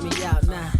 me out now.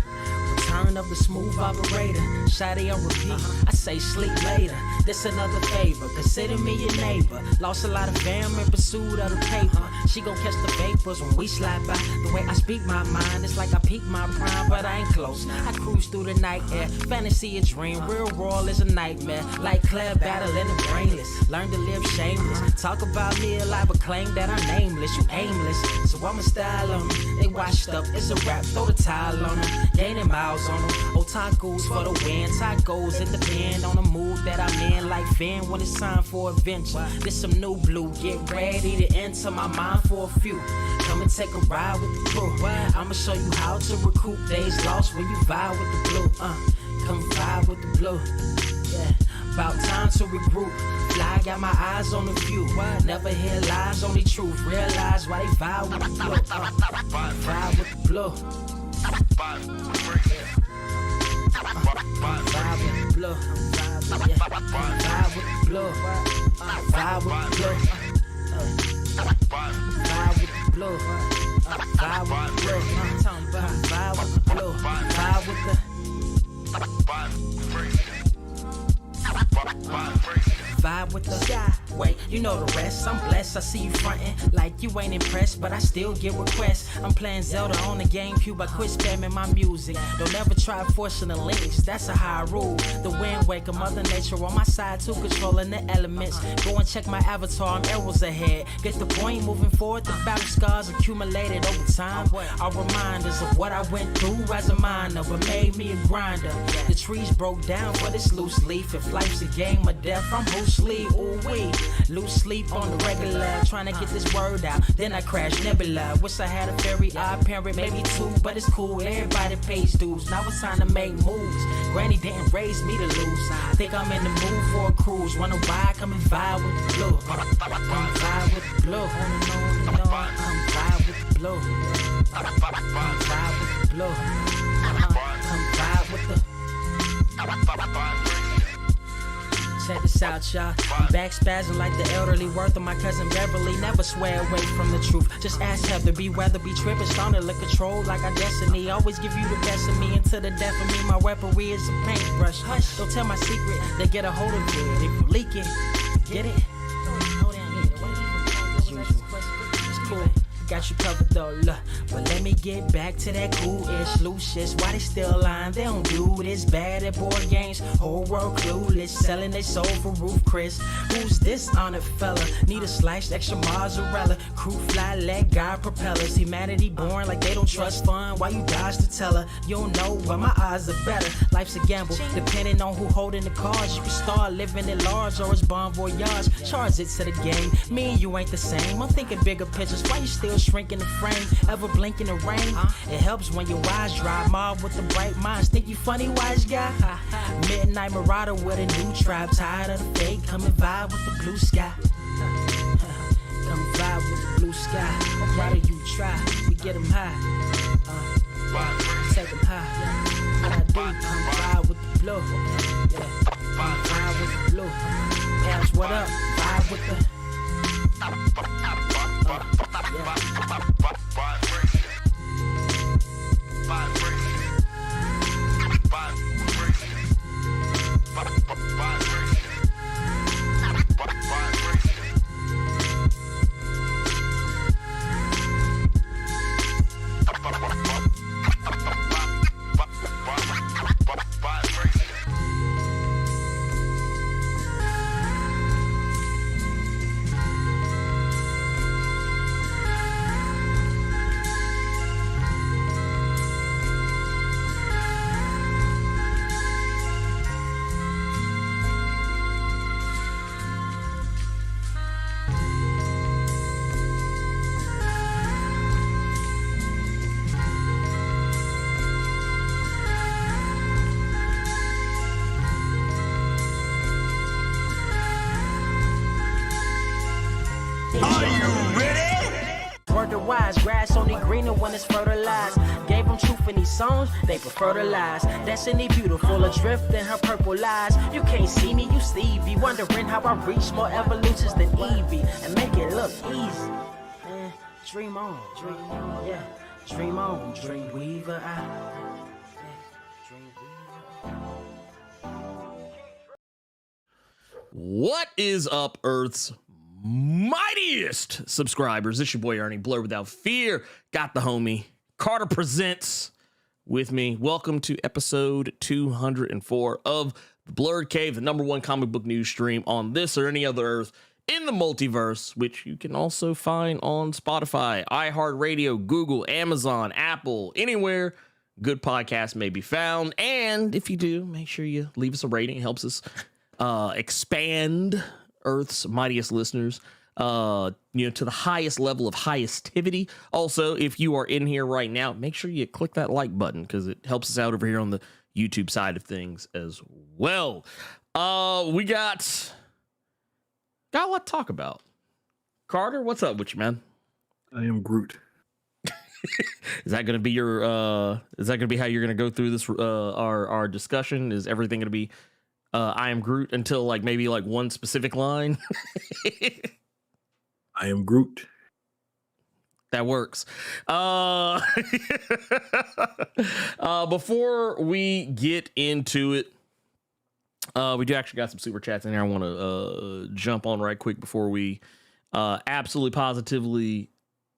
Return of the smooth operator. Shotty on repeat. I say sleep later. This another favor. Consider me your neighbor. Lost a lot of fam in pursuit of the paper. She gon' catch the vapors when we slide by. The way I speak my mind, it's like I peak my prime, but I ain't close. I cruise through the night air. Fantasy a dream. Real world is a nightmare. Like Claire battling the brainless. Learn to live shameless. Talk about me alive, but claim that I'm nameless. You aimless. So I'ma style on them. They washed up. It's a rap. Throw the towel on them. Gaining miles on them. Otakus for the win. Tacos, it depend on the mood that I'm in. Like Finn when it's time for adventure. This some new blue. Get ready to enter my mind for a few. Come and take a ride with the crew. I'ma show you how to recoup days lost when you vibe with the blue. Come vibe with the blue. Yeah. About time to regroup. Fly, got my eyes on the view. Never hear lies, only truth. Realize why they vibe with the blue. Vibe with the blue. Vibe with the blue. Vibe with the blue. Vibe with the blue. Vibe with the blue. Vibe with the blue. Vibe with the blue. Vibe with the vibe with the sky. Wait, you know the rest. I'm blessed. I see you frontin' like you ain't impressed, but I still get requests. I'm playing Zelda on the GameCube. I quit spamming my music. Don't ever try forcing the links. That's a high rule. The wind waker, Mother Nature on my side too, controlling the elements. Go and check my avatar. I'm arrows ahead. Get the point. Moving forward, the battle scars accumulated over time are reminders of what I went through as a minor, but made me a grinder. The trees broke down for this loose leaf. If life's a game of death, I'm Bruce Lee. Ooh wee. Lose sleep on the regular, trying to get this word out. Then I crash nebula. Wish I had a very odd parent, maybe two, but it's cool. Everybody pays dues. Now it's time to make moves. Granny didn't raise me to lose. Think I'm in the mood for a cruise. Wonder why? Come and vibe with the blue. Come vibe with the blue. Come vibe with the blue. Come vibe with the blue. Come vibe with the. Check this out, y'all. I'm back spazzing like the elderly worth of my cousin Beverly. Never swear away from the truth. Just ask Heather, be weather, be tripping, starting to control like our destiny. Always give you the best of me until the death of me. My weaponry is a paintbrush. Hush, don't tell my secret. They get a hold of it. If you leak it, get it. It's cool. Got you covered though, look. But let me get back to that cool-ish, loose-ish. Why they still lying? They don't do this. Bad at board games, whole world clueless. Selling they soul for roof Chris. Who's this honored fella? Need a sliced extra mozzarella. Crew fly, let God propellers. Humanity born like they don't trust fun. Why you dodge to tell her? You don't know, but my odds are better. Life's a gamble, depending on who holding the cards. You can start living at large or it's bon voyage. Charge it to the game. Me and you ain't the same. I'm thinking bigger pictures. Why you still shrinking the frame? Ever blink in the rain? It helps when your eyes dry. Mob with the bright minds. Think you funny, wise guy? Midnight marauder with a new tribe. Tired of the fake. Come and vibe with the blue sky. Come vibe with the blue sky. Why do you try? We get them high. Take them high. What I do? Come vibe with the blue. Yeah. Come vibe with the blue. Ask what up? Vibe with the. Wise grass only greener when it's fertilized. Gave them truth in these songs, they prefer to lies. Destiny beautiful, adrift in her purple lies. You can't see me, you Stevie, wondering how I reach more evolutions than Evie and make it look easy. Man, dream on, yeah. Dream on, Dreamweaver out. What is up, Earth's mightiest subscribers? This your boy Ernie, Blerd Without Fear. Got the homie Carter Presents with me. Welcome to episode 204 of the Blerd Cave, the #1 comic book news stream on this or any other Earth in the multiverse, which you can also find on Spotify, iHeartRadio, Google, Amazon, Apple, anywhere good podcasts may be found. And if you do, make sure you leave us a rating. It helps us expand Earth's mightiest listeners, to the highest level of highestivity. Also, if you are in here right now, make sure you click that like button because it helps us out over here on the YouTube side of things as well. We got a lot to talk about. Carter, what's up with you, man? I am Groot. Is that going to be your is that going to be how you're going to go through this our discussion? Is everything going to be I am Groot until maybe one specific line? I am Groot. That works. Before we get into it, we do actually got some super chats in here I want to jump on right quick before we absolutely positively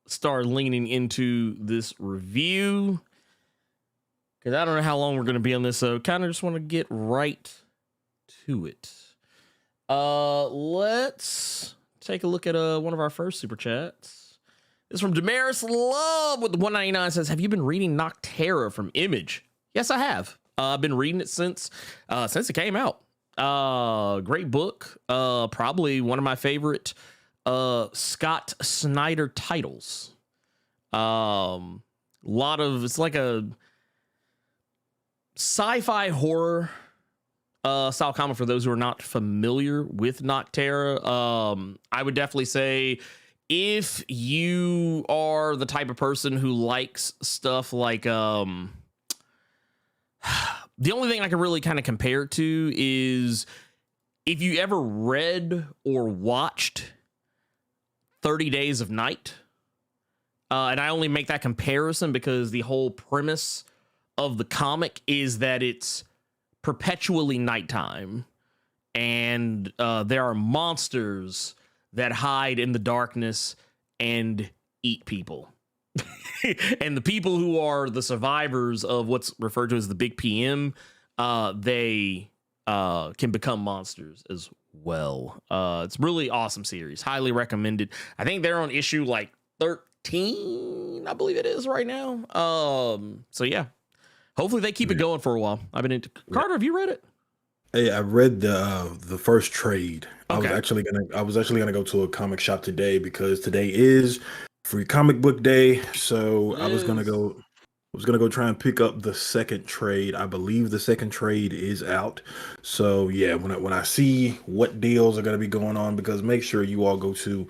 start leaning into this review, because I don't know how long we're going to be on this, so kind of just want to get right to it. Let's take a look at one of our first super chats. This is from Damaris Love with the 199. Says, have you been reading Nocterra from Image? Yes, I have. I've been reading it since it came out. Great book. Probably one of my favorite Scott Snyder titles. It's like a sci-fi horror style comic for those who are not familiar with Nocterra. I would definitely say if you are the type of person who likes stuff like the only thing I can really kind of compare it to is if you ever read or watched 30 Days of Night. And I only make that comparison because the whole premise of the comic is that it's perpetually nighttime and there are monsters that hide in the darkness and eat people. And the people who are the survivors of what's referred to as the Big PM, they can become monsters as well. It's really awesome series. Highly recommended. I think they're on issue 13, I believe it is right now. So yeah, hopefully they keep it going for a while. I've been into Carter. Have you read it? Hey, I read the first trade. Okay. I was actually gonna go to a comic shop today because today is Free Comic Book Day. So I was gonna go try and pick up the second trade. I believe the second trade is out. So yeah, when I see what deals are gonna be going on, because make sure you all go to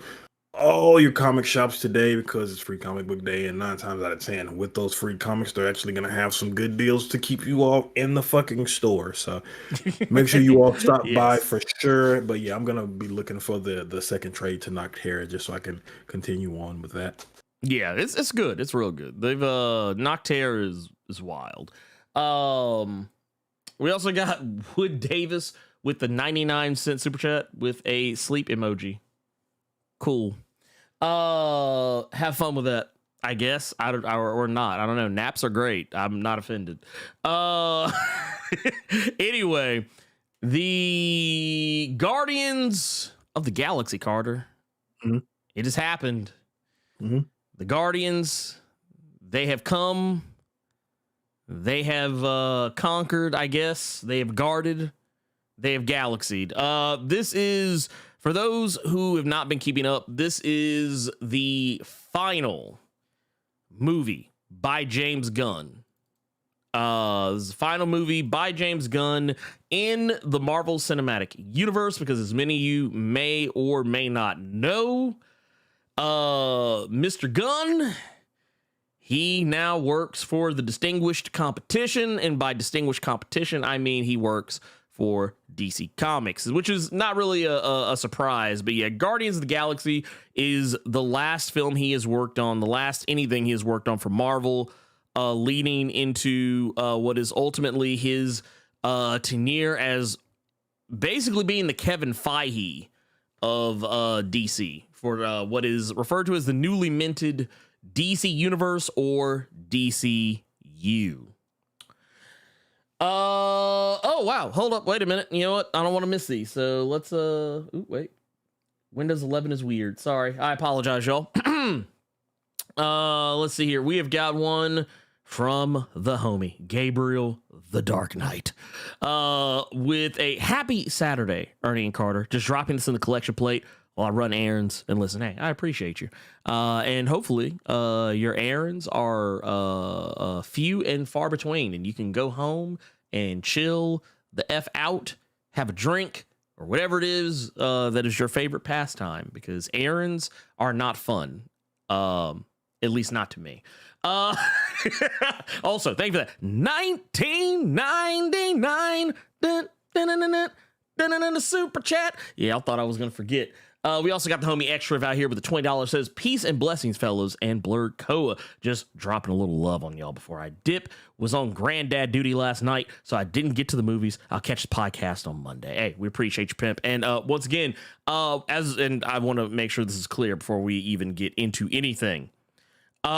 all your comic shops today because it's Free Comic Book Day, and 9 times out of 10 with those free comics, they're actually going to have some good deals to keep you all in the fucking store. So make sure you all stop by for sure. But yeah, I'm going to be looking for the second trade to Nocterra just so I can continue on with that. Yeah, it's good. It's real good. They've Nocterra is wild. We also got Wood Davis with the 99-cent super chat with a sleep emoji. Cool. Have fun with that, I guess. Or not. I don't know. Naps are great. I'm not offended. Anyway, the Guardians of the Galaxy, Carter. Mm-hmm. It has happened. Mm-hmm. The Guardians, they have come. They have conquered, I guess. They have guarded. They have galaxied. This is, for those who have not been keeping up, this is the final movie by James Gunn. This is the final movie by James Gunn in the Marvel Cinematic Universe, because as many of you may or may not know, Mr. Gunn, he now works for the Distinguished Competition, and by Distinguished Competition, I mean he works for DC Comics, which is not really a surprise. But yeah, Guardians of the Galaxy is the last film he has worked on, the last anything he has worked on for Marvel, leading into what is ultimately his tenure as basically being the Kevin Feige of DC for what is referred to as the newly minted DC Universe or DCU. Oh wow, hold up, wait a minute. You know what? I don't want to miss these. So let's wait. Windows 11 is weird. Sorry. I apologize, y'all. Let's see here. We have got one from the homie Gabriel the Dark Knight with a happy Saturday, Ernie and Carter. Just dropping this in the collection plate while I run errands and listen. Hey, I appreciate you. And hopefully your errands are few and far between, and you can go home and chill the F out, have a drink, or whatever it is that is your favorite pastime, because errands are not fun. At least not to me. Also, thank you for that. 1999 super chat. Yeah, I thought I was going to forget. We also got the homie Extra out here with the $20 says, peace and blessings, fellows, and Blerd Koa. Just dropping a little love on y'all before I dip. Was on granddad duty last night, so I didn't get to the movies. I'll catch the podcast on Monday. Hey, we appreciate you, pimp. And once again, and I want to make sure this is clear before we even get into anything. We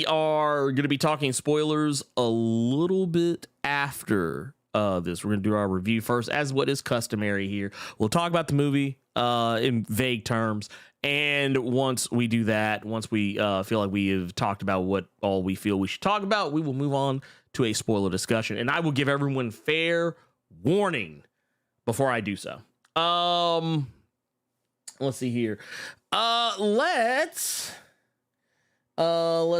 are going to be talking spoilers a little bit after this. We're going to do our review first, as what is customary here. We'll talk about the movie in vague terms, and once we do that, once we feel like we have talked about what all we feel we should talk about, we will move on to a spoiler discussion, and I will give everyone fair warning before I do so. Let's see here. Let's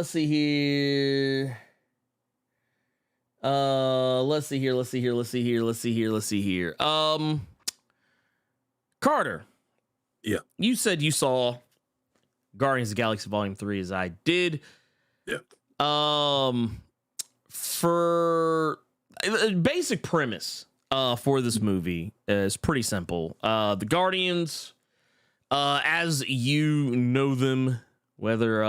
see here. Let's see here. Carter. Yeah. You said you saw Guardians of the Galaxy Volume 3 as I did. Yeah. For a basic premise for this movie is pretty simple. The Guardians, as you know them, whether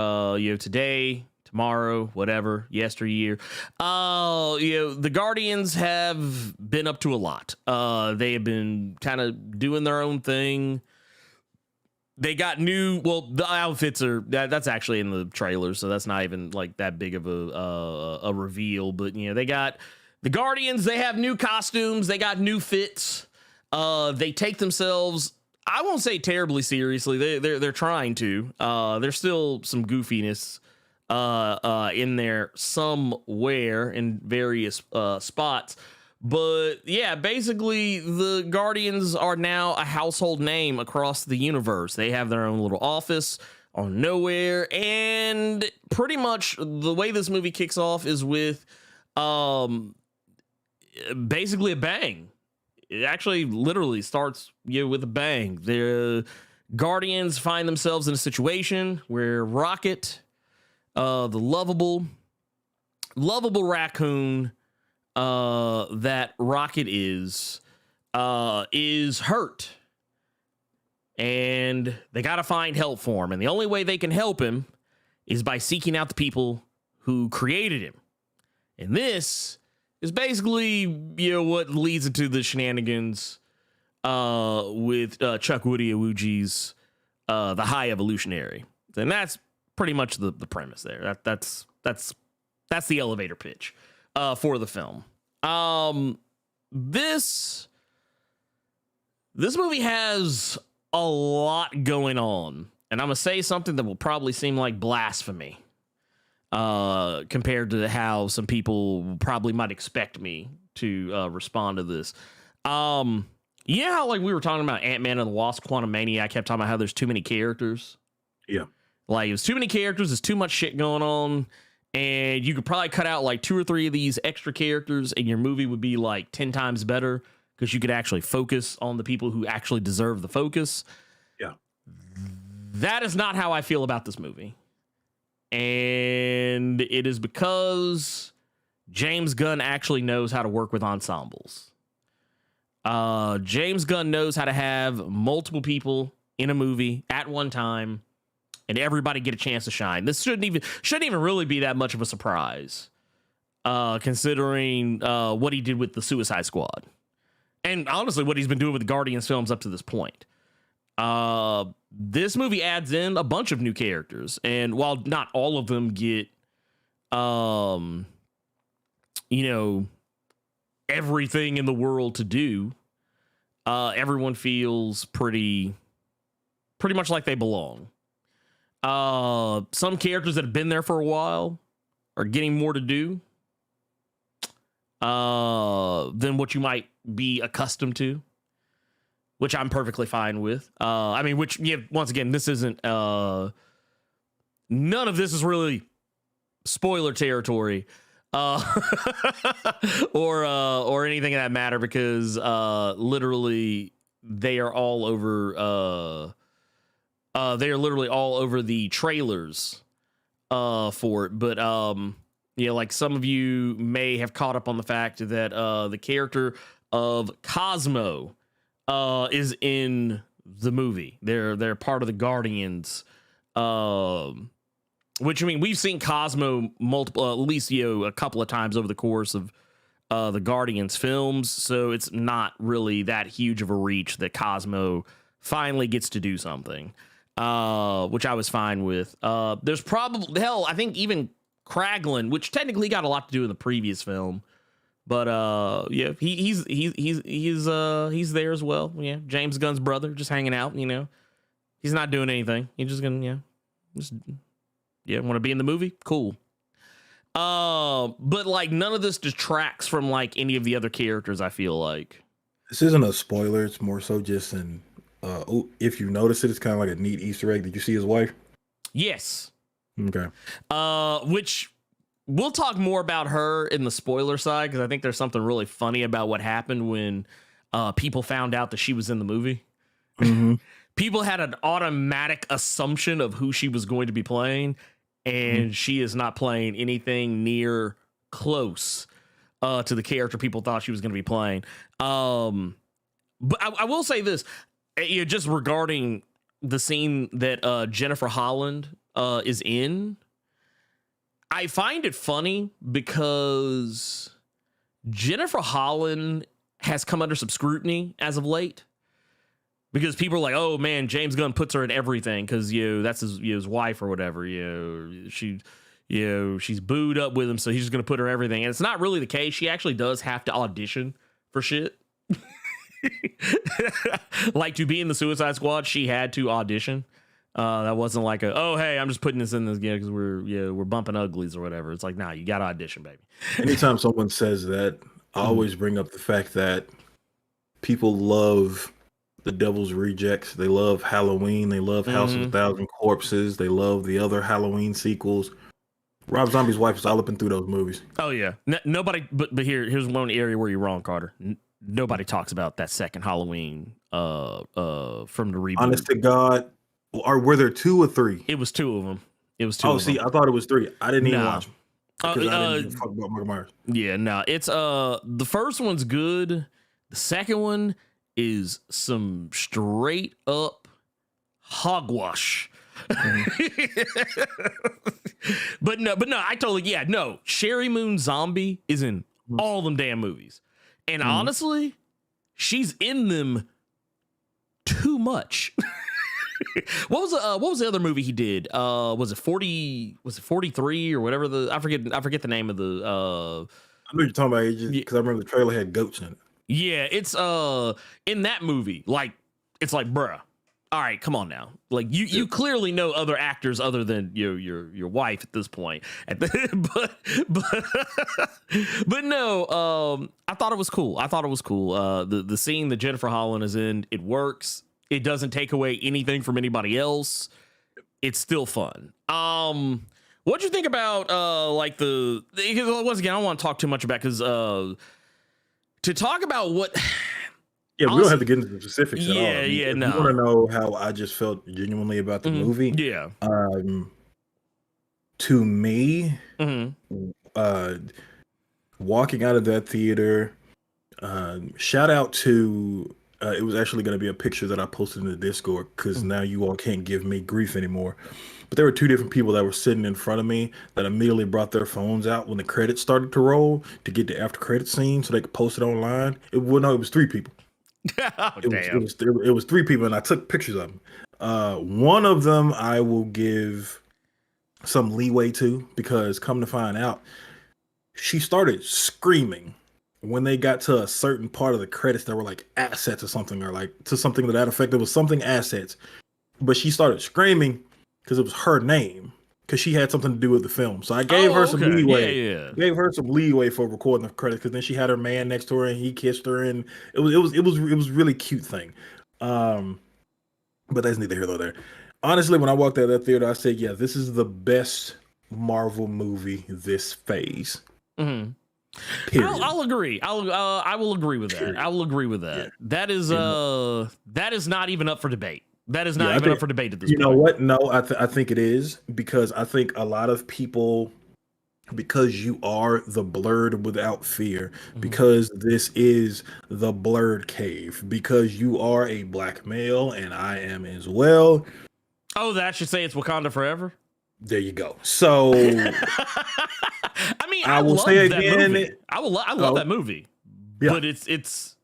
today, tomorrow, whatever, yesteryear, the Guardians have been up to a lot. They have been kind of doing their own thing. They got the outfits are that's actually in the trailer, so that's not even like that big of a reveal. But they got the Guardians. They have new costumes. They got new fits. They take themselves, I won't say terribly seriously. They're trying to. There's still some goofiness in there somewhere in various spots. But yeah, basically the Guardians are now a household name across the universe. They have their own little office on Nowhere, and pretty much the way this movie kicks off is with basically a bang. It actually literally starts with a bang. The Guardians find themselves in a situation where Rocket, the lovable raccoon that Rocket is hurt, and they got to find help for him. And the only way they can help him is by seeking out the people who created him. And this is basically, what leads into the shenanigans with Chuck Woody-Awuji's The High Evolutionary. And that's pretty much the premise there. That's the elevator pitch for the film. This movie has a lot going on, and I'm gonna say something that will probably seem like blasphemy compared to how some people probably might expect me to respond to this. How like we were talking about Ant-Man and the Wasp: Quantumania, I kept talking about how there's too many characters. Yeah, like there's too many characters, there's too much shit going on. And you could probably cut out like 2 or 3 of these extra characters and your movie would be like 10 times better because you could actually focus on the people who actually deserve the focus. Yeah. That is not how I feel about this movie. And it is because James Gunn actually knows how to work with ensembles. James Gunn knows how to have multiple people in a movie at one time and everybody get a chance to shine. This shouldn't even really be that much of a surprise, considering what he did with the Suicide Squad. And honestly, what he's been doing with the Guardians films up to this point. This movie adds in a bunch of new characters. And while not all of them get, everything in the world to do, everyone feels pretty much like they belong. Some characters that have been there for a while are getting more to do than what you might be accustomed to, which I'm perfectly fine with. Once again, this isn't none of this is really spoiler territory or anything of that matter, because literally they are all over they are literally all over the trailers for it. But like some of you may have caught up on the fact that the character of Cosmo is in the movie. They're part of the Guardians, which, I mean, we've seen Cosmo multiple, at least a couple of times over the course of the Guardians films, so it's not really that huge of a reach that Cosmo finally gets to do something, which I was fine with. There's probably, hell, I think even Kraglin, which technically got a lot to do in the previous film, but yeah, he's there as well. Yeah, James Gunn's brother, just hanging out. He's not doing anything. He's just gonna want to be in the movie. Cool. But like none of this detracts from like any of the other characters. I feel like this isn't a spoiler. It's more so just an if you notice it, it's kind of like a neat Easter egg. Did you see his wife? Yes. Okay. Which we'll talk more about her in the spoiler side, because I think there's something really funny about what happened when people found out that she was in the movie. Mm-hmm. People had an automatic assumption of who she was going to be playing, and she is not playing anything near close to the character people thought she was going to be playing. But I will say this, just regarding the scene that Jennifer Holland is in, I find it funny because Jennifer Holland has come under some scrutiny as of late, because people are like, oh man, James Gunn puts her in everything because that's his wife or whatever. She's booed up with him, so he's just gonna put her everything. And it's not really the case. She actually does have to audition for shit. Like to be in the Suicide Squad, she had to audition. That wasn't like oh hey, I'm just putting this in this because we're bumping uglies or whatever. It's like, nah, you gotta audition, baby. Anytime someone says that, I always bring up the fact that people love the Devil's Rejects. They love Halloween. They love House of a Thousand Corpses. They love the other Halloween sequels. Rob Zombie's wife is all up and through those movies. Oh yeah, nobody. But here's one area where you're wrong, Carter. Nobody talks about that second Halloween from the reboot. Honest to God, or were there 2 or 3? It was 2 of them. It was 2. Oh, see, I thought it was 3. I didn't even No. watch them because I didn't even talk about Michael Myers. Yeah, no, it's the first one's good. The second one is some straight up hogwash. But no, I totally, no. Sherry Moon Zombie is in all them damn movies. And honestly, she's in them too much. What was the other movie he did? Was it 43 or whatever I forget the name of the I know what you're talking about, because I remember the trailer had goats in it. Yeah, it's in that movie, like it's like, bruh, all right, come on now. Like you clearly know other actors other than your wife at this point. But no, I thought it was cool. The scene that Jennifer Holland is in, it works. It doesn't take away anything from anybody else. It's still fun. What'd you think about once again, I don't want to talk too much about, because to talk about what. Yeah, we don't have to get into the specifics at all. Yeah, If no. you want to know how I just felt genuinely about the movie? Yeah. To me, walking out of that theater, shout out to it was actually going to be a picture that I posted in the Discord because now you all can't give me grief anymore. But there were two different people that were sitting in front of me that immediately brought their phones out when the credits started to roll to get the after credit scene so they could post it online. It was three people. Oh, It damn. was three people, and I took pictures of them. One of them I will give some leeway to because come to find out, she started screaming when they got to a certain part of the credits that were like assets or something, or like to something to that effect. It was something assets, but she started screaming because it was her name because she had something to do with the film. So I gave her some leeway. Yeah. Gave her some leeway for recording the credits because then she had her man next to her and he kissed her and it was really cute thing. But that's neither here nor there. Honestly, when I walked out of that theater, I said, yeah, this is the best Marvel movie this phase. Mm-hmm. Period. I'll agree. I will agree with that. I will agree with that. Yeah. That is not even up for debate. That is not even up for debate at this point. You know what? No, I think it is because I think a lot of people, because you are the Blerd without fear, because this is the Blerd Cave, because you are a black male and I am as well. Oh, that should say it's Wakanda forever. There you go. So I mean, I will love say that again, movie. I love that movie. Yeah. But it's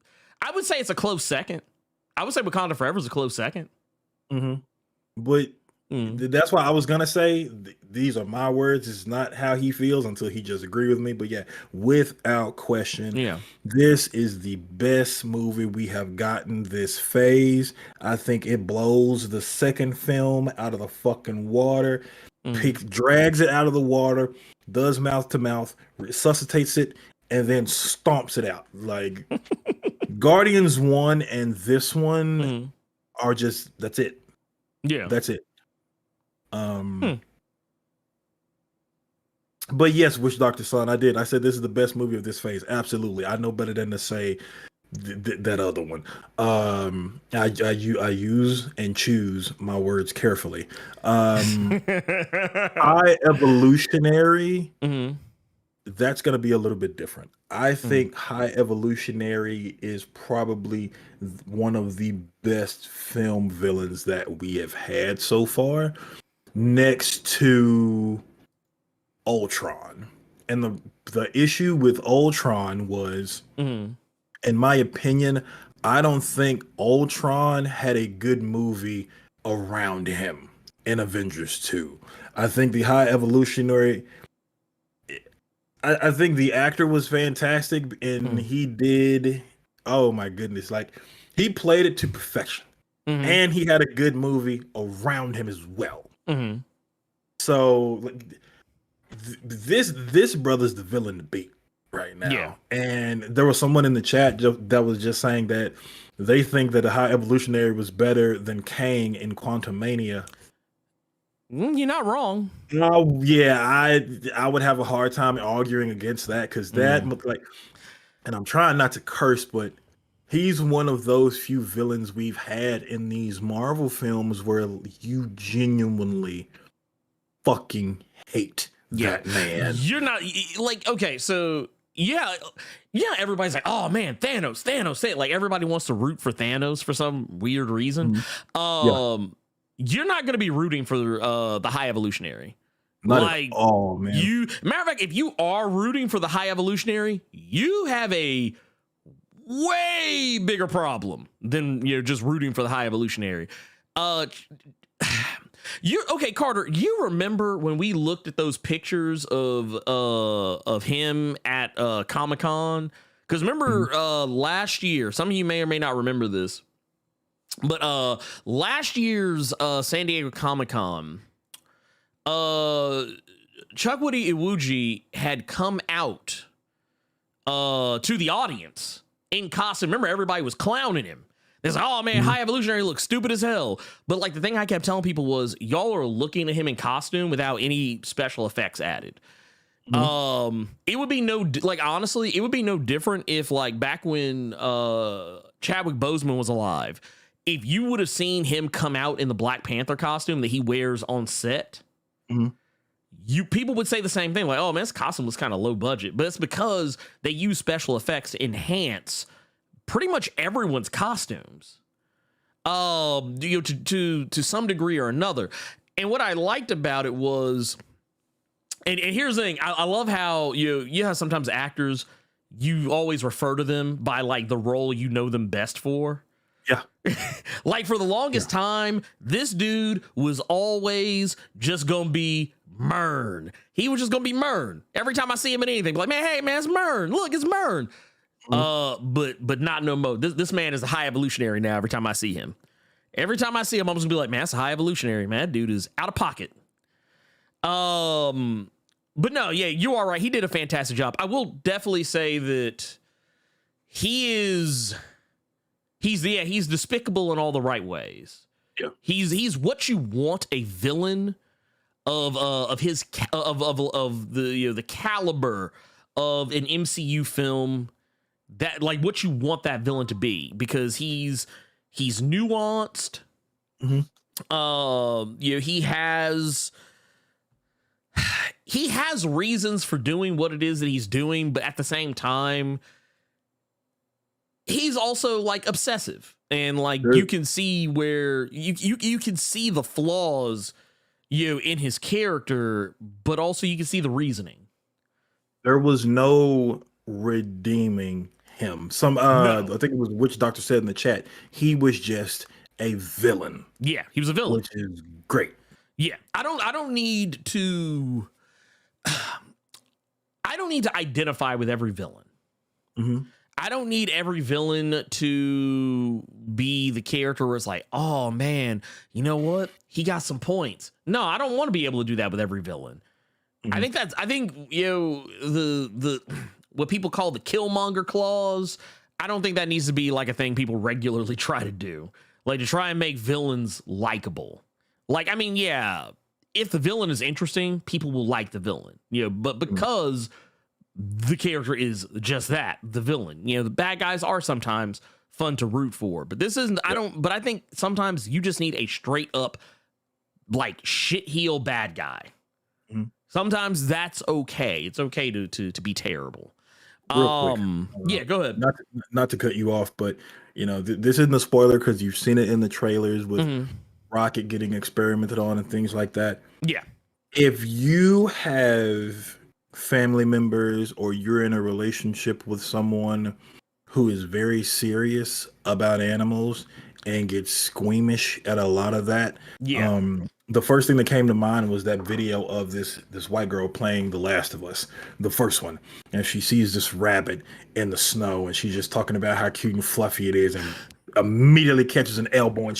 I would say it's a close second. I would say Wakanda Forever is a close second. Mm-hmm. But that's why I was gonna say these are my words. It's not how he feels until he just agreed with me. But yeah, without question, this is the best movie we have gotten this phase. I think it blows the second film out of the fucking water, drags it out of the water, does mouth to mouth, resuscitates it, and then stomps it out. Like Guardians 1 and this one are just that's it. Yeah. That's it. But yes, Wish Dr. Son, I did. I said this is the best movie of this phase. Absolutely. I know better than to say that other one. I use and choose my words carefully. High Evolutionary, that's going to be a little bit different. I think High Evolutionary is probably one of the best film villains that we have had so far, next to Ultron. And the issue with Ultron was, in my opinion, I don't think Ultron had a good movie around him in Avengers 2. I think the High Evolutionary, I think the actor was fantastic and he did, oh my goodness, like he played it to perfection. And he had a good movie around him as well. So this brother's the villain to beat right now. Yeah. And there was someone in the chat that was just saying that they think that the High Evolutionary was better than Kang in Quantumania. You're not wrong. Oh yeah, I would have a hard time arguing against that because that like, and I'm trying not to curse, but he's one of those few villains we've had in these Marvel films where you genuinely fucking hate that man. You're not like, okay, so yeah, everybody's like, oh man, Thanos. Like everybody wants to root for Thanos for some weird reason. You're not going to be rooting for the High Evolutionary. Not like, at all, man. Matter of fact, if you are rooting for the High Evolutionary, you have a way bigger problem than just rooting for the High Evolutionary. Okay, Carter, you remember when we looked at those pictures of him at Comic-Con? Because remember last year, some of you may or may not remember this, but last year's San Diego Comic-Con, Chukwudi Iwuji had come out to the audience in costume. Remember, everybody was clowning him. It's like, oh man, High Evolutionary looks stupid as hell. But like the thing I kept telling people was, y'all are looking at him in costume without any special effects added. It would be honestly, it would be no different if like back when Chadwick Boseman was alive, if you would have seen him come out in the Black Panther costume that he wears on set, people would say the same thing, like, oh man, this costume was kind of low budget, but it's because they use special effects to enhance pretty much everyone's costumes, to some degree or another. And what I liked about it was, and here's the thing, I love how you have sometimes actors, you always refer to them by like the role you know them best for. Yeah. Like for the longest time, this dude was always just gonna be Mern. He was just gonna be Mern. Every time I see him in anything, be like, man, hey man, it's Mern. Look, it's Mern. But not no more. This man is a high evolutionary now. Every time I see him, I'm just gonna be like, man, that's a high evolutionary, man. That dude is out of pocket. But no, yeah, you are right. He did a fantastic job. I will definitely say that he's despicable in all the right ways. Yeah. He's what you want a villain of the caliber of an MCU film, that like what you want that villain to be, because he's nuanced. Mm-hmm. He has reasons for doing what it is that he's doing, but at the same time, he's also like obsessive, and like Sure. you can see where you can see the flaws in his character, but also you can see the reasoning. There was no redeeming him. I think it was Witch Doctor said in the chat, he was just a villain. Yeah, he was a villain, which is great. Yeah, I don't need to identify with every villain. Mm-hmm. I don't need every villain to be the character where it's like, oh man, you know what? He got some points. No, I don't want to be able to do that with every villain. Mm-hmm. I think the what people call the Killmonger clause, I don't think that needs to be like a thing people regularly try to do. Like to try and make villains likable. Like, I mean, yeah, if the villain is interesting, people will like the villain, but because the character is just that, the villain, the bad guys are sometimes fun to root for, but this isn't, but I think sometimes you just need a straight up like shit heel bad guy. Mm-hmm. Sometimes that's okay. It's okay to be terrible. Real quick, yeah, go ahead. Not to cut you off, but this isn't a spoiler because you've seen it in the trailers with Rocket getting experimented on and things like that. Yeah. If you have family members or you're in a relationship with someone who is very serious about animals and gets squeamish at a lot of that, the first thing that came to mind was that video of this white girl playing The Last of Us, the first one, and she sees this rabbit in the snow and she's just talking about how cute and fluffy it is, and immediately catches an elbow and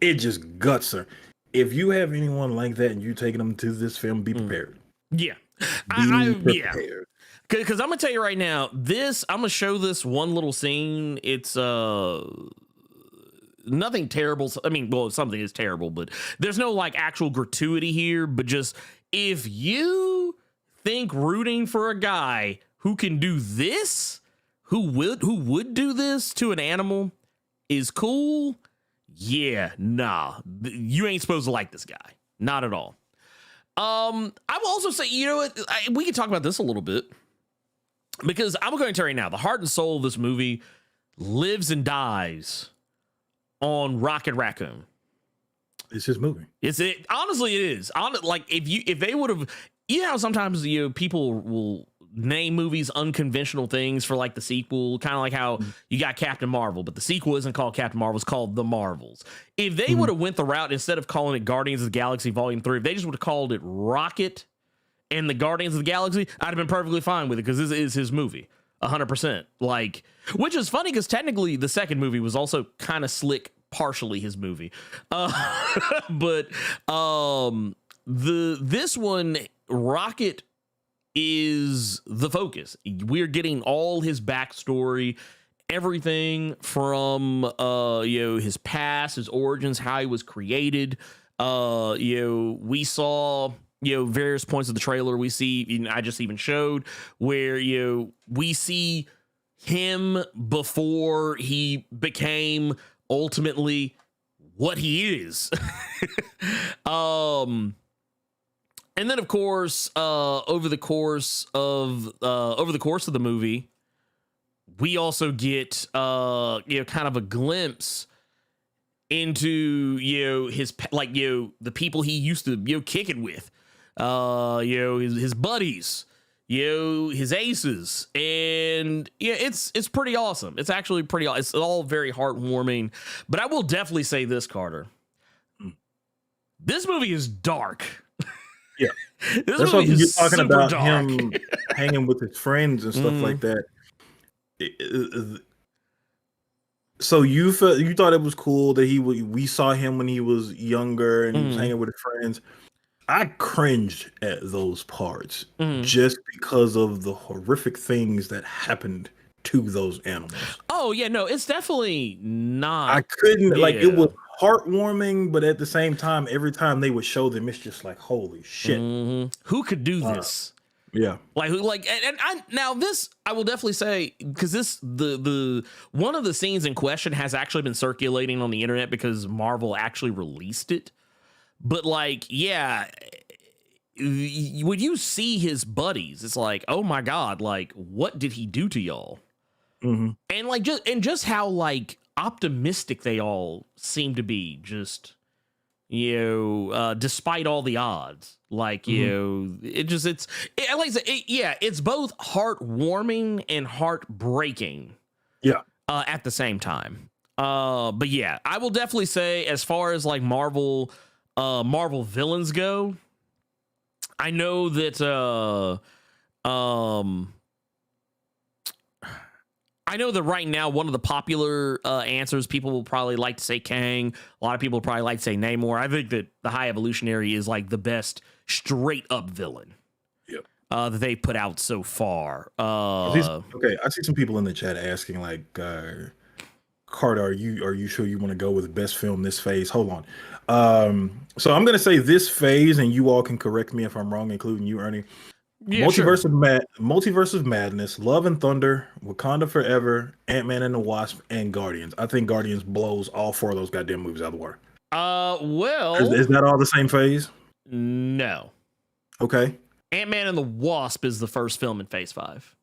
it just guts her. If you have anyone like that and you're taking them to this film, be prepared. Yeah. Be prepared. Because I'm going to tell you right now, I'm going to show this one little scene. It's nothing terrible. I mean, well, something is terrible, but there's no like actual gratuity here. But just if you think rooting for a guy who can do this, who would do this to an animal is cool, yeah, nah, you ain't supposed to like this guy. Not at all. I will also say, we can talk about this a little bit, because I'm going to tell you now, the heart and soul of this movie lives and dies on Rocket Raccoon. It's his movie. Honestly, it is. Like if they would have, how sometimes people will name movies unconventional things for like the sequel, kind of like how you got Captain Marvel, but the sequel isn't called Captain Marvel, it's called The Marvels. If they would have went the route, instead of calling it Guardians of the Galaxy Volume 3, if they just would have called it Rocket and the Guardians of the Galaxy, I'd have been perfectly fine with it, because this is his movie 100%. Like, which is funny because technically the second movie was also kind of slick, partially his movie, but this one, Rocket is the focus. We're getting all his backstory, everything from his past, his origins, how he was created. We saw various points of the trailer. We see, I just even showed where we see him before he became ultimately what he is. And then, of course, over the course of the movie, we also get kind of a glimpse into his the people he used to kick it with, his buddies, his aces, and it's pretty awesome. It's actually pretty. It's all very heartwarming. But I will definitely say this, Carter. This movie is dark. Yeah, that's what you're talking about. Him hanging with his friends and stuff like that. So you thought it was cool that we saw him when he was younger and he was hanging with his friends. I cringed at those parts just because of the horrific things that happened to those animals. Oh yeah, no, it's definitely not. I couldn't it was heartwarming, but at the same time, every time they would show them, it's just like, holy shit, who could do this? Yeah, now this I will definitely say, because the one of the scenes in question has actually been circulating on the internet because Marvel actually released it. But when you see his buddies, it's like, oh my god, what did he do to y'all? And just how optimistic they all seem to be, just despite all the odds. It's both heartwarming and heartbreaking. Yeah. At the same time. But yeah, I will definitely say, as far as Marvel villains go, I know that right now one of the popular answers, people will probably like to say Kang. A lot of people will probably like to say Namor. I think that the High Evolutionary is the best straight up villain that they've put out so far. Okay, I see some people in the chat asking Carter, are you sure you want to go with best film this phase? Hold on. So I'm gonna say this phase, and you all can correct me if I'm wrong, including you, Ernie. Yeah, Multiverse of Madness, Love and Thunder, Wakanda Forever, Ant-Man and the Wasp, and Guardians. I think Guardians blows all four of those goddamn movies out of the water. Is that all the same phase? No. Okay. Ant-Man and the Wasp is the first film in Phase 5.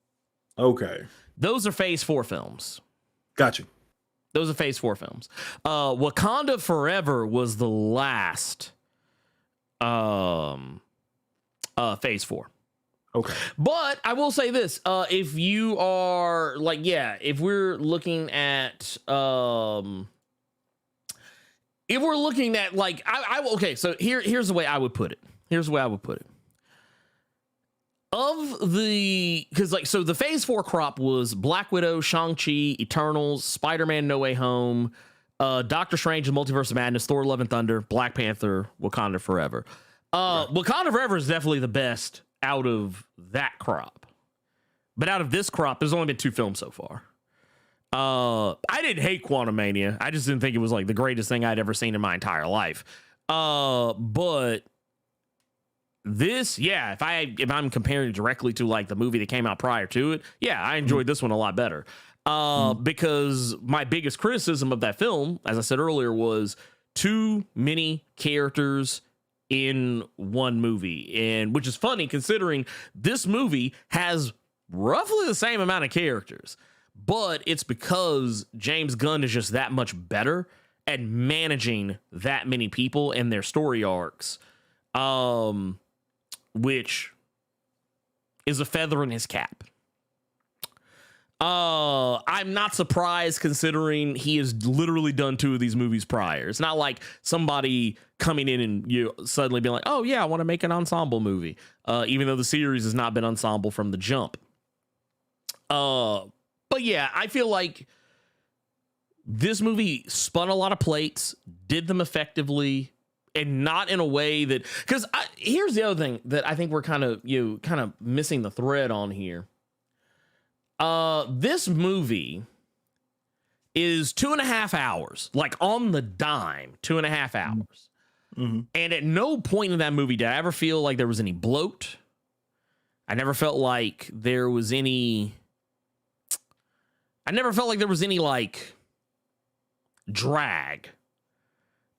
Okay. Those are Phase 4 films. Gotcha. Those are Phase 4 films. Wakanda Forever was the last Phase 4. Okay. But I will say this, if you are if we're looking at okay, so here's the way I would put it. So the Phase 4 crop was Black Widow, Shang-Chi, Eternals, Spider-Man No Way Home, Doctor Strange and Multiverse of Madness, Thor Love and Thunder, Black Panther, Wakanda Forever. Wakanda Forever is definitely the best out of that crop. But out of this crop, there's only been 2 films so far. I didn't hate Quantumania. I just didn't think it was the greatest thing I'd ever seen in my entire life. But this, if I'm comparing directly to the movie that came out prior to it, I enjoyed this one a lot better. Because my biggest criticism of that film, as I said earlier, was too many characters in one movie, and which is funny considering this movie has roughly the same amount of characters, but it's because James Gunn is just that much better at managing that many people and their story arcs, which is a feather in his cap. I'm not surprised considering he has literally done 2 of these movies prior. It's not like somebody coming in and suddenly being like, oh yeah, I want to make an ensemble movie. Even though the series has not been ensemble from the jump. But yeah, I feel like this movie spun a lot of plates, did them effectively, and not in a way that, because here's the other thing that I think we're kind of missing the thread on here. This movie is 2.5 hours, on the dime, 2.5 hours. Mm-hmm. And at no point in that movie did I ever feel like there was any bloat. I never felt like there was any drag.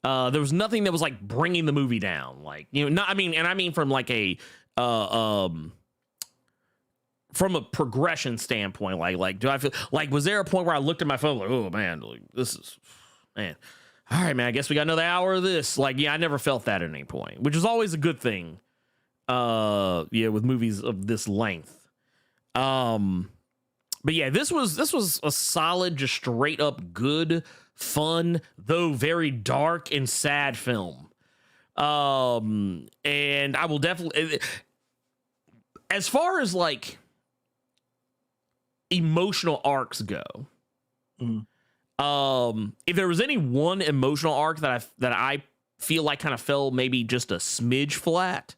There was nothing that was like bringing the movie down. Like, you know, not, I mean from like a from a progression standpoint, like do I feel like, was there a point where I looked at my phone like, oh man, like, this is, man, all right, man, I guess we got another hour of this. Like, yeah, I never felt that at any point, which is always a good thing. Yeah, with movies of this length. But yeah, this was a solid, just straight up good, fun, though very dark and sad film. And I will definitely, as far as like emotional arcs go, if there was any one emotional arc that I feel like kind of fell maybe just a smidge flat,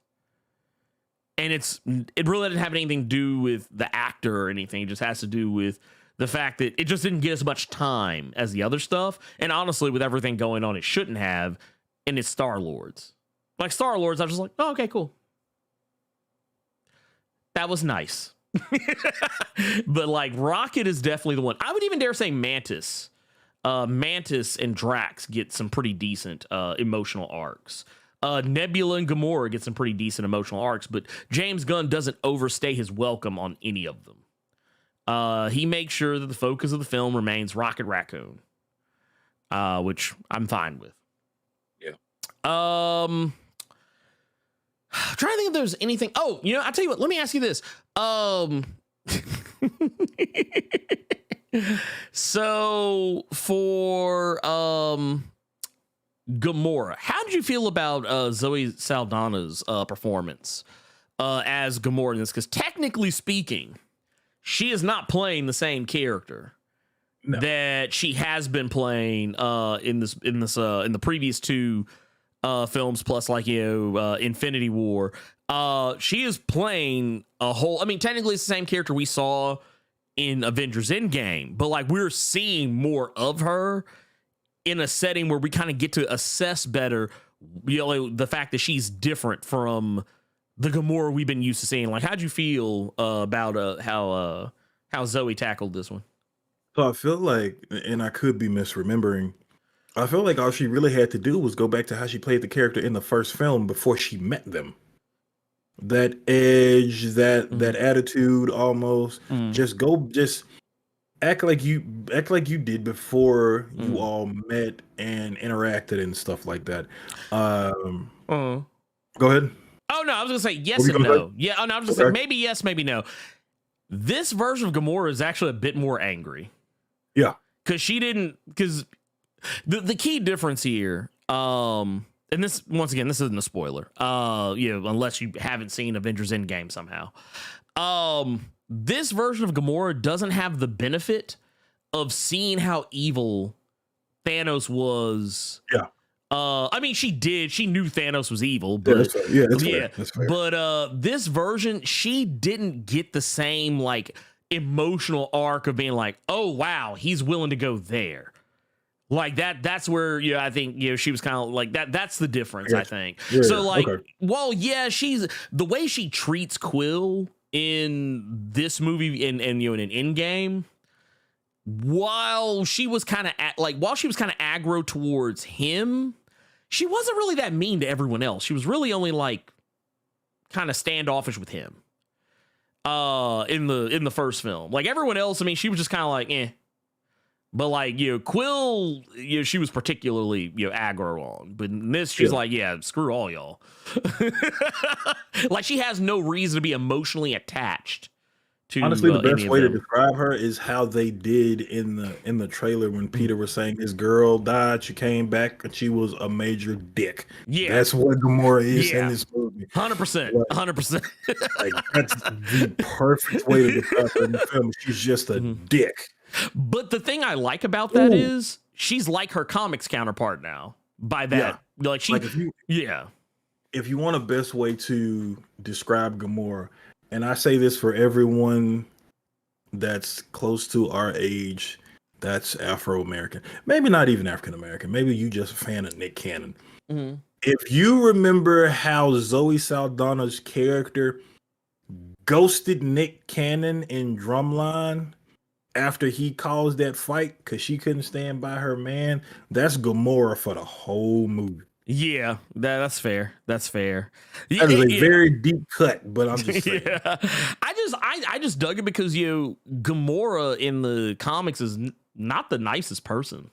and it really didn't have anything to do with the actor or anything. It just has to do with the fact that it just didn't get as much time as the other stuff. And honestly, with everything going on, it shouldn't have. And it's Star-Lord's. Like Star-Lord's, I was just like, oh, okay, cool. That was nice. But like Rocket is definitely the one. I would even dare say Mantis. Mantis and Drax get some pretty decent emotional arcs. Nebula and Gamora get some pretty decent emotional arcs, but James Gunn doesn't overstay his welcome on any of them. He makes sure that the focus of the film remains Rocket Raccoon, which I'm fine with. Yeah. I'm trying to think if there's anything. Oh, you know, I'll tell you what, let me ask you this. So for Gamora, how did you feel about Zoe Saldana's performance as Gamora in this? Because technically speaking, she is not playing the same character that she has been playing in the previous two films, plus like, you know, Infinity War. She is playing a whole, I mean, technically it's the same character we saw in Avengers Endgame, but like we're seeing more of her in a setting where we kind of get to assess better, you know, the fact that she's different from the Gamora we've been used to seeing. Like, how'd you feel about how Zoe tackled this one? So I feel like, and I could be misremembering, I feel like all she really had to do was go back to how she played the character in the first film before she met them. That edge, that attitude, almost just act like you did before you all met and interacted and stuff like that. Go ahead. Oh no, I was gonna say yes and no. Yeah, oh no, I was gonna say maybe yes, maybe no. This version of Gamora is actually a bit more angry. Yeah, because the key difference here, and this, once again, this isn't a spoiler, you know, unless you haven't seen Avengers Endgame somehow. This version of Gamora doesn't have the benefit of seeing how evil Thanos was. Yeah. I mean, she knew Thanos was evil, but that's fair. But this version, she didn't get the same like emotional arc of being like, oh wow, he's willing to go there. Like that's where, you know, I think, you know, she was kind of like that. That's the difference, I think. Yeah, so like, well, yeah, she's the way she treats Quill in this movie and you know, in an Endgame, while she was kind of aggro towards him, she wasn't really that mean to everyone else. She was really only like kind of standoffish with him. In the first film, like everyone else, I mean, she was just kind of like, eh. But like, you know, Quill, you know, she was particularly, you know, aggro on. But in this, she's like, yeah, screw all y'all. Like she has no reason to be emotionally attached to. Honestly, the best way to describe her is how they did in the trailer when Peter was saying his girl died, she came back and she was a major dick. Yeah, that's what Gamora is in this movie. 100%, 100%. Like that's the perfect way to describe her in the film. She's just a dick. But the thing I like about that is she's like her comics counterpart now. By that, like she, like if you want a best way to describe Gamora, and I say this for everyone that's close to our age, that's Afro-American, maybe not even African-American, maybe you just a fan of Nick Cannon. If you remember how Zoe Saldana's character ghosted Nick Cannon in Drumline, after he caused that fight because she couldn't stand by her man, that's Gamora for the whole movie. Yeah, that's fair. That's fair. That is a very deep cut, but I'm just saying. Yeah. I just dug it because Gamora in the comics is not the nicest person.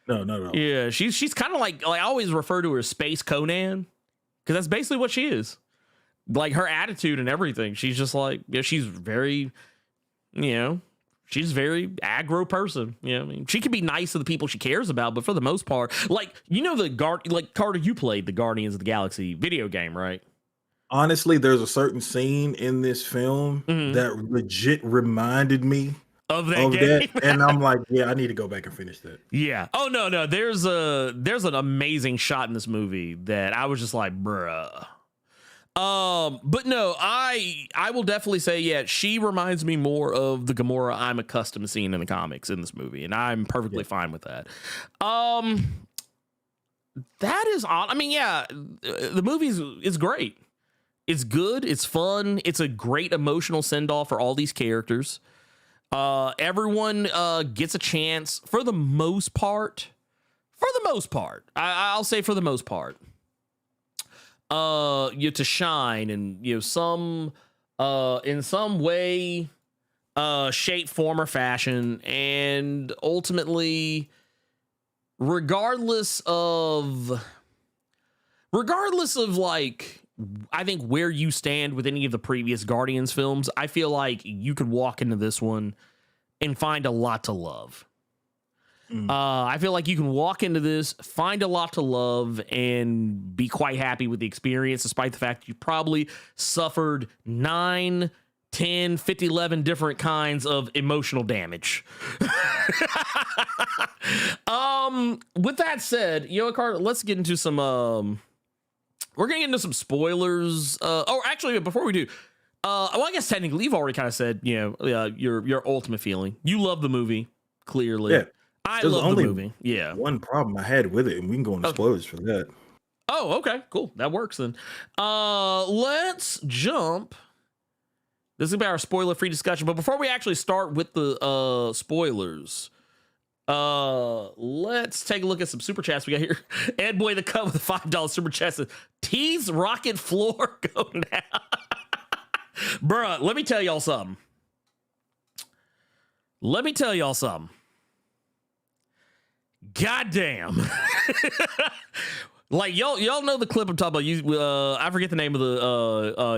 No. Yeah, she's kind of like I always refer to her as Space Conan because that's basically what she is. Like her attitude and everything. She's just like she's very, she's very aggro person. I mean, she can be nice to the people she cares about, but for the most part, like Carter, you played the Guardians of the Galaxy video game, right? Honestly, there's a certain scene in this film that legit reminded me of that, and I'm like, yeah, I need to go back and finish that. Yeah. Oh no. There's an amazing shot in this movie that I was just like, bruh. But no, I will definitely say, yeah, she reminds me more of the Gamora I'm accustomed to seeing in the comics in this movie, and I'm perfectly fine with that. That is odd. I mean, yeah, the movie is great. It's good. It's fun. It's a great emotional send off for all these characters. Everyone gets a chance for the most part. I'll say for the most part. To shine and some in some way, shape, form, or fashion, and ultimately, regardless of like, I think where you stand with any of the previous Guardians films, I feel like you could walk into this one and find a lot to love. I feel like you can walk into this, find a lot to love, and be quite happy with the experience, despite the fact you probably suffered 9, 10, 50, 11 different kinds of emotional damage. With that said, Carter, let's get into some, we're going to get into some spoilers. Actually, before we do, I guess technically you've already kind of said, your ultimate feeling. You love the movie, clearly. Yeah. I love the movie. Yeah. One problem I had with it, and we can go into spoilers for that. Oh, okay, cool. That works then. Let's jump. This is about our spoiler-free discussion, but before we actually start with the spoilers, let's take a look at some super chats we got here. Ed Boy the Cut with a $5 super chat says, "Tease rocket floor go now." Bruh, let me tell y'all something. Goddamn. Like y'all know the clip I'm talking about. I forget the name of the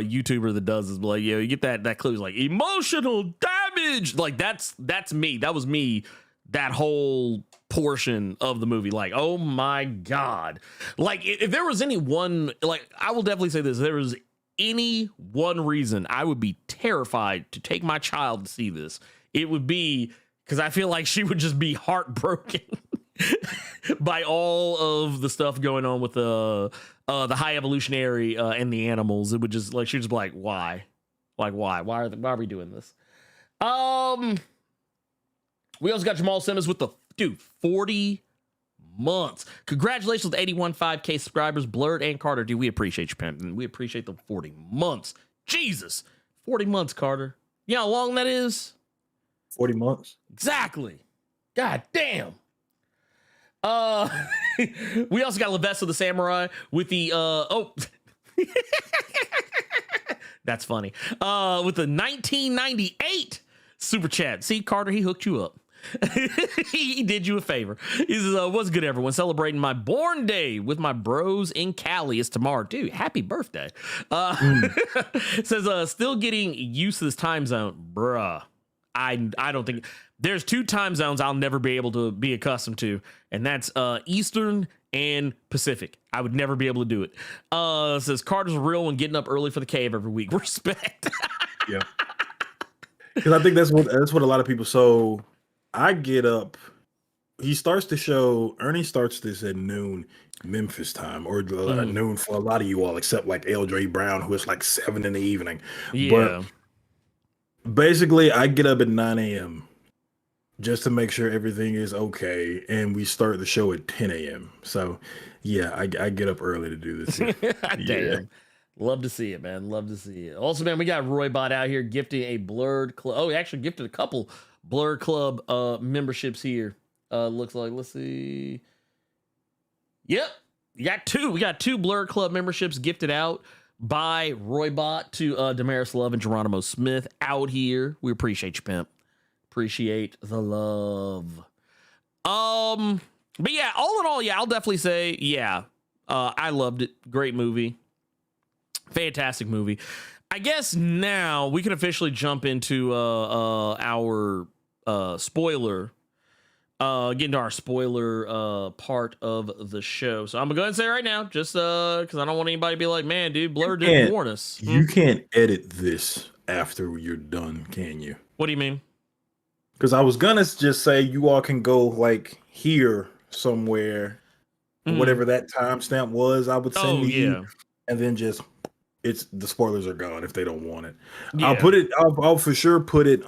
YouTuber that does this, but like, you get that clip. It's like emotional damage. Like that's me. That was me. That whole portion of the movie. Like, oh my God. Like if there was any one, like I will definitely say this. If there was any one reason I would be terrified to take my child to see this, it would be because I feel like she would just be heartbroken by all of the stuff going on with the high evolutionary and the animals. It would just like she would just be like, why? Like why are we doing this? We also got Jamal Simmons with the 40 months. Congratulations to 81.5K subscribers, Blerd and Carter. Dude, we appreciate you, Pimpin. We appreciate the 40 months. Jesus, 40 months, Carter. You know how long that is? 40 months. Exactly. God damn. We also got Lavessa the Samurai with the that's funny. With the 1998 super chat. See, Carter, he hooked you up. He did you a favor. He says, "What's good, everyone? Celebrating my born day with my bros in Cali. It's tomorrow, dude. Happy birthday." Says, "Still getting used to this time zone, bruh. I don't think there's 2 time zones I'll never be able to be accustomed to, and that's Eastern and Pacific. I would never be able to do it." Says Carter's a real one, getting up early for the cave every week. Respect. Yeah, because I think that's what a lot of people. So I get up. He starts the show. Ernie starts this at noon Memphis time, or noon for a lot of you all, except like L.J. Brown, who is like 7 in the evening. Yeah. But basically, I get up at 9 a.m. just to make sure everything is okay, and we start the show at 10 a.m. So, yeah, I get up early to do this. Damn. Love to see it, man. Love to see it. Also, man, we got Roybot out here gifting a Blerd Club. Oh, he actually gifted a couple Blerd Club memberships here. Looks like, let's see. Yep. We got two Blerd Club memberships gifted out by Roybot to Damaris Love and Geronimo Smith out here. We appreciate you, pimp. Appreciate the love. But yeah, all in all, yeah, I'll definitely say, yeah, I loved it. Great movie. Fantastic movie. I guess now we can officially jump into our spoiler. Get into our spoiler part of the show. So I'm gonna go ahead and say right now, just because I don't want anybody to be like, man, dude, Blerd didn't warn us. You can't edit this after you're done, can you? What do you mean? Because I was gonna just say you all can go like here somewhere, whatever that timestamp was. I would send to you, and then just the spoilers are gone if they don't want it. Yeah. I'll for sure put it.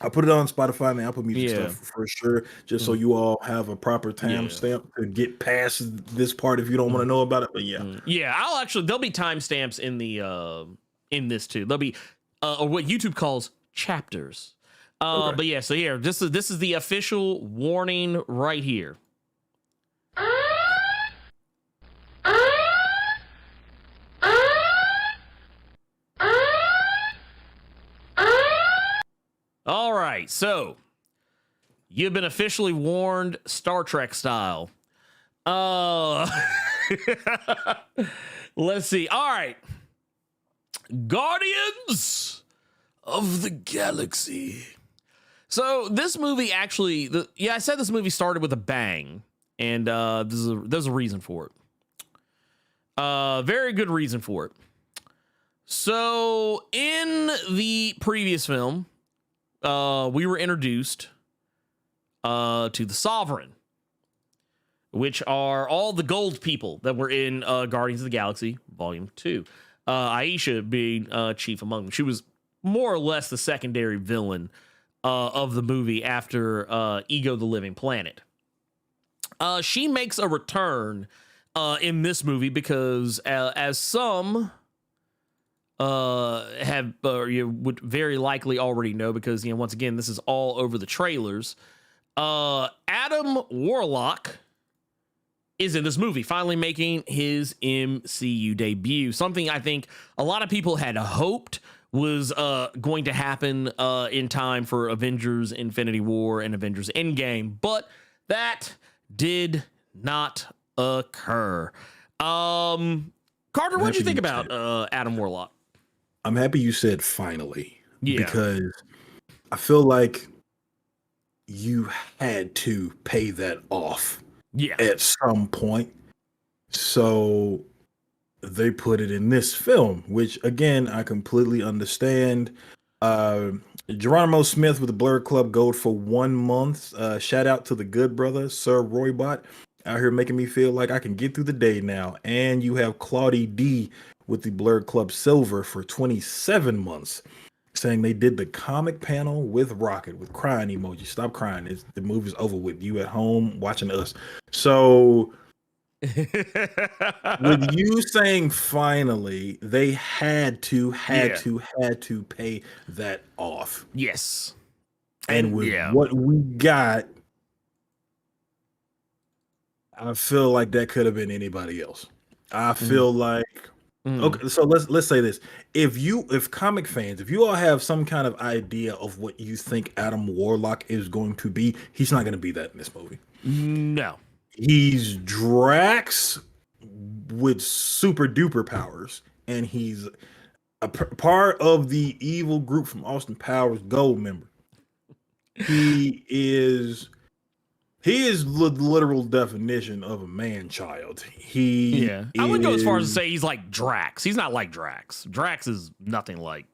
I'll put it on Spotify and the Apple Music stuff for sure, just so you all have a proper timestamp to get past this part if you don't want to know about it. But there'll be timestamps in the in this too. There'll be or what YouTube calls chapters. Okay. But yeah, so here this is the official warning right here. All right, so you've been officially warned, Star Trek style. Let's see. All right, Guardians of the Galaxy. So this movie actually, I said this movie started with a bang, and there's a reason for it. Very good reason for it. So in the previous film, we were introduced to the Sovereign, which are all the gold people that were in Guardians of the Galaxy Volume 2. Aisha being chief among them. She was more or less the secondary villain of the movie after Ego the Living Planet. She makes a return in this movie because as some... you would very likely already know, because once again, this is all over the trailers. Adam Warlock is in this movie, finally making his MCU debut. Something I think a lot of people had hoped was going to happen in time for Avengers Infinity War and Avengers Endgame, but that did not occur. Carter, what did you think about Adam Warlock? I'm happy you said finally, because I feel like you had to pay that off at some point. So they put it in this film, which again, I completely understand. Geronimo Smith with the Blerd Club Gold for 1 month. Shout out to the good brother, Sir Roybot, out here making me feel like I can get through the day now. And you have Claudie D with the Blerd Club Silver for 27 months, saying they did the comic panel with Rocket with crying emoji. Stop crying. The movie's over with. You at home watching us. So with you saying finally, they had to pay that off. Yes. And with what we got, I feel like that could have been anybody else. I feel like okay, so let's say this. If comic fans, if you all have some kind of idea of what you think Adam Warlock is going to be, he's not going to be that in this movie. No. He's Drax with super duper powers, and he's a part of the evil group from Austin Powers Gold member. He is the literal definition of a man-child. I wouldn't go as far as to say he's like Drax. He's not like Drax. Drax is nothing like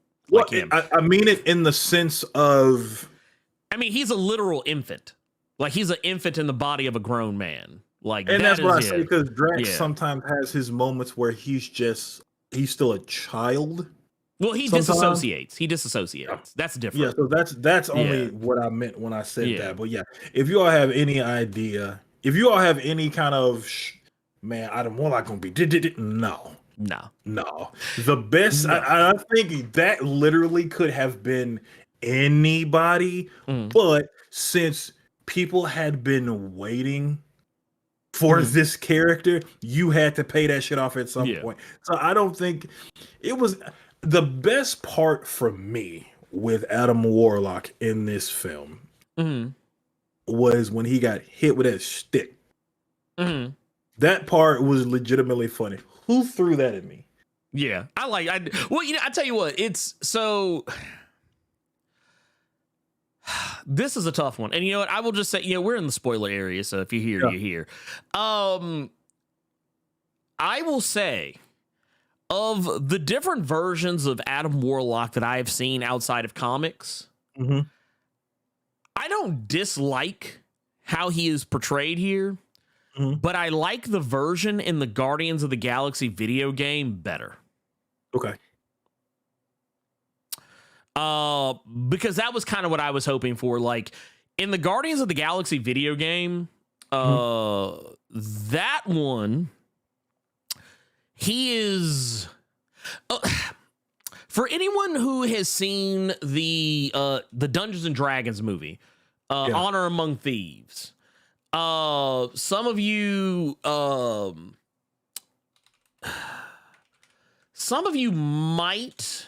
him. I mean it in the sense of... I mean, he's a literal infant. Like, he's an infant in the body of a grown man. Like, and that's what I say, because Drax sometimes has his moments where he's still a child. Well, he disassociates. That's different. Yeah, so that's only what I meant when I said that. But yeah, if you all have any idea, if you all have any kind of man, Adam Warlock gonna be no. No. The best, No. I think that literally could have been anybody, but since people had been waiting for this character, you had to pay that shit off at some point. So I don't think it was the best part for me with Adam Warlock in this film was when he got hit with that stick. That part was legitimately funny. Who threw that at me? Yeah, well, you know, I tell you what, it's so. This is a tough one, and you know what? I will just say, you know, we're in the spoiler area, so if you hear, you hear. I will say, of the different versions of Adam Warlock that I have seen outside of comics, I don't dislike how he is portrayed here. But I like the version in the Guardians of the Galaxy video game better. Okay. Because that was kind of what I was hoping for. Like in the Guardians of the Galaxy video game, that one, he is for anyone who has seen the Dungeons and Dragons movie, Honor Among Thieves. Some of you might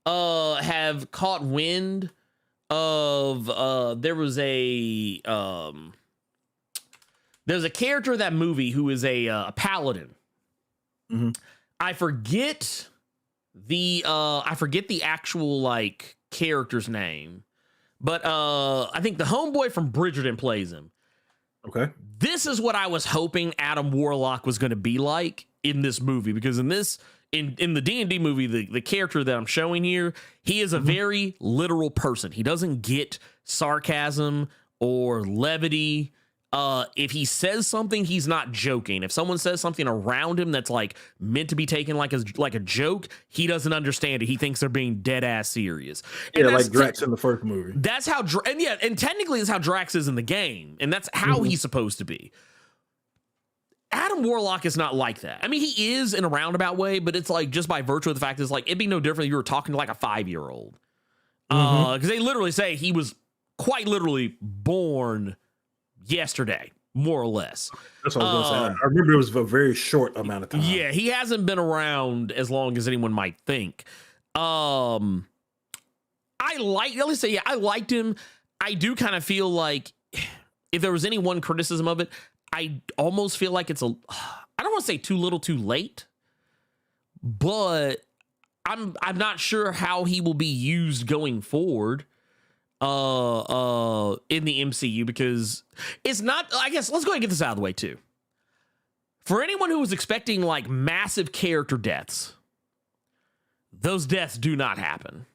have caught wind of there's a character in that movie who is a paladin. I forget the actual like character's name, but I think the homeboy from Bridgerton plays him. Okay. This is what I was hoping Adam Warlock was going to be like in this movie, because in the D&D movie, the character that I'm showing here, he is a very literal person. He doesn't get sarcasm or levity. If he says something, he's not joking. If someone says something around him that's like meant to be taken like a joke, he doesn't understand it. He thinks they're being dead ass serious. And like Drax in the first movie. That's how, and technically it's how Drax is in the game, and that's how he's supposed to be. Adam Warlock is not like that. I mean, he is in a roundabout way, but it's like just by virtue of the fact it's like it'd be no different if you were talking to like a 5-year-old. Because they literally say he was quite literally born yesterday, more or less. That's what I was going to say. I remember it was a very short amount of time. Yeah, he hasn't been around as long as anyone might think. I liked him. I do kind of feel like if there was any one criticism of it, I almost feel like it's I don't want to say too little too late, but I'm not sure how he will be used going forward in the MCU, because it's not, I guess let's go ahead and get this out of the way too. For anyone who was expecting like massive character deaths, those deaths do not happen.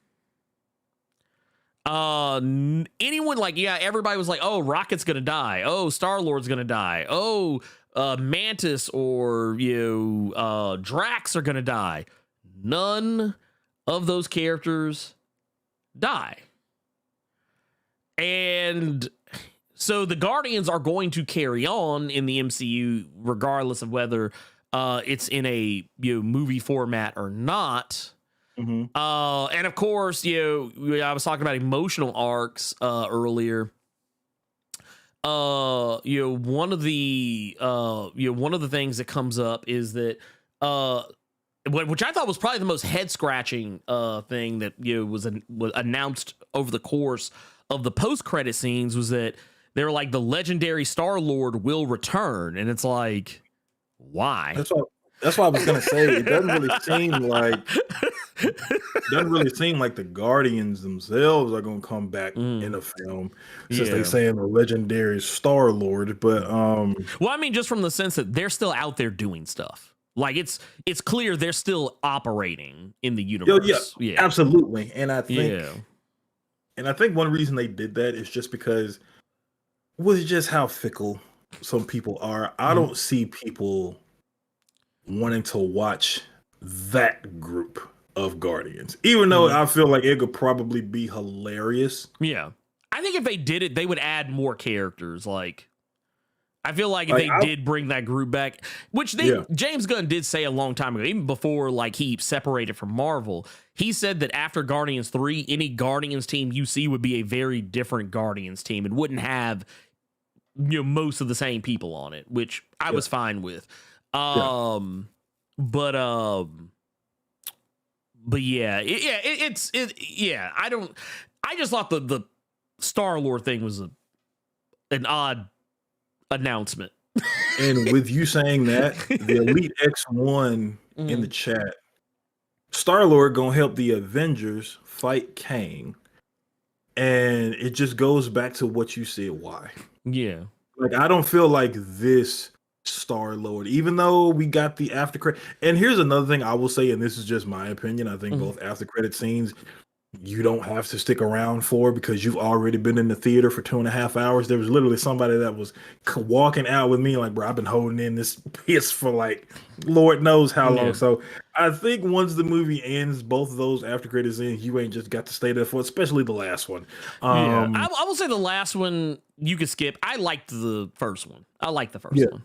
Anyone like, everybody was like, oh, Rocket's gonna die, oh, Star-Lord's gonna die, oh, Mantis or Drax are gonna die. None of those characters die. And so the Guardians are going to carry on in the MCU regardless of whether it's in a movie format or not. And of course, I was talking about emotional arcs earlier. One of the things that comes up is that which I thought was probably the most head scratching thing that was announced over the course of the post credit scenes, was that they were like, the legendary Star-Lord will return, and it's like, why? That's what I was gonna say. It doesn't really seem like the Guardians themselves are gonna come back in a film, since they saying the legendary Star-Lord. But well, I mean, just from the sense that they're still out there doing stuff. Like it's clear they're still operating in the universe. Yeah, absolutely. And I think one reason they did that is just because it was just how fickle some people are. I don't see people wanting to watch that group of Guardians, even though I feel like it could probably be hilarious. Yeah. I think if they did it, they would add more characters. Like, I feel like if Like, they did bring that group back, which James Gunn did say a long time ago, even before like he separated from Marvel, he said that after Guardians 3, any Guardians team you see would be a very different Guardians team and wouldn't have most of the same people on it, which I was fine with. But yeah, I just thought the Star-Lord thing was an odd announcement. And with you saying that, the Elite X1 in the chat, Star-Lord gonna help the Avengers fight Kang. And it just goes back to what you said, why. Yeah. Like, I don't feel like this Star-Lord, even though we got the after credit. And here's another thing I will say, and this is just my opinion. I think both after credit scenes you don't have to stick around for because you've already been in the theater for 2.5 hours. There was literally somebody that was walking out with me like, bro, I've been holding in this piss for like Lord knows how long. So I think once the movie ends, both of those after credit scenes, you ain't just got to stay there for, especially the last one. I will say the last one you could skip. I liked the first one. I like the first one.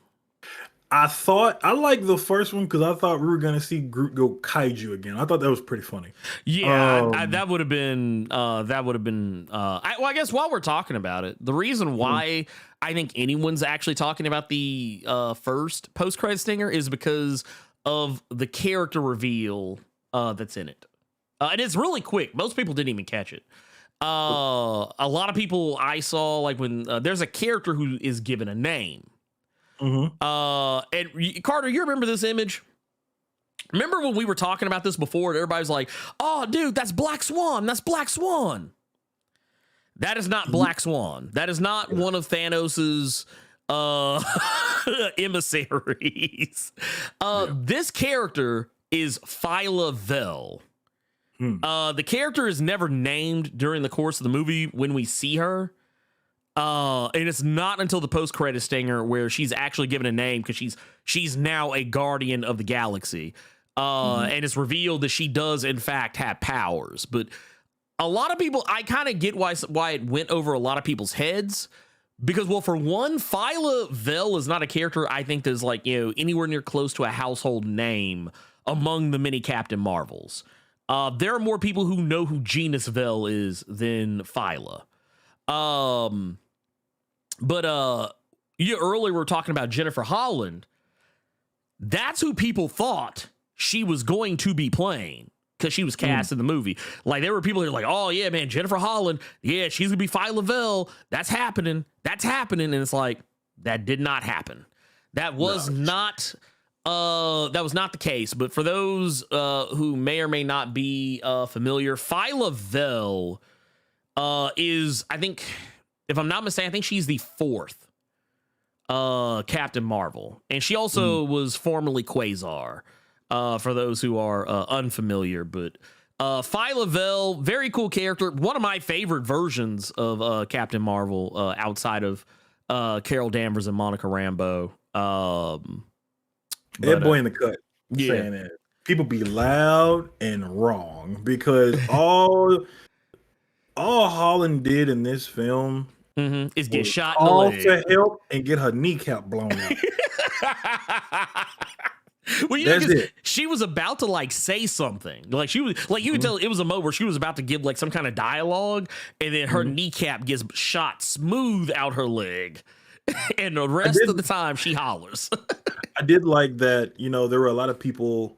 I thought I liked the first one because I thought we were gonna see Groot go kaiju again. I thought that was pretty funny. Yeah, that would have been. I guess while we're talking about it, the reason why I think anyone's actually talking about the first post-credit stinger is because of the character reveal that's in it, and it's really quick. Most people didn't even catch it. A lot of people I saw, like when there's a character who is given a name. And Carter, you remember this image? Remember when we were talking about this before and everybody's like, oh, dude, that's Black Swan. That's Black Swan. That is not Black Swan. That is not one of Thanos's emissaries. This character is Phyla Vel. The character is never named during the course of the movie when we see her. And it's not until the post-credit stinger where she's actually given a name because she's now a guardian of the galaxy. And it's revealed that she does in fact have powers. But a lot of people, I kind of get why it went over a lot of people's heads. Because, well, for one, Phyla Vel is not a character I think that's like, anywhere near close to a household name among the many Captain Marvels. There are more people who know who Genus Vel is than Phyla. But earlier we were talking about Jennifer Holland. That's who people thought she was going to be playing because she was cast in the movie. Like, there were people who were like, oh yeah, man, Jennifer Holland, yeah, she's gonna be Phyla Vel. That's happening. And it's like, that did not happen. That was not the case. But for those who may or may not be familiar, Phyla Vel is, I think, if I'm not mistaken, I think she's the fourth Captain Marvel. And she also was formerly Quasar, for those who are unfamiliar. But Phyla Vel, very cool character. One of my favorite versions of Captain Marvel outside of Carol Danvers and Monica Rambeau. That boy in the cut saying that. People be loud and wrong because all Holland did in this film is get shot in the leg. To help and get her kneecap blown out. Well, that's it. She was about to like say something. Like she was like, you could tell it was a moment where she was about to give like some kind of dialogue, and then her kneecap gets shot smooth out her leg. And the rest of the time she hollers. I did like that, there were a lot of people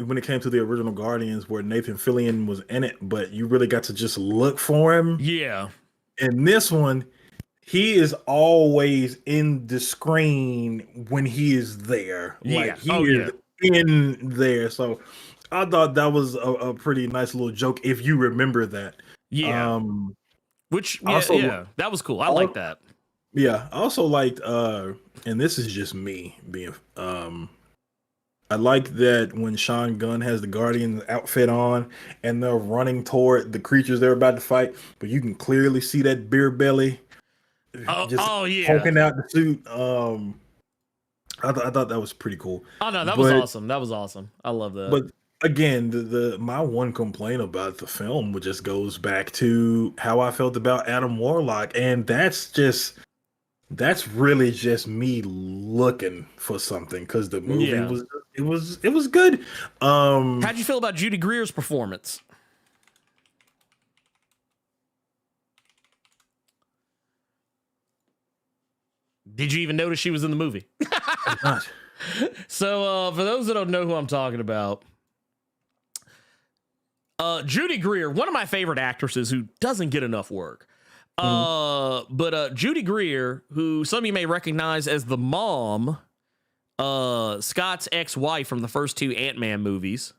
when it came to the original Guardians where Nathan Fillion was in it, but you really got to just look for him. Yeah. In this one, he is always in the screen when he is there. Like he is in there. So I thought that was a pretty nice little joke if you remember that. Yeah. That was cool. I like that. Yeah. I also liked and this is just me being I like that when Sean Gunn has the Guardian outfit on and they're running toward the creatures they're about to fight, but you can clearly see that beer belly poking out the suit. I thought that was pretty cool. Oh no, that was awesome. That was awesome. I love that. But again, my one complaint about the film just goes back to how I felt about Adam Warlock, and that's just That's really just me looking for something because the movie Yeah. was good. How'd you feel about Judy Greer's performance? Did you even notice she was in the movie? Not. So, for those that don't know who I'm talking about, Judy Greer, one of my favorite actresses who doesn't get enough work. But Judy Greer, who some of you may recognize as the mom, Scott's ex-wife from the first two Ant-Man movies,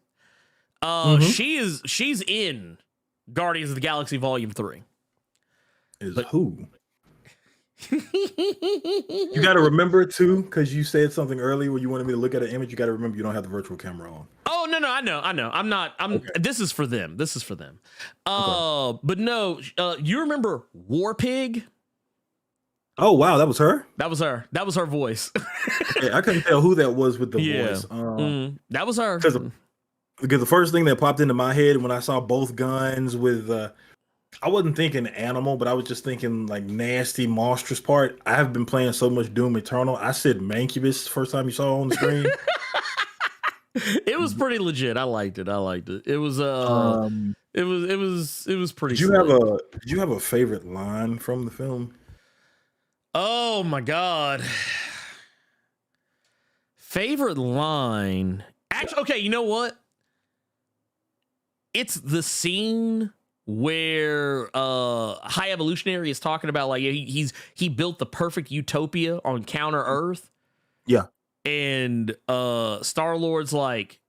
she's in Guardians of the Galaxy Volume 3. Who? You got to remember too, because you said something earlier where you wanted me to look at an image. You got to remember you don't have the virtual camera on. Oh no, I know. Okay. This is for them. Okay. But no, you remember War Pig? Oh wow, that was her. That was her voice. Okay, I couldn't tell who that was with the voice. That was her. Because the first thing that popped into my head when I saw both guns with, I wasn't thinking animal, but I was just thinking like nasty, monstrous part. I have been playing so much Doom Eternal. I said Mancubus first time you saw it on the screen. It was pretty legit. I liked it. It was it was pretty. Did you have a favorite line from the film? Oh my god. Favorite line. Actually, okay, you know what? It's the scene where High Evolutionary is talking about like he built the perfect utopia on Counter Earth. Yeah. And Star-Lord's like,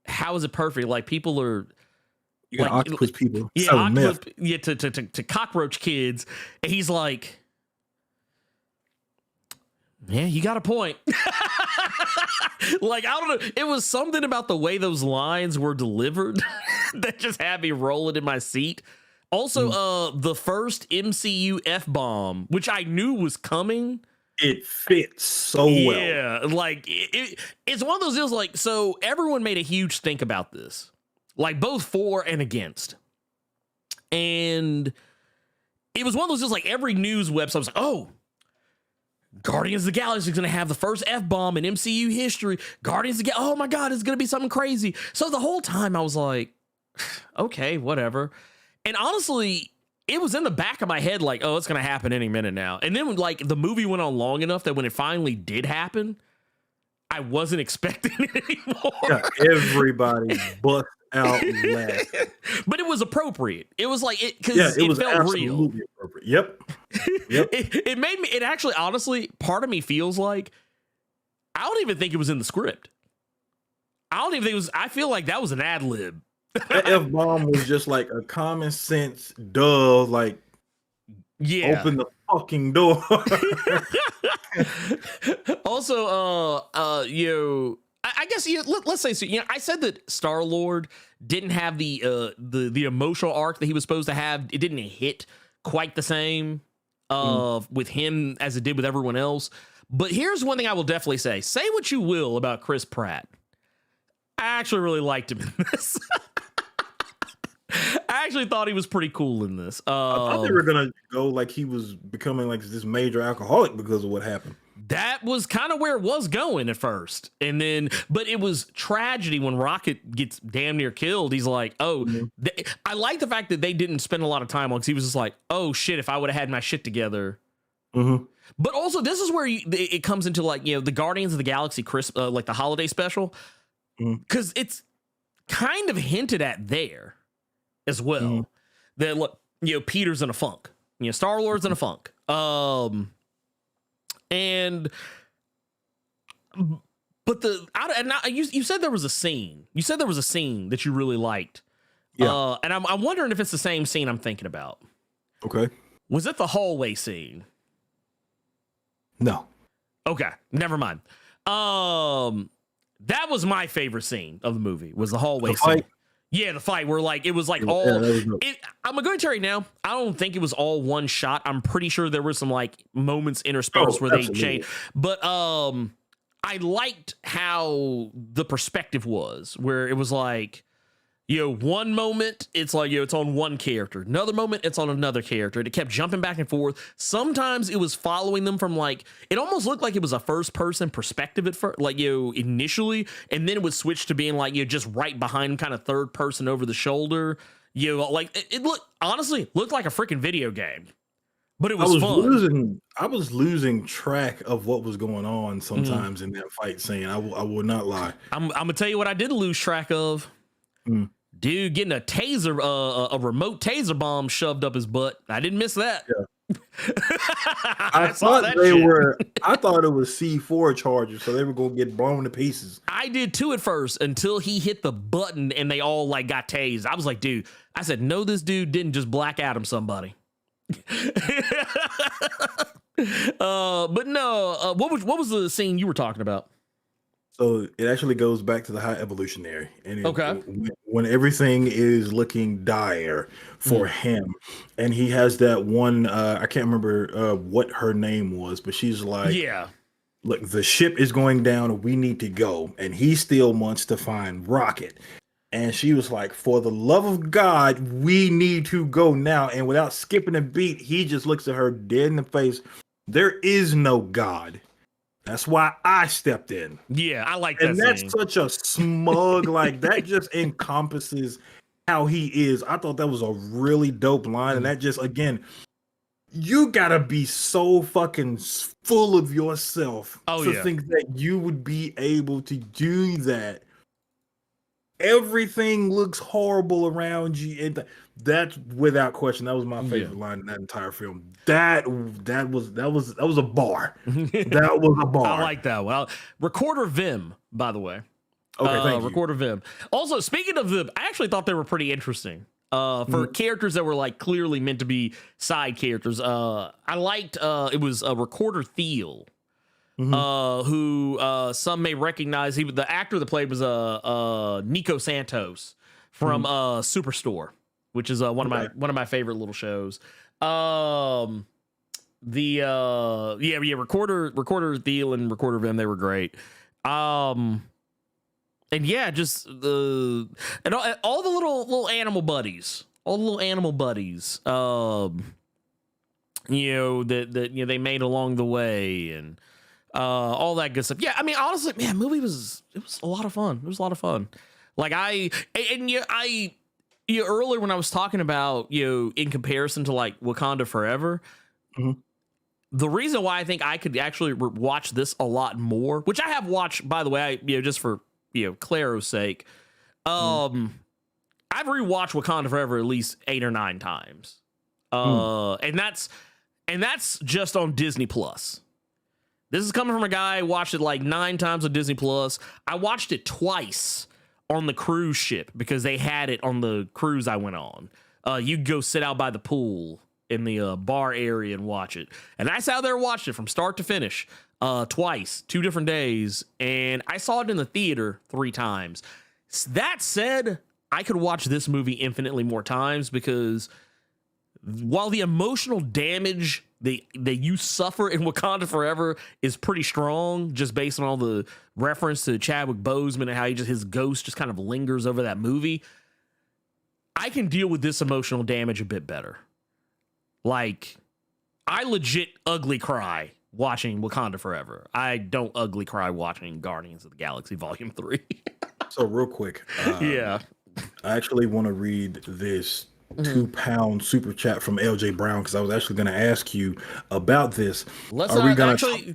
how is it perfect? Like people are you got like, octopus people. Yeah, octopus, yeah, to cockroach kids. And he's like, yeah, you got a point. Like, I don't know. It was something about the way those lines were delivered that just had me rolling in my seat. Also, the first MCU F-bomb, which I knew was coming. It fits so well. Yeah, like it's one of those deals. Like, so everyone made a huge stink about this, like both for and against, and it was one of those deals. Like every news website was like, "Oh, Guardians of the Galaxy is going to have the first F-bomb in MCU history. Guardians of the oh my god, it's going to be something crazy." So the whole time I was like, "Okay, whatever," and honestly, it was in the back of my head like, oh, it's going to happen any minute now. And then like the movie went on long enough that when it finally did happen, I wasn't expecting it anymore. Yeah, everybody bust out laughing. But it was appropriate. It was like, it was felt real. Appropriate. Yep. It made me, it actually, honestly, part of me feels like, I don't even think it was in the script. I don't even think it was, I feel like that was an ad lib. That F-bomb was just like a common sense duh, like, yeah, open the fucking door. Also, I guess let's say so. You know, I said that Star-Lord didn't have the emotional arc that he was supposed to have. It didn't hit quite the same with him as it did with everyone else. But here's one thing I will definitely say: say what you will about Chris Pratt, I actually really liked him in this. I actually thought he was pretty cool in this. I thought they were gonna go like he was becoming like this major alcoholic because of what happened. That was kind of where it was going at first. And then, but it was tragedy when Rocket gets damn near killed. He's like, oh, I like the fact that they didn't spend a lot of time on, because he was just like, oh shit, if I would have had my shit together. But also this is where it comes into like, you know, the Guardians of the Galaxy like the holiday special, because it's kind of hinted at there as well, that look, you know, Peter's in a funk, you know, Star-Lord's in a funk. And but you said there was a scene. You said there was a scene that you really liked. Yeah. And I'm wondering if it's the same scene I'm thinking about. Okay. Was it the hallway scene? No. Okay. Never mind. That was my favorite scene of the movie, was the hallway scene. Yeah, the fight where like it was like all. I'm gonna go and tell you now. I don't think it was all one shot. I'm pretty sure there were some like moments interspersed where they changed. But I liked how the perspective was, where it was like, one moment it's like, it's on one character. Another moment it's on another character. And it kept jumping back and forth. Sometimes it was following them from like, it almost looked like it was a first person perspective at first, like, initially. And then it would switch to being like, just right behind him, kind of third person over the shoulder. Like it honestly looked like a freaking video game, but it was fun. I was losing track of what was going on sometimes in that fight scene. I will not lie. I'm going to tell you what I did lose track of. Dude getting a taser, a remote taser bomb shoved up his butt. I didn't miss that. Yeah. I thought I thought it was C4 charges, so they were gonna get blown to pieces. I did too at first until he hit the button and they all like got tased. I was like, dude, I said, no, this dude didn't just Black Adam somebody. But no, what was the scene you were talking about? So it actually goes back to the High Evolutionary, and okay, when everything is looking dire for him, and he has that one, I can't remember what her name was, but she's like, yeah, look, the ship is going down, we need to go, and he still wants to find Rocket, and she was like, for the love of God, we need to go now, and without skipping a beat, he just looks at her dead in the face. There is no God. That's why I stepped in. Yeah, I like that. And that's such a smug, like that just encompasses how he is. I thought that was a really dope line. And that just, again, you gotta be so fucking full of yourself to think that you would be able to do that. Everything looks horrible around you. And that's without question. That was my favorite line in that entire film. That was a bar. That was a bar. I like that one. Recorder Vim, by the way. Okay, thank you. Recorder Vim. Also, speaking of Vim, I actually thought they were pretty interesting. For characters that were like clearly meant to be side characters. I liked it was a Recorder Thiel. Who some may recognize. The actor that played was Nico Santos from Superstore, which is one of my favorite little shows. Recorder Thiel and Recorder Vim, they were great. And yeah, just all the little animal buddies, that they made along the way, and all that good stuff. Yeah, I mean, honestly, man, movie was a lot of fun. It was a lot of fun. Like earlier when I was talking about, in comparison to like Wakanda Forever, the reason why I think I could actually watch this a lot more, which I have watched, by the way, just for, Claro's sake, I've rewatched Wakanda Forever at least 8 or 9 times. And that's just on Disney Plus. This is coming from a guy who watched it like 9 times on Disney Plus. I watched it twice on the cruise ship because they had it on the cruise I went on. You go sit out by the pool in the bar area and watch it. And I sat out there and watched it from start to finish twice, 2 different days. And I saw it in the theater 3 times. That said, I could watch this movie infinitely more times because while the emotional damage that you suffer in Wakanda Forever is pretty strong, just based on all the reference to Chadwick Boseman and how his ghost just kind of lingers over that movie, I can deal with this emotional damage a bit better. Like, I legit ugly cry watching Wakanda Forever. I don't ugly cry watching Guardians of the Galaxy Volume 3. So real quick, I actually want to read this £2 super chat from LJ Brown because I was actually going to ask you about this.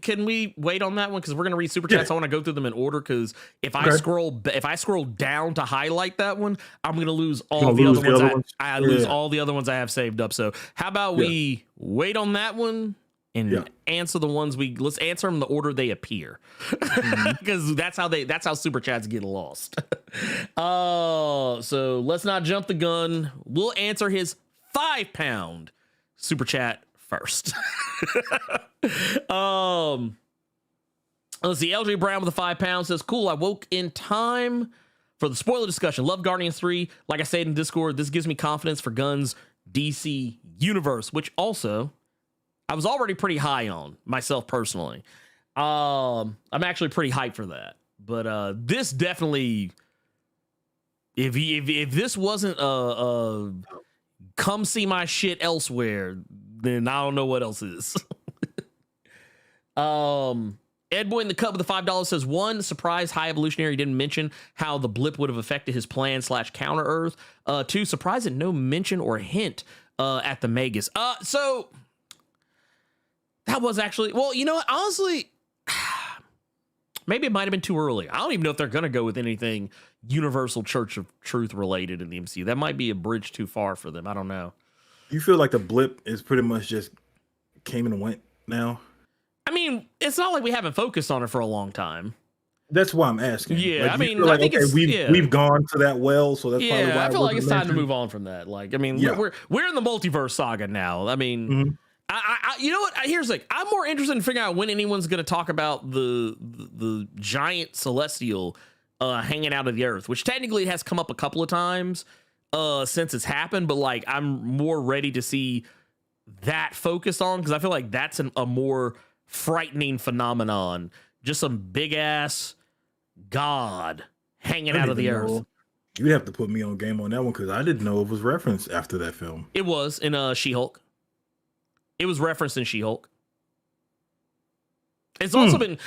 Can we wait on that one because we're going to read super chats? I want to go through them in order because if I scroll down to highlight that one, I'm going to lose all the other ones. I lose all the other ones I have saved up. So how about we wait on that one and answer the ones let's answer them in the order they appear because that's how super chats get lost. So let's not jump the gun. We'll answer his £5 super chat first. Let's see. LJ Brown with the £5 says, cool. I woke in time for the spoiler discussion. Love Guardians 3. Like I said in Discord, this gives me confidence for Gunn's DC universe, which also I was already pretty high on myself personally. I'm actually pretty hyped for that, but this definitely If this wasn't come see my shit elsewhere, then I don't know what else is. Ed Boy in the Cup with the $5 says, one, surprise High Evolutionary didn't mention how the blip would have affected his plan / counter Earth. Two, surprise that no mention or hint at the Magus. So that was actually, well, you know what? Honestly, maybe it might have been too early. I don't even know if they're going to go with anything Universal Church of Truth related in the MCU. That might be a bridge too far for them. I don't know. You feel like the blip is pretty much just came and went now? I mean, it's not like we haven't focused on it for a long time. That's why I'm asking. Yeah, like, I mean, like, I think we've gone to that well, so that's probably why I feel like it's time to move on from that. Like, I mean, we're in the multiverse saga now. I mean, I you know what? Here's the thing. I'm more interested in figuring out when anyone's going to talk about the giant celestial hanging out of the Earth, which technically has come up a couple of times since it's happened, but like I'm more ready to see that focused on because I feel like that's a more frightening phenomenon. Just some big ass god hanging out of the Earth. You'd have to put me on game on that one because I didn't know it was referenced after that film. It was in She-Hulk. It was referenced in She-Hulk. It's also been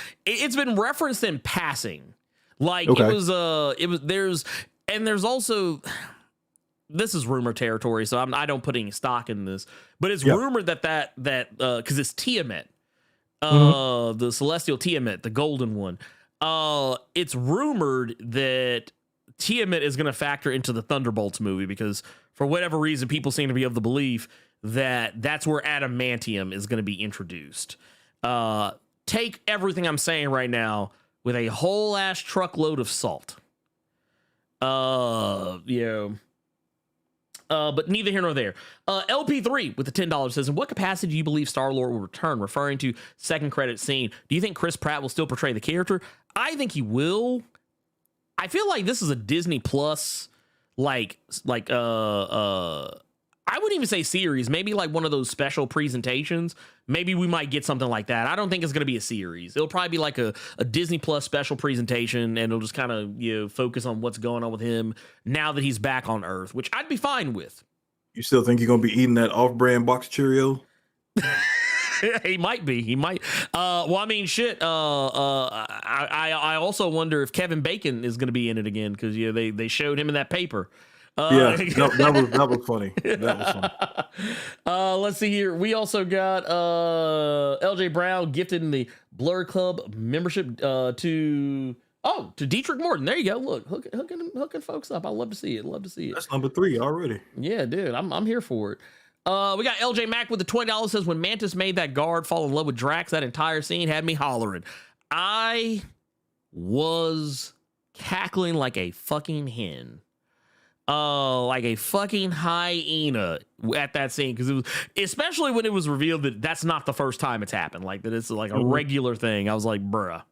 referenced in passing. Like there's also, this is rumor territory, so I don't put any stock in this, but it's rumored that because it's Tiamat. The celestial Tiamat, the golden one. It's rumored that Tiamat is going to factor into the Thunderbolts movie because for whatever reason, people seem to be of the belief that that's where adamantium is going to be introduced. Take everything I'm saying right now with a whole ass truckload of salt. But neither here nor there. LP3 with the $10 says, in what capacity do you believe Star-Lord will return? Referring to second credit scene. Do you think Chris Pratt will still portray the character? I think he will. I feel like this is a Disney Plus, I wouldn't even say series, maybe like one of those special presentations. Maybe we might get something like that. I don't think it's going to be a series. It'll probably be like a Disney Plus special presentation, and it'll just kind of focus on what's going on with him now that he's back on Earth, which I'd be fine with. You still think you're going to be eating that off-brand box Cheerio? He might be. He might. Well, I mean, shit. I also wonder if Kevin Bacon is going to be in it again because they showed him in that paper. That was funny. That was funny. Let's see here. We also got LJ Brown gifted in the Blerd Club membership to Dietrich Morton. There you go. Look, hooking folks up. I love to see it. That's number 3 already. Yeah, dude. I'm here for it. We got LJ Mack with the $20 says, when Mantis made that guard fall in love with Drax, that entire scene had me hollering. I was cackling like a fucking hen. Like a fucking hyena at that scene, because it was, especially when it was revealed that that's not the first time it's happened, like that it's like a regular thing. I was like, bruh.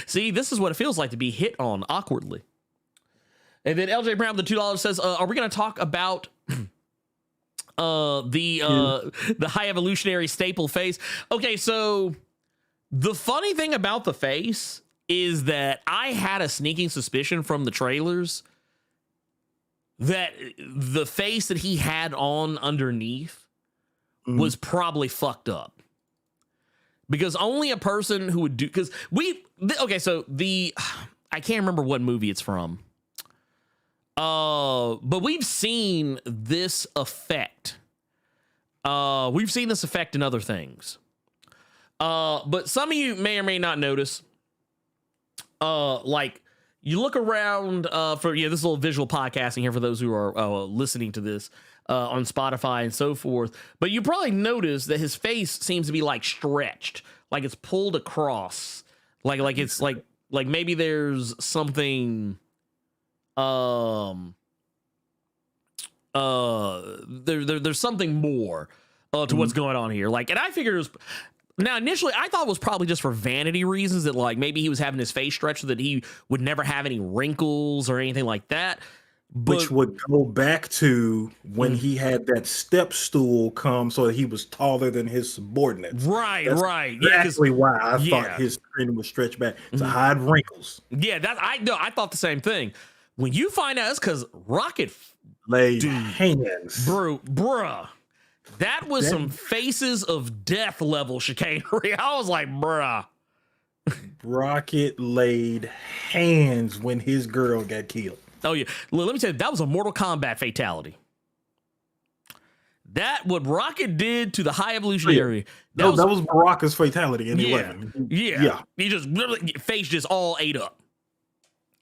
See, this is what it feels like to be hit on awkwardly. And then LJ Brown, the $2 says, are we going to talk about the High Evolutionary staple face? Okay, so the funny thing about the face is that I had a sneaking suspicion from the trailers that the face that he had on underneath was probably fucked up. Because only a person who would do, because I can't remember what movie it's from. But we've seen this effect. We've seen this effect in other things. But some of you may or may not notice, like you look around for this is a little visual podcasting here for those who are listening to this on Spotify and so forth. But you probably notice that his face seems to be like stretched, like it's pulled across, like it's like maybe there's something. There's something more to what's going on here. Like, and I figured it was. Now, initially, I thought it was probably just for vanity reasons, that like maybe he was having his face stretched so that he would never have any wrinkles or anything like that. which would go back to when he had that step stool come so that he was taller than his subordinates. Right, That's right. exactly why I yeah. thought his skin was stretched back to hide wrinkles. Yeah, I thought the same thing. When you find out it's because Rocket laid hands. Bruh. That was some faces of death level chicanery. I was like, bruh. Rocket laid hands when his girl got killed. Oh, yeah. Let me tell you, that was a Mortal Kombat fatality. That, what Rocket did to the High Evolutionary. That was Baraka's fatality in 11. Yeah. He just literally, face just all ate up.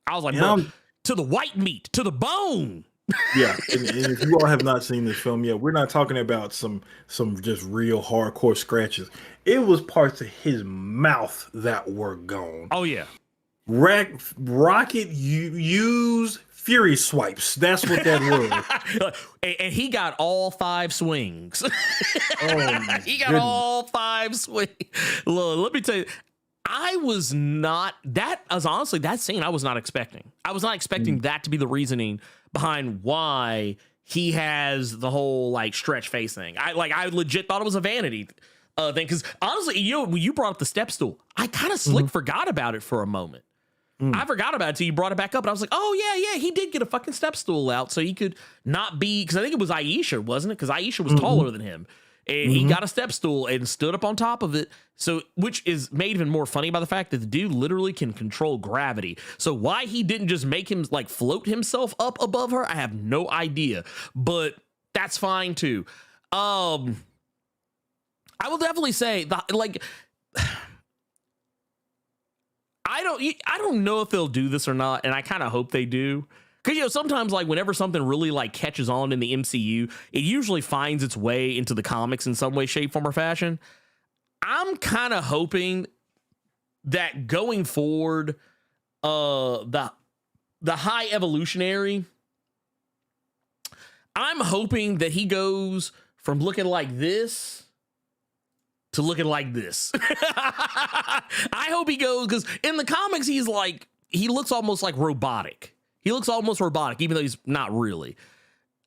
I was like, bro, to the white meat, to the bone. Yeah, and if you all have not seen this film yet, we're not talking about some just real hardcore scratches. It was parts of his mouth that were gone. Oh yeah, Rocket used fury swipes. That's what that was. and he got all 5 swings. He got goodness. all 5 swings. Look, let me tell you. I was not, that was honestly, that scene I was not expecting. I was not expecting that to be the reasoning behind why he has the whole like stretch face thing. I legit thought it was a vanity thing. Because honestly, when you brought up the step stool, I kind of forgot about it for a moment. I forgot about it till you brought it back up. And I was like, oh yeah, he did get a fucking step stool out so he could not be, because I think it was Aisha, wasn't it? Because Aisha was taller than him. And he got a step stool and stood up on top of it. So, which is made even more funny by the fact that the dude literally can control gravity. So why he didn't just make him like float himself up above her, I have no idea. But that's fine too. I will definitely say that, like, I don't know if they'll do this or not, and I kind of hope they do. Because, sometimes, like, whenever something really, like, catches on in the MCU, it usually finds its way into the comics in some way, shape, form, or fashion. I'm kind of hoping that going forward, the High Evolutionary, I'm hoping that he goes from looking like this to looking like this. I hope he goes, because in the comics, he looks almost like robotic. He looks almost robotic, even though he's not really.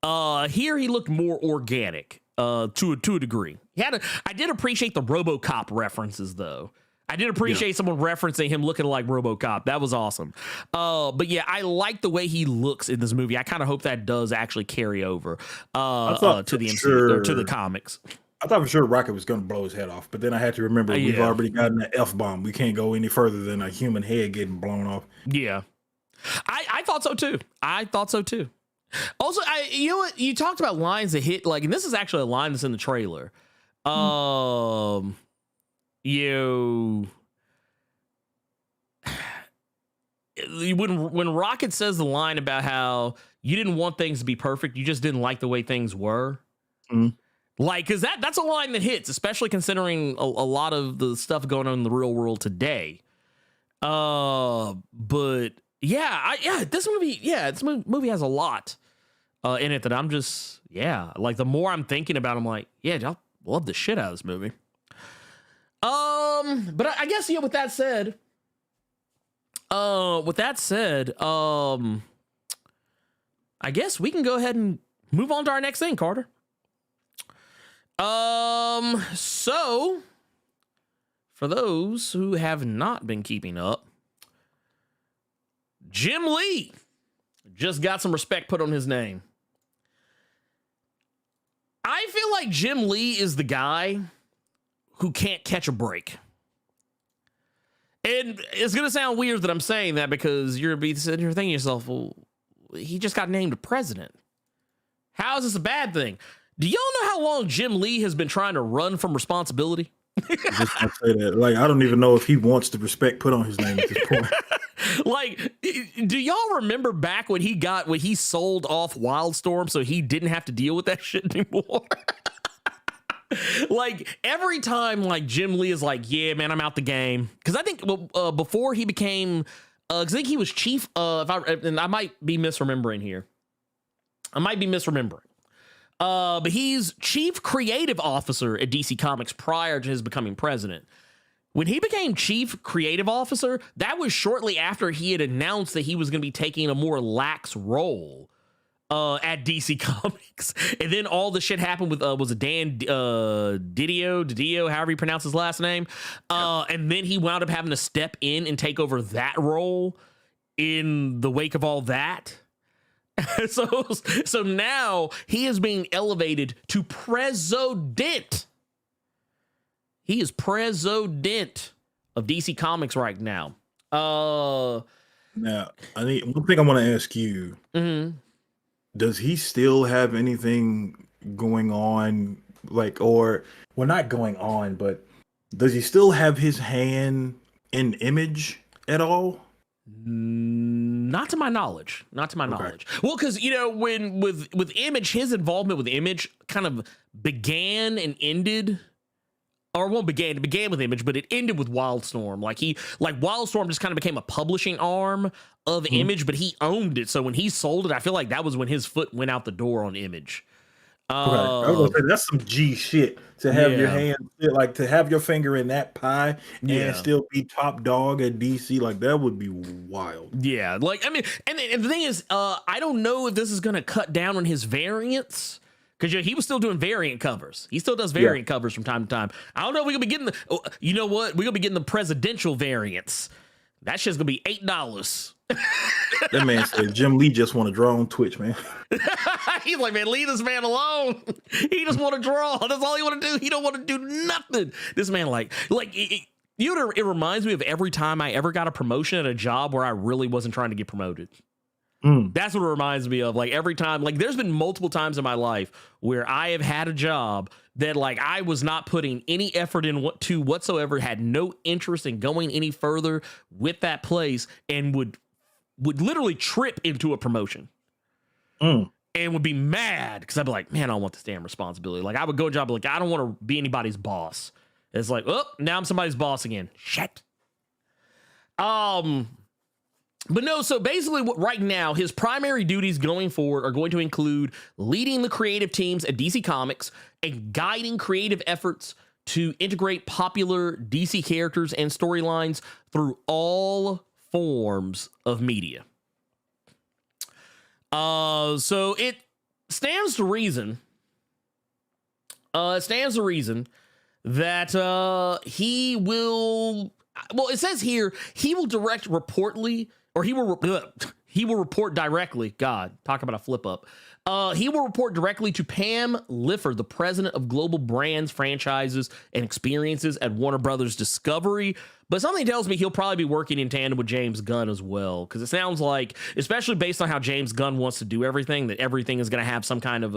Here, he looked more organic to a degree. I did appreciate the RoboCop references, though. I did appreciate someone referencing him looking like RoboCop. That was awesome. But yeah, I like the way he looks in this movie. I kind of hope that does actually carry over to the MCU or to the comics. I thought for sure Rocket was going to blow his head off, but then I had to remember we've already gotten an F-bomb. We can't go any further than a human head getting blown off. Yeah. I thought so too. Also, you know what? You talked about lines that hit, like, and this is actually a line that's in the trailer. When Rocket says the line about how you didn't want things to be perfect, you just didn't like the way things were. Like, because that's a line that hits, especially considering a lot of the stuff going on in the real world today. But this movie has a lot in it that I'm just, like, the more I'm thinking about it, I'm like, I love the shit out of this movie. But I guess, with that said, I guess we can go ahead and move on to our next thing, Carter. So for those who have not been keeping up, Jim Lee just got some respect put on his name. I feel like Jim Lee is the guy who can't catch a break. And it's going to sound weird that I'm saying that, because you're sitting here thinking to yourself, well, he just got named president. How is this a bad thing? Do y'all know how long Jim Lee has been trying to run from responsibility? Just gonna say that. Like, I don't even know if he wants the respect put on his name at this point. Like, do y'all remember back when he sold off Wildstorm so he didn't have to deal with that shit anymore? Like, every time, like, Jim Lee is like, yeah, man, I'm out the game. Because I think before he became, I think he was chief, and I might be misremembering here. But he's chief creative officer at DC Comics prior to his becoming president. When he became chief creative officer, that was shortly after he had announced that he was going to be taking a more lax role at DC Comics, and then all the shit happened with was it Dan Didio, however you pronounce his last name, and then he wound up having to step in and take over that role in the wake of all that. So now he is being elevated to president. He is president of DC Comics right now. Now, I need one thing I want to ask you. Does he still have anything going on, like, or well, not going on, but does he still have his hand in Image at all? Not to my knowledge. Not to my knowledge. Well, because when with Image, his involvement with Image kind of began and ended. Or it began with Image, but it ended with Wildstorm. Like Wildstorm just kind of became a publishing arm of Image, but he owned it. So when he sold it, I feel like that was when his foot went out the door on Image. I was gonna say, that's some G shit to have your hand, like to have your finger in that pie and still be top dog at DC. Like that would be wild. Yeah, like I mean, and the thing is, I don't know if this is gonna cut down on his variants. Because he was still doing variant covers. He still does variant covers from time to time. I don't know if we're going to be getting you know what? We're going to be getting the presidential variants. That shit's going to be $8. That man said Jim Lee just want to draw on Twitch, man. He's like, man, leave this man alone. He just want to draw. That's all he want to do. He don't want to do nothing. This man it reminds me of every time I ever got a promotion at a job where I really wasn't trying to get promoted. That's what it reminds me of. Like every time, like there's been multiple times in my life where I have had a job that like I was not putting any effort in whatsoever, had no interest in going any further with that place, and would literally trip into a promotion and would be mad because I'd be like, man, I don't want this damn responsibility. Like I would go to a job like, I don't want to be anybody's boss. It's like, oh, now I'm somebody's boss again. Shit. But no, so basically right now, his primary duties going forward are going to include leading the creative teams at DC Comics and guiding creative efforts to integrate popular DC characters and storylines through all forms of media. So it stands to reason. That he will. Well, it says here he will direct reportedly. Or he will report directly. God, talk about a flip up. He will report directly to Pam Lifford, the president of global brands, franchises, and experiences at Warner Brothers Discovery. But something tells me he'll probably be working in tandem with James Gunn as well. Because it sounds like, especially based on how James Gunn wants to do everything, that everything is going to have some kind of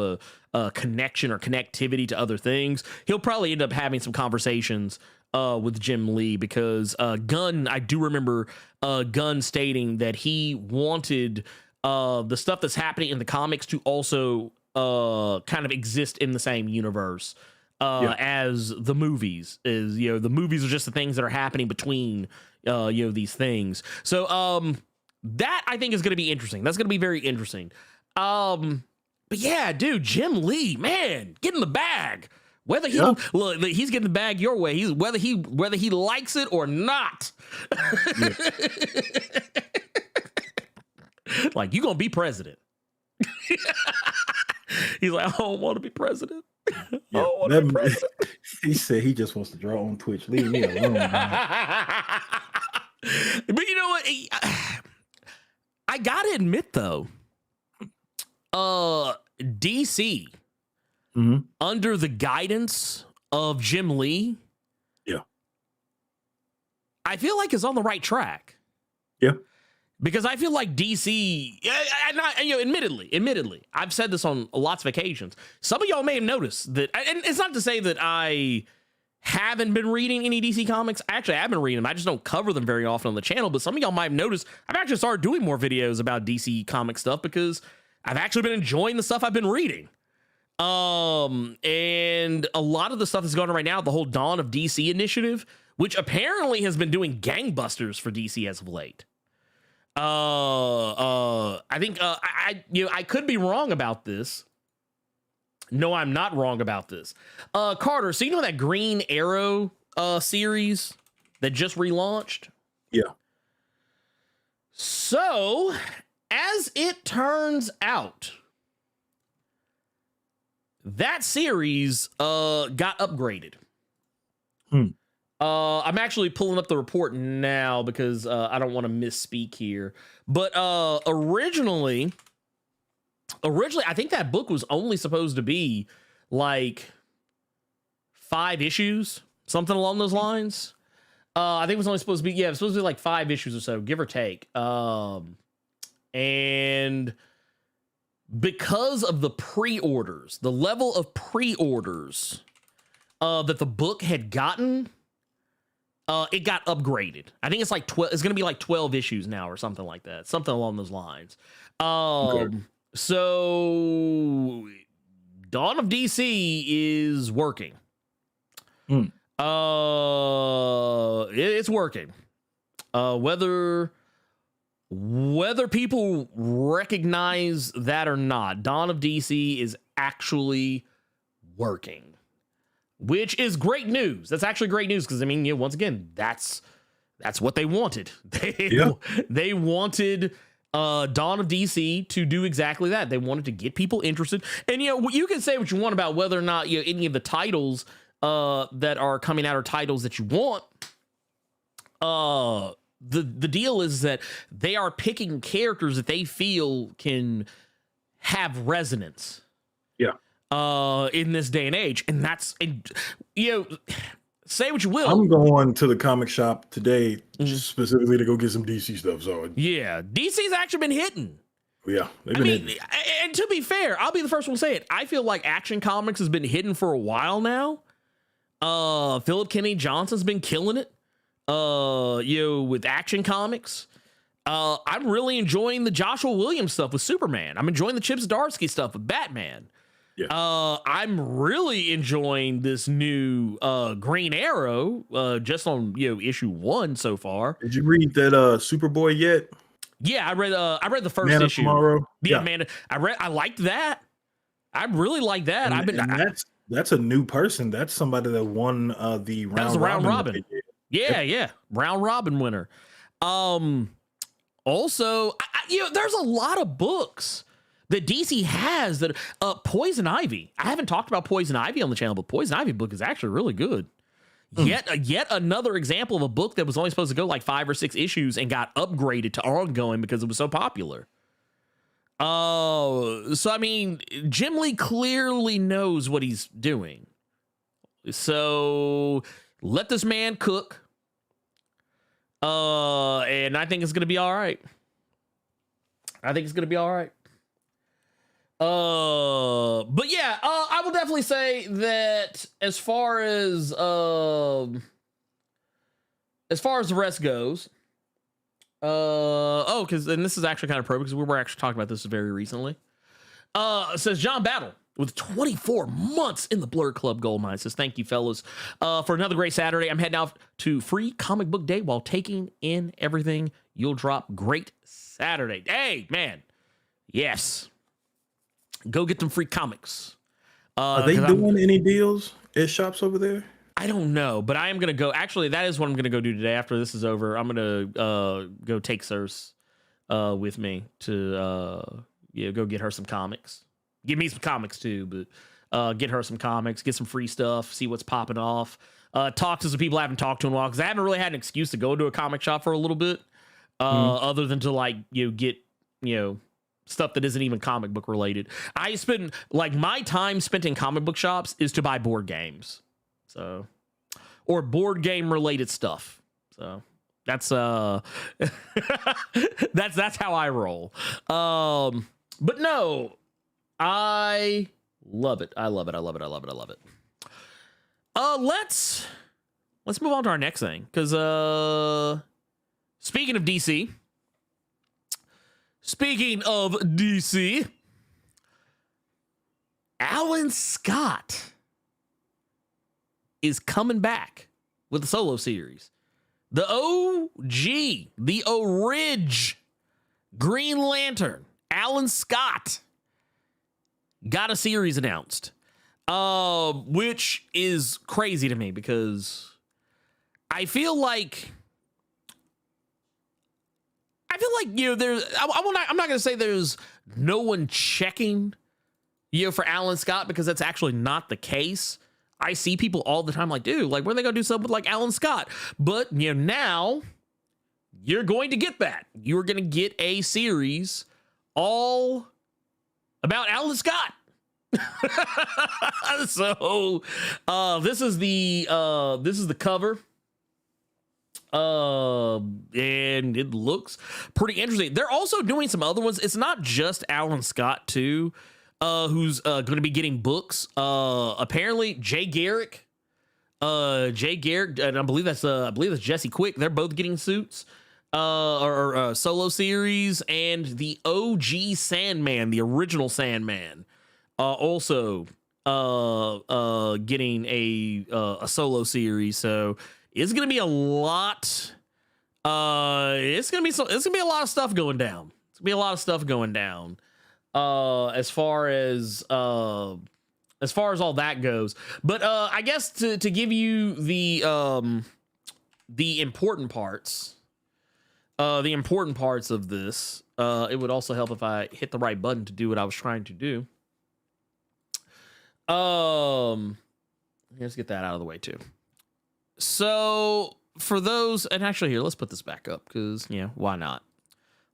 a connection or connectivity to other things. He'll probably end up having some conversations with Jim Lee, because Gunn, I do remember Gunn stating that he wanted the stuff that's happening in the comics to also kind of exist in the same universe as the movies. Is the movies are just the things that are happening between these things. So that I think is going to be interesting. That's going to be very interesting. But yeah, dude, Jim Lee, man, get in the bag. Whether look, he's getting the bag your way. Whether he likes it or not. Like, you gonna be president. He's like, I don't want to be president. He said he just wants to draw on Twitch. Leave me alone. But you know what? I gotta admit though, DC. Under the guidance of Jim Lee, I feel like is on the right track. Yeah, because I feel like DC, admittedly, I've said this on lots of occasions. Some of y'all may have noticed that, and it's not to say that I haven't been reading any DC comics. Actually, I have been reading them. I just don't cover them very often on the channel. But some of y'all might have noticed I've actually started doing more videos about DC comic stuff because I've actually been enjoying the stuff I've been reading. And a lot of the stuff that's going on right now, the whole Dawn of DC initiative, which apparently has been doing gangbusters for DC as of late. I think, I could be wrong about this. No, I'm not wrong about this. Carter, so you know that Green Arrow, series that just relaunched? Yeah. So, as it turns out, that series got upgraded. I'm actually pulling up the report now because I don't want to misspeak here. But originally, I think that book was only supposed to be like 5 issues, something along those lines. I think it was only supposed to be, it was supposed to be like 5 issues or so, give or take. And because of the pre-orders, the level of pre-orders that the book had gotten, it got upgraded. I think it's like 12. It's going to be like 12 issues now or something like that. Something along those lines. So Dawn of DC is working. It's working. Whether people recognize that or not, Dawn of DC is actually working, which is great news. That's actually great news because, I mean, once again, that's what they wanted. They wanted Dawn of DC to do exactly that. They wanted to get people interested. And, you can say what you want about whether or not any of the titles that are coming out are titles that you want. The deal is that they are picking characters that they feel can have resonance. In this day and age. And that's, say what you will. I'm going to the comic shop today specifically to go get some DC stuff. So DC's actually been hitting. Yeah, they've been hitting. And to be fair, I'll be the first one to say it. I feel like Action Comics has been hidden for a while now. Philip Kennedy Johnson's been killing it. With Action Comics. I'm really enjoying the Joshua Williams stuff with Superman. I'm enjoying the Chip Zdarsky stuff with Batman. I'm really enjoying this new Green Arrow just on issue 1 so far. Did you read that Superboy yet? Yeah, I read the first Man issue. Tomorrow. Man, I liked that. I really like that. That's a new person. That's somebody that won the round robin. Round robin winner. Also, there's a lot of books that DC has that Poison Ivy. I haven't talked about Poison Ivy on the channel, but Poison Ivy book is actually really good. Yet another example of a book that was only supposed to go like 5 or 6 issues and got upgraded to ongoing because it was so popular. So I mean, Jim Lee clearly knows what he's doing. So let this man cook. And I think it's gonna be all right. But yeah, I will definitely say that as far as the rest goes, because this is actually kind of pro because we were actually talking about this very recently. Says John Battle with 24 months in the Blerd Club gold mine. Says thank you, fellas, for another great Saturday. I'm heading out to Free Comic Book Day while taking in everything you'll drop. Great Saturday. Hey, man. Yes. Go get them free comics. Are they doing any deals at shops over there? I don't know, but I am going to go. Actually, that is what I'm going to go do today after this is over. I'm going to go take Circe with me to go get her some comics. Give me some comics too, but get her some comics, get some free stuff, see what's popping off. Talk to some people I haven't talked to in a while because I haven't really had an excuse to go to a comic shop for a little bit, other than to get stuff that isn't even comic book related. I spend my time spent in comic book shops is to buy board games, or board game related stuff. So that's that's how I roll. But no, I love it. Let's move on to our next thing because speaking of DC, Alan Scott is coming back with a solo series. The OG, the Orig Green Lantern, Alan Scott, got a series announced, which is crazy to me because I feel like there's. I'm not going to say there's no one checking for Alan Scott, because that's actually not the case. I see people all the time like, dude, like, when are they going to do something with like Alan Scott? But, now you're going to get that. You're going to get a series all about Alan Scott. So this is the cover. And it looks pretty interesting. They're also doing some other ones. It's not just Alan Scott too, who's going to be getting books. Apparently Jay Garrick, and I believe that's Jesse Quick. They're both getting suits, or solo series, and the OG Sandman, the original Sandman, also getting a solo series. So it's gonna be a lot. It's gonna be a lot of stuff going down. It's gonna be a lot of stuff going down. As far as all that goes. But I guess to give you the important parts. The important parts of this. It would also help if I hit the right button to do what I was trying to do. Let's get that out of the way too. So for those, and actually here, let's put this back up because, why not?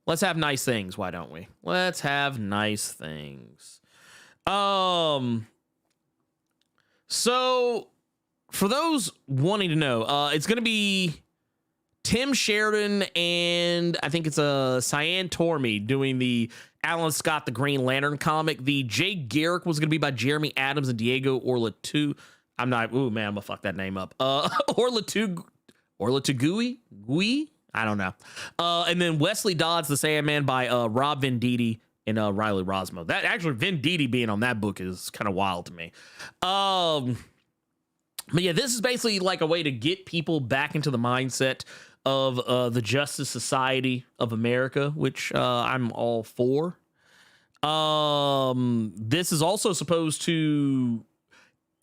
Let's have nice things. Why don't we? Let's have nice things. So for those wanting to know, it's going to be Tim Sheridan and I think it's Cyan Tormey doing the Alan Scott, the Green Lantern comic. The Jay Garrick was going to be by Jeremy Adams and Diego Orlatu. I'm gonna fuck that name up. Orlatugui? I don't know. And then Wesley Dodds, the Sandman by Rob Venditti and Riley Rosmo. That actually, Venditti being on that book is kind of wild to me. But yeah, this is basically like a way to get people back into the mindset of the Justice Society of America, which I'm all for. This is also supposed to,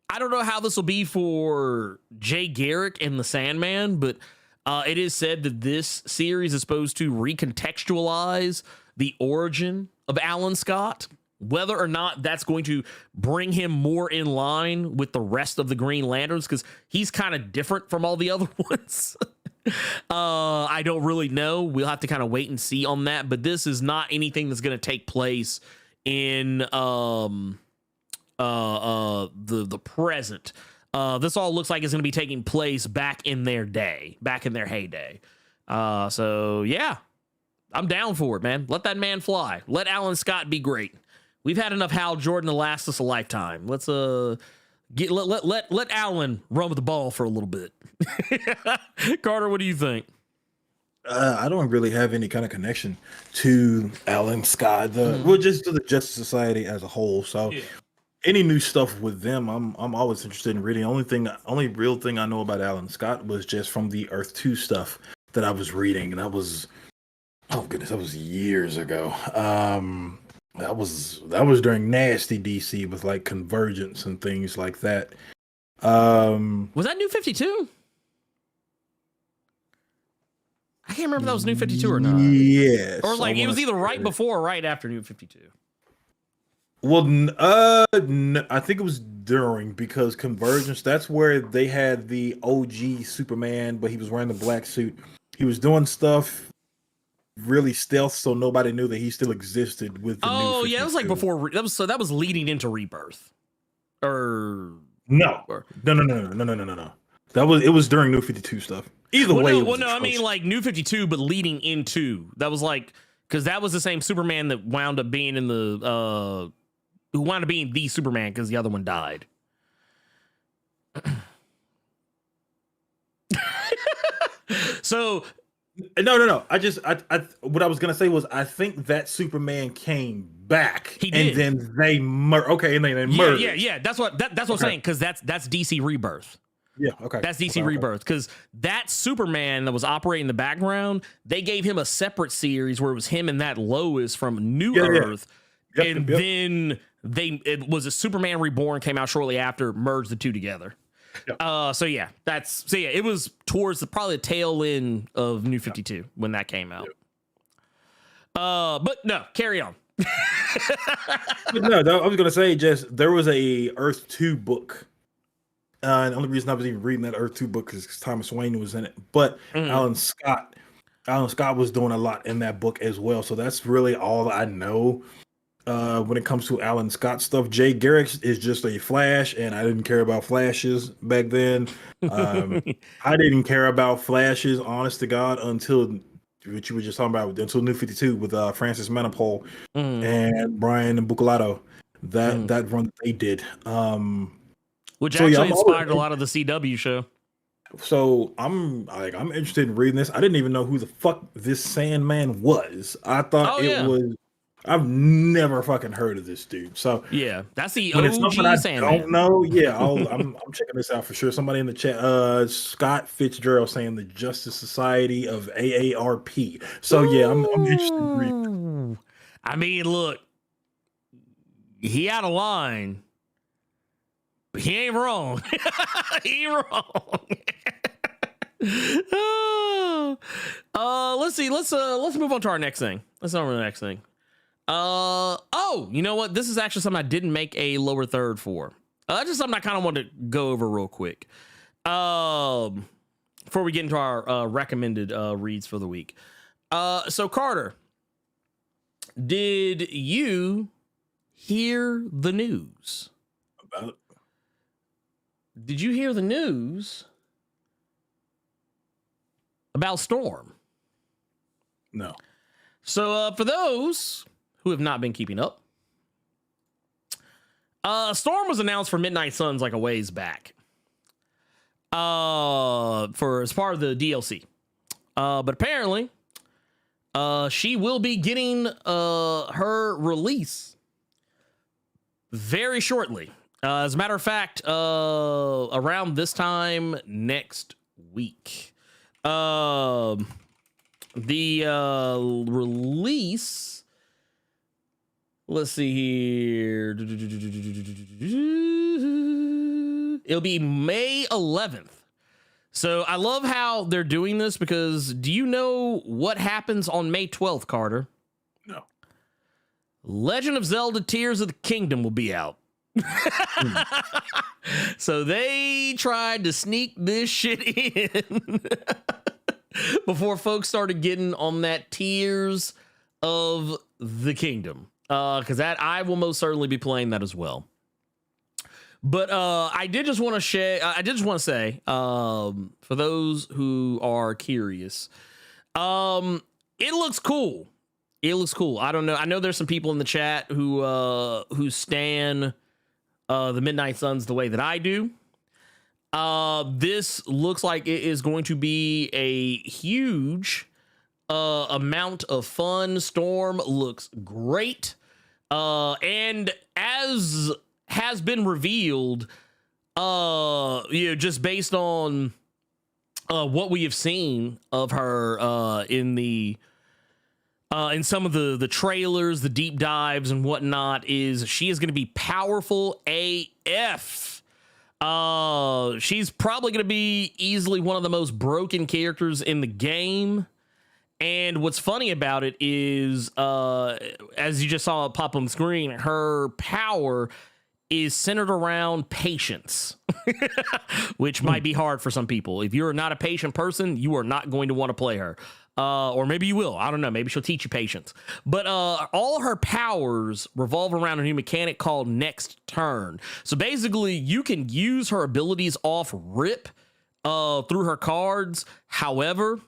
I don't know how this will be for Jay Garrick and the Sandman, but it is said that this series is supposed to recontextualize the origin of Alan Scott. Whether or not that's going to bring him more in line with the rest of the Green Lanterns, because he's kind of different from all the other ones. I don't really know. We'll have to kind of wait and see on that. But this is not anything that's going to take place in the present. This all looks like it's going to be taking place back in their day, back in their heyday. So yeah, I'm down for it, man. Let that man fly. Let Alan Scott be great. We've had enough Hal Jordan to last us a lifetime. Let's let Alan run with the ball for a little bit. Carter, what do you think? I don't really have any kind of connection to Alan Scott, well, just to the Justice Society as a whole. So any new stuff with them, I'm always interested in reading. Only real thing I know about Alan Scott was just from the Earth 2 stuff that I was reading, and that was, oh goodness, that was years ago. That was during Nasty DC with like Convergence and things like that. Was that New 52? I can't remember if that was New 52 or not. Yes. Or like it was either right before or right after New 52. Well, I think it was during, because Convergence, that's where they had the OG Superman, but he was wearing the black suit. He was doing stuff really stealth, so nobody knew that he still existed with the new 52. It was like before that was leading into Rebirth. Or no. It was during New 52 stuff. Either way. I mean like New 52, but leading into, that was like, because that was the same Superman that wound up being in the who wound up being the Superman because the other one died. So no. What I was gonna say was, I think that Superman came back. He did. And then they merged. Yeah. That's what I'm saying, because that's DC Rebirth. Yeah, okay. That's DC Rebirth, because that Superman that was operating in the background, they gave him a separate series where it was him and that Lois from New Earth. Yep, and then it was a Superman Reborn came out shortly after, merged the two together. Yep. It was towards probably the tail end of New 52 when that came out. But no, carry on. But no, I was gonna say just there was a Earth 2 book. And the only reason I was even reading that Earth 2 book is because Thomas Wayne was in it. But Alan Scott was doing a lot in that book as well. So that's really all I know when it comes to Alan Scott stuff. Jay Garrick is just a Flash, and I didn't care about Flashes back then. I didn't care about Flashes, honest to God, until what you were just talking about, until New 52 with Francis Manapul and Brian Bucalato. That run that they did. Which actually inspired a lot of the CW show. So I'm interested in reading this. I didn't even know who the fuck this Sandman was. I thought was. I've never fucking heard of this dude. So yeah, that's the when OG it's something I Sandman. don't know. Yeah, I'm checking this out for sure. Somebody in the chat, Scott Fitzgerald, saying the Justice Society of AARP. So yeah, I'm interested in reading. I mean, look, he out of line. But he ain't wrong. He ain't wrong. Let's see. Let's move on to our next thing. Let's move on to the next thing. You know what? This is actually something I didn't make a lower third for. Just something I kind of want to go over real quick. Before we get into our recommended reads for the week. So Carter, did you hear the news? About Did you hear the news about Storm? No. So for those who have not been keeping up, Storm was announced for Midnight Suns like a ways back. For as part of the DLC. But apparently, she will be getting her release very shortly. As a matter of fact, around this time next week. The release, let's see here. It'll be May 11th. So I love how they're doing this because do you know what happens on May 12th, Carter? No. Legend of Zelda Tears of the Kingdom will be out. So they tried to sneak this shit in before folks started getting on that Tears of the Kingdom. Because that I will most certainly be playing that as well. But I did just want to say, for those who are curious, it looks cool. It looks cool. I don't know. I know there's some people in the chat who stan the Midnight Suns the way that I do. This looks like it is going to be a huge amount of fun. Storm looks great. And as has been revealed, just based on what we have seen of her in some of the trailers, the deep dives and whatnot, is she is going to be powerful AF. She's probably going to be easily one of the most broken characters in the game. And what's funny about it is, as you just saw it pop on the screen, her power is centered around patience, which might be hard for some people. If you're not a patient person, you are not going to want to play her. Or maybe you will. I don't know. Maybe she'll teach you patience. But all her powers revolve around a new mechanic called Next Turn. So basically, you can use her abilities off rip through her cards. However,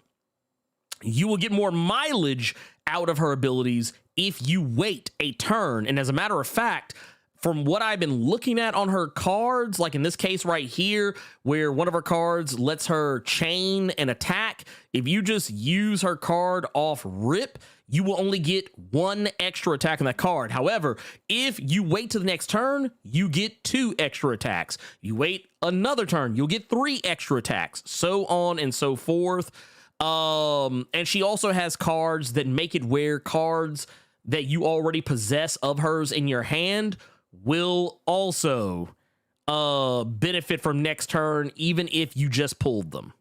you will get more mileage out of her abilities if you wait a turn. And as a matter of fact, from what I've been looking at on her cards, like in this case right here, where one of her cards lets her chain an attack, if you just use her card off rip, you will only get one extra attack on that card. However, if you wait to the next turn, you get 2 extra attacks. You wait another turn, you'll get 3 extra attacks, so on and so forth. And she also has cards that make it where cards that you already possess of hers in your hand will also benefit from next turn, even if you just pulled them.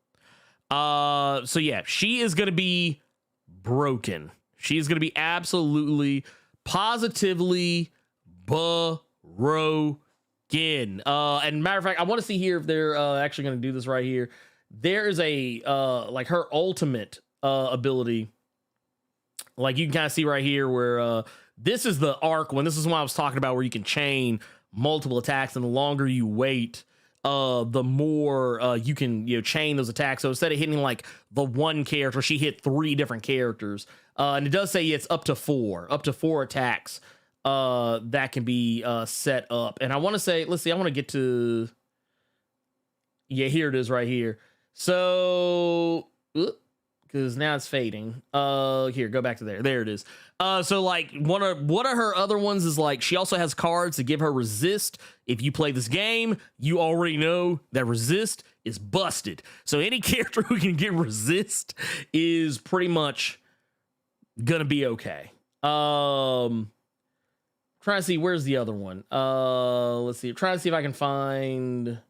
So yeah, she is going to be broken. She is going to be absolutely positively broken. And matter of fact, I want to see here if they're actually going to do this right here. There is a like her ultimate ability. Like you can kind of see right here where this is the arc one. This is what I was talking about, where you can chain multiple attacks, and the longer you wait, the more you can chain those attacks. So instead of hitting like the one character, she hit 3 different characters, and it does say it's up to 4 attacks that can be set up. And I want to say, let's see, I want to get to, here it is right here. So because now it's fading. Here, go back to there it is. So like one of her other ones is like, she also has cards to give her resist. If you play this game, you already know that resist is busted. So any character who can get resist is pretty much gonna be okay. Trying to see, where's the other one? Let's see. Trying to see if I can find.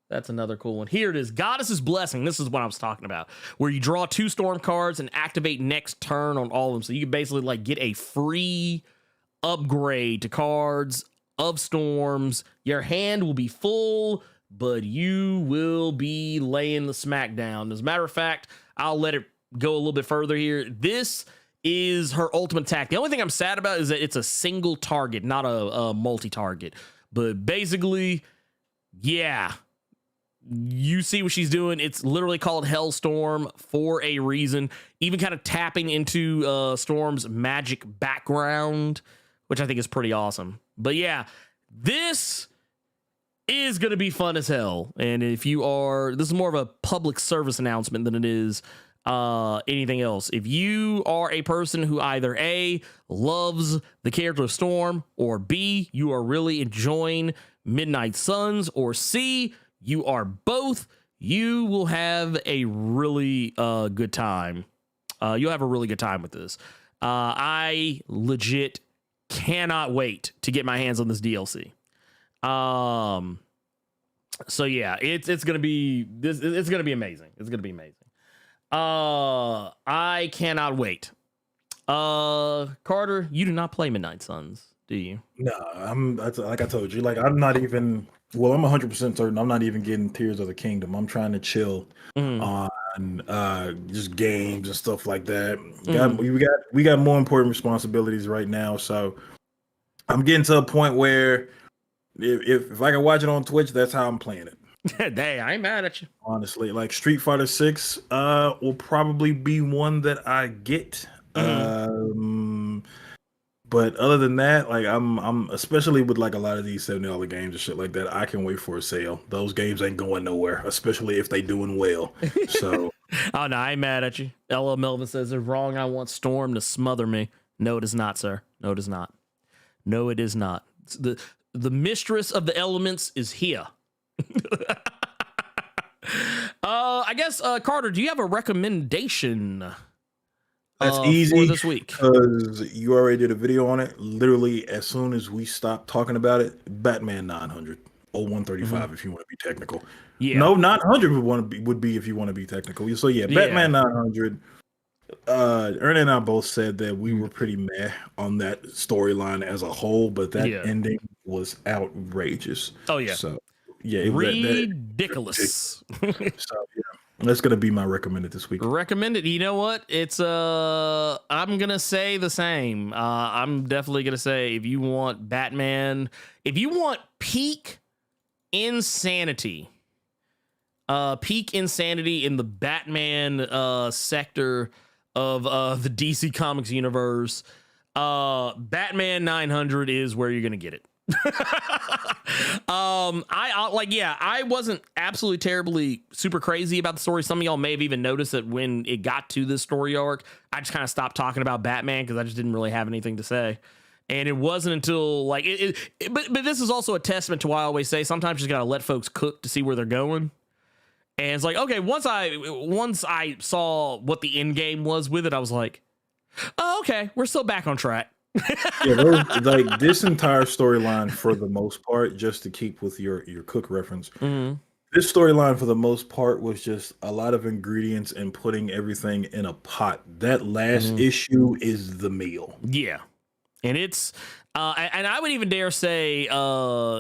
That's another cool one. Here it is. Goddess's Blessing. This is what I was talking about, where you draw 2 storm cards and activate next turn on all of them. So you can basically like get a free upgrade to cards of storms. Your hand will be full, but you will be laying the smack down. As a matter of fact, I'll let it go a little bit further here. This is her ultimate attack. The only thing I'm sad about is that it's a single target, not a multi-target. But basically, yeah, you see what she's doing. It's literally called Hellstorm for a reason. Even kind of tapping into Storm's magic background, which I think is pretty awesome. But yeah, this is going to be fun as hell. And if you are, this is more of a public service announcement than it is anything else. If you are a person who either A, loves the character of Storm, or B, you are really enjoying Midnight Suns, or C, you are both, you will have a really good time. You'll have a really good time with this. I legit cannot wait to get my hands on this DLC. So yeah, it's gonna be this. It's gonna be amazing. It's gonna be amazing. I cannot wait. Carter, you do not play Midnight Suns, do you? No, that's like I told you. Like I'm not even. Well, I'm 100% certain I'm not even getting Tears of the Kingdom. I'm trying to chill on just games and stuff like that. We got more important responsibilities right now, so I'm getting to a point where if I can watch it on Twitch, that's how I'm playing it. Hey, I ain't mad at you. Honestly, like Street Fighter 6 will probably be one that I get. But other than that, like I'm especially with like a lot of these $70 games and shit like that, I can wait for a sale. Those games ain't going nowhere, especially if they doing well. So oh no, I ain't mad at you. Ella Melvin says it's wrong. I want Storm to smother me. No, it is not, sir. No, it is not. No, it is not. The mistress of the elements is here. I guess Carter, do you have a recommendation? That's easy for this week because you already did a video on it. Literally, as soon as we stopped talking about it, Batman 900 or 135 if you want to be technical. Yeah, no, 900 would be if you want to be technical. So yeah, Batman 900. Ernie and I both said that we were pretty meh on that storyline as a whole, but that ending was outrageous. Oh yeah, so yeah, ridiculous. So yeah. That's gonna be my recommended this week. Recommended. You know what? It's I'm gonna say the same. I'm definitely gonna say if you want Batman, if you want peak insanity in the Batman sector of the DC Comics universe, Batman 900 is where you're gonna get it. I wasn't absolutely terribly super crazy about the story. Some of y'all may have even noticed that when it got to this story arc, I just kind of stopped talking about Batman because I just didn't really have anything to say. And it wasn't until like but this is also a testament to why I always say sometimes you just gotta let folks cook to see where they're going. And it's like, okay, once I saw what the end game was with it, I was like, oh, okay, we're still back on track. Yeah, like this entire storyline for the most part, just to keep with your cook reference, this storyline for the most part was just a lot of ingredients and putting everything in a pot. That last issue is the meal. Yeah, And it's and I would even dare say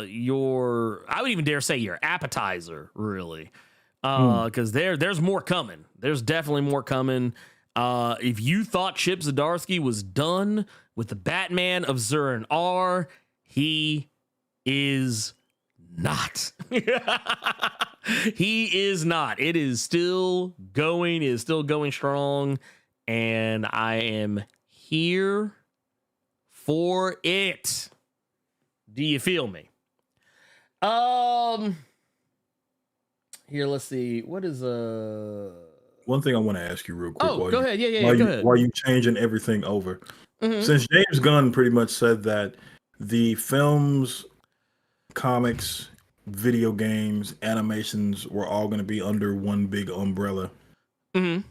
your appetizer, really. Because there's more coming. There's definitely more coming. If you thought Chip Zdarsky was done with the Batman of Zur R, he is not. He is not. It is still going. It is still going strong, and I am here for it. Do you feel me? Here, let's see. What is one thing I want to ask you real quick? Oh, go ahead. Yeah, go ahead. Why are you changing everything over? Mm-hmm. Since James Gunn pretty much said that the films, comics, video games, animations were all going to be under one big umbrella. Mm-hmm.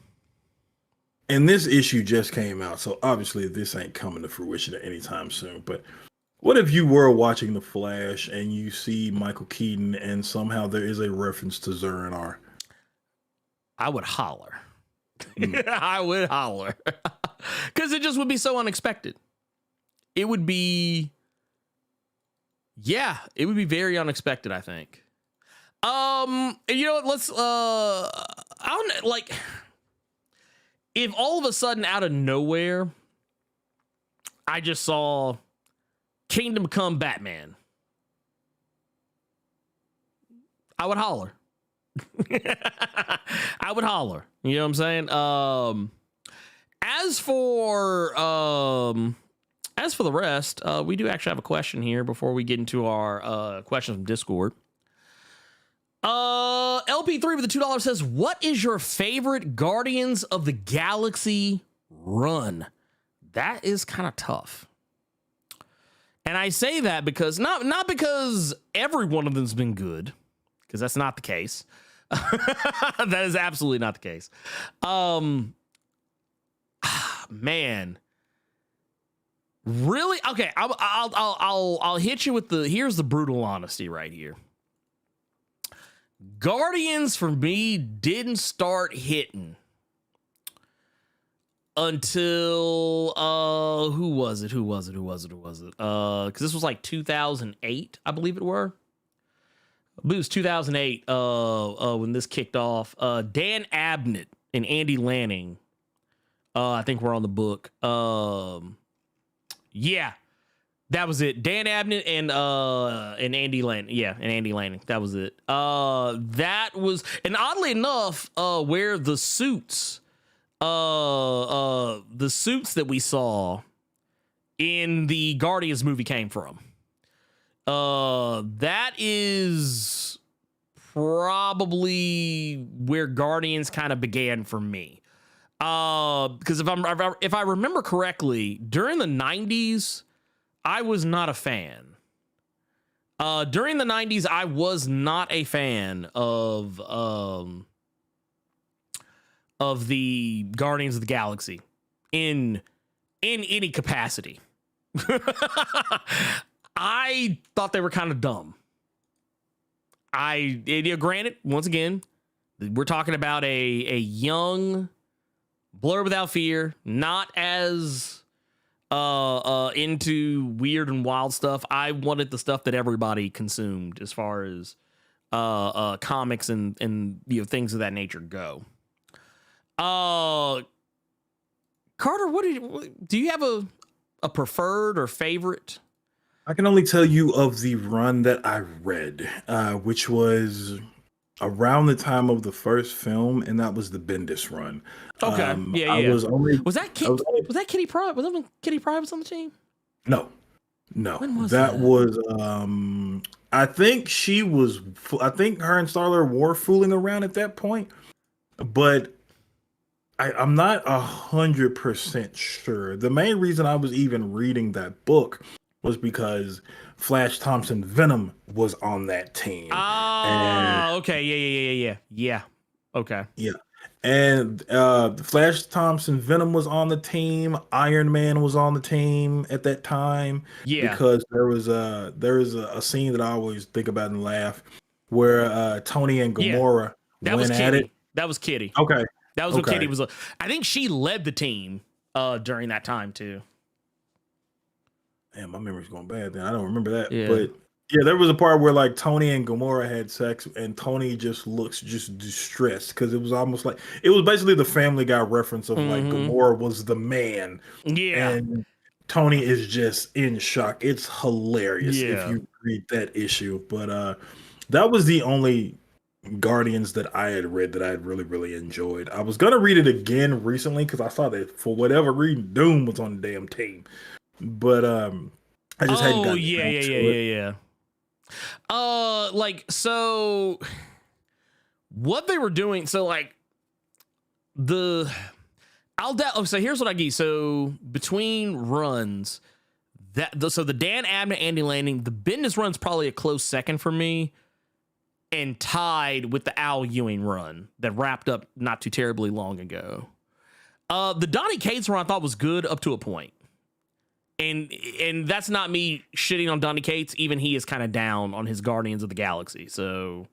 And this issue just came out, so obviously this ain't coming to fruition anytime soon. But what if you were watching The Flash and you see Michael Keaton and somehow there is a reference to Zur-En-Arrh? I would holler. I would holler. Because it just would be so unexpected. It would be... Yeah, it would be very unexpected, I think. You know what, let's... I don't like... If all of a sudden, out of nowhere, I just saw Kingdom Come Batman, I would holler. I would holler. You know what I'm saying? As for the rest, we do actually have a question here before we get into our questions from Discord. LP3 with the $2 says, what is your favorite Guardians of the Galaxy run? That is kind of tough. And I say that because not because every one of them's been good, because that's not the case. That is absolutely not the case. Man, really? Okay, I'll hit you with here's the brutal honesty right here. Guardians for me didn't start hitting until who was it? Because this was like 2008, I believe it were. I believe it was 2008 when this kicked off. Dan Abnett and Andy Lanning, I think we're on the book. Yeah, that was it. Dan Abnett and Andy Lanning. Yeah, and Andy Lanning. That was it. That was, and oddly enough, where the suits that we saw in the Guardians movie came from. That is probably where Guardians kind of began for me. Because if I remember correctly, during the 90s, I was not a fan. During the 90s, I was not a fan of the Guardians of the Galaxy in any capacity. I thought they were kind of dumb. Granted, once again, we're talking about a young Blerd Without Fear, not as into weird and wild stuff. I wanted the stuff that everybody consumed as far as comics and things of that nature go. Carter, do you have a preferred or favorite? I can only tell you of the run that I read, which was around the time of the first film, and that was the Bendis run. Okay, yeah. Was that Kitty Pryde? Was that when Kitty Pryde was on the team? No. When was that? Was I think her and Starler were fooling around at that point, but I'm not 100% sure. The main reason I was even reading that book was because Flash Thompson Venom was on that team. Okay. Yeah. Okay. Yeah. And Flash Thompson Venom was on the team. Iron Man was on the team at that time. Yeah. Because there is a scene that I always think about and laugh where Tony and Gamora went at it. That was Kitty. Okay. That was what Kitty was. I think she led the team during that time too. Damn, my memory's going bad. Then I don't remember that. Yeah. But yeah, there was a part where like Tony and Gamora had sex, and Tony just looks just distressed because it was almost like it was basically the Family Guy reference of like Gamora was the man, Yeah. and Tony is just in shock. It's hilarious if Yeah. you read that issue. But that was the only Guardians that I had read that I had really, really enjoyed. I was gonna read it again recently because I saw that for whatever reason Doom was on the damn team. But I just hadn't gotten yeah. Like, so what they were doing, so like so here's what I get. So between runs, so the Dan Abnett, Andy Lanning, the Bendis run's probably a close second for me, and tied with the Al Ewing run that wrapped up not too terribly long ago. The Donny Cates run I thought was good up to a point. And that's not me shitting on Donny Cates. Even he is kind of down on his Guardians of the Galaxy. So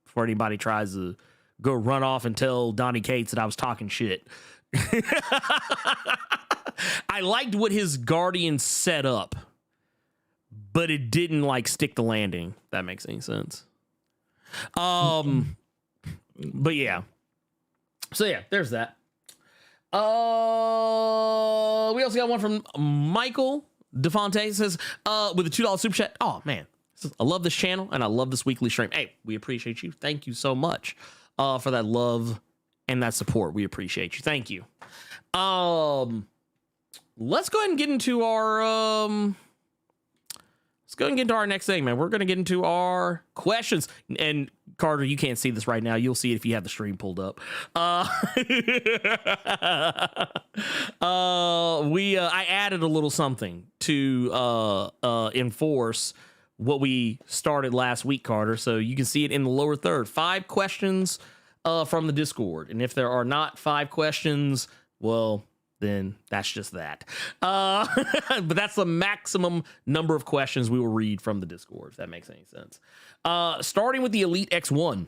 before anybody tries to go run off and tell Donny Cates that I was talking shit. I liked what his Guardians set up, but it didn't like stick the landing. If that makes any sense. But yeah. So yeah, there's that. We also got one from Michael DeFonte. Says, with a $2 super chat. Oh man, says, I love this channel and I love this weekly stream. Hey, we appreciate you. Thank you so much for that love and that support. We appreciate you. Thank you. Let's go ahead and get into our next thing, man. We're going to get into our questions. And Carter, you can't see this right now. You'll see it if you have the stream pulled up. I added a little something to enforce what we started last week, Carter. So you can see it in the lower third. 5 questions from the Discord. And if there are not 5 questions, well, then that's just that. But that's the maximum number of questions we will read from the Discord, if that makes any sense. Starting with the Elite X1.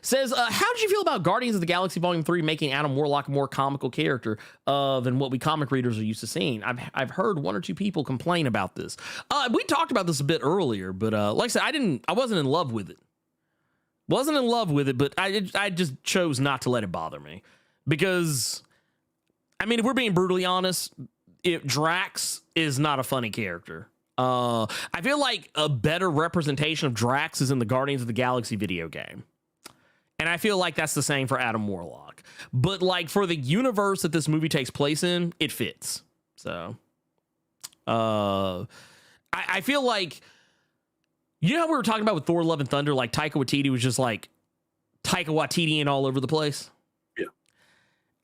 Says, how did you feel about Guardians of the Galaxy Volume 3 making Adam Warlock a more comical character than what we comic readers are used to seeing? I've heard 1 or 2 people complain about this. We talked about this a bit earlier, but like I said, I wasn't in love with it. But I just chose not to let it bother me. Because, I mean, if we're being brutally honest, Drax is not a funny character. I feel like a better representation of Drax is in the Guardians of the Galaxy video game. And I feel like that's the same for Adam Warlock. But like for the universe that this movie takes place in, it fits. So I feel like, you know how we were talking about with Thor Love and Thunder, like Taika Waititi was just like Taika Waititi and all over the place. Yeah.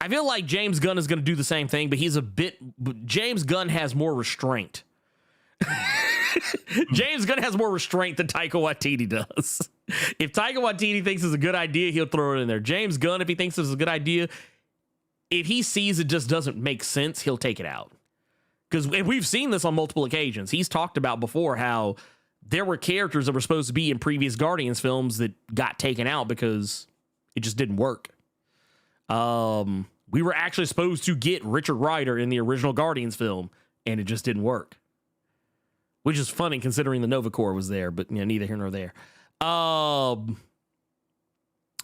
I feel like James Gunn is going to do the same thing, but James Gunn has more restraint. James Gunn has more restraint than Taika Waititi does. If Taika Waititi thinks it's a good idea, he'll throw it in there. James Gunn, if he thinks it's a good idea, if he sees it just doesn't make sense, he'll take it out. Because we've seen this on multiple occasions. He's talked about before how there were characters that were supposed to be in previous Guardians films that got taken out because it just didn't work. We were actually supposed to get Richard Rider in the original Guardians film, and it just didn't work. Which is funny considering the Nova Corps was there, but neither here nor there. And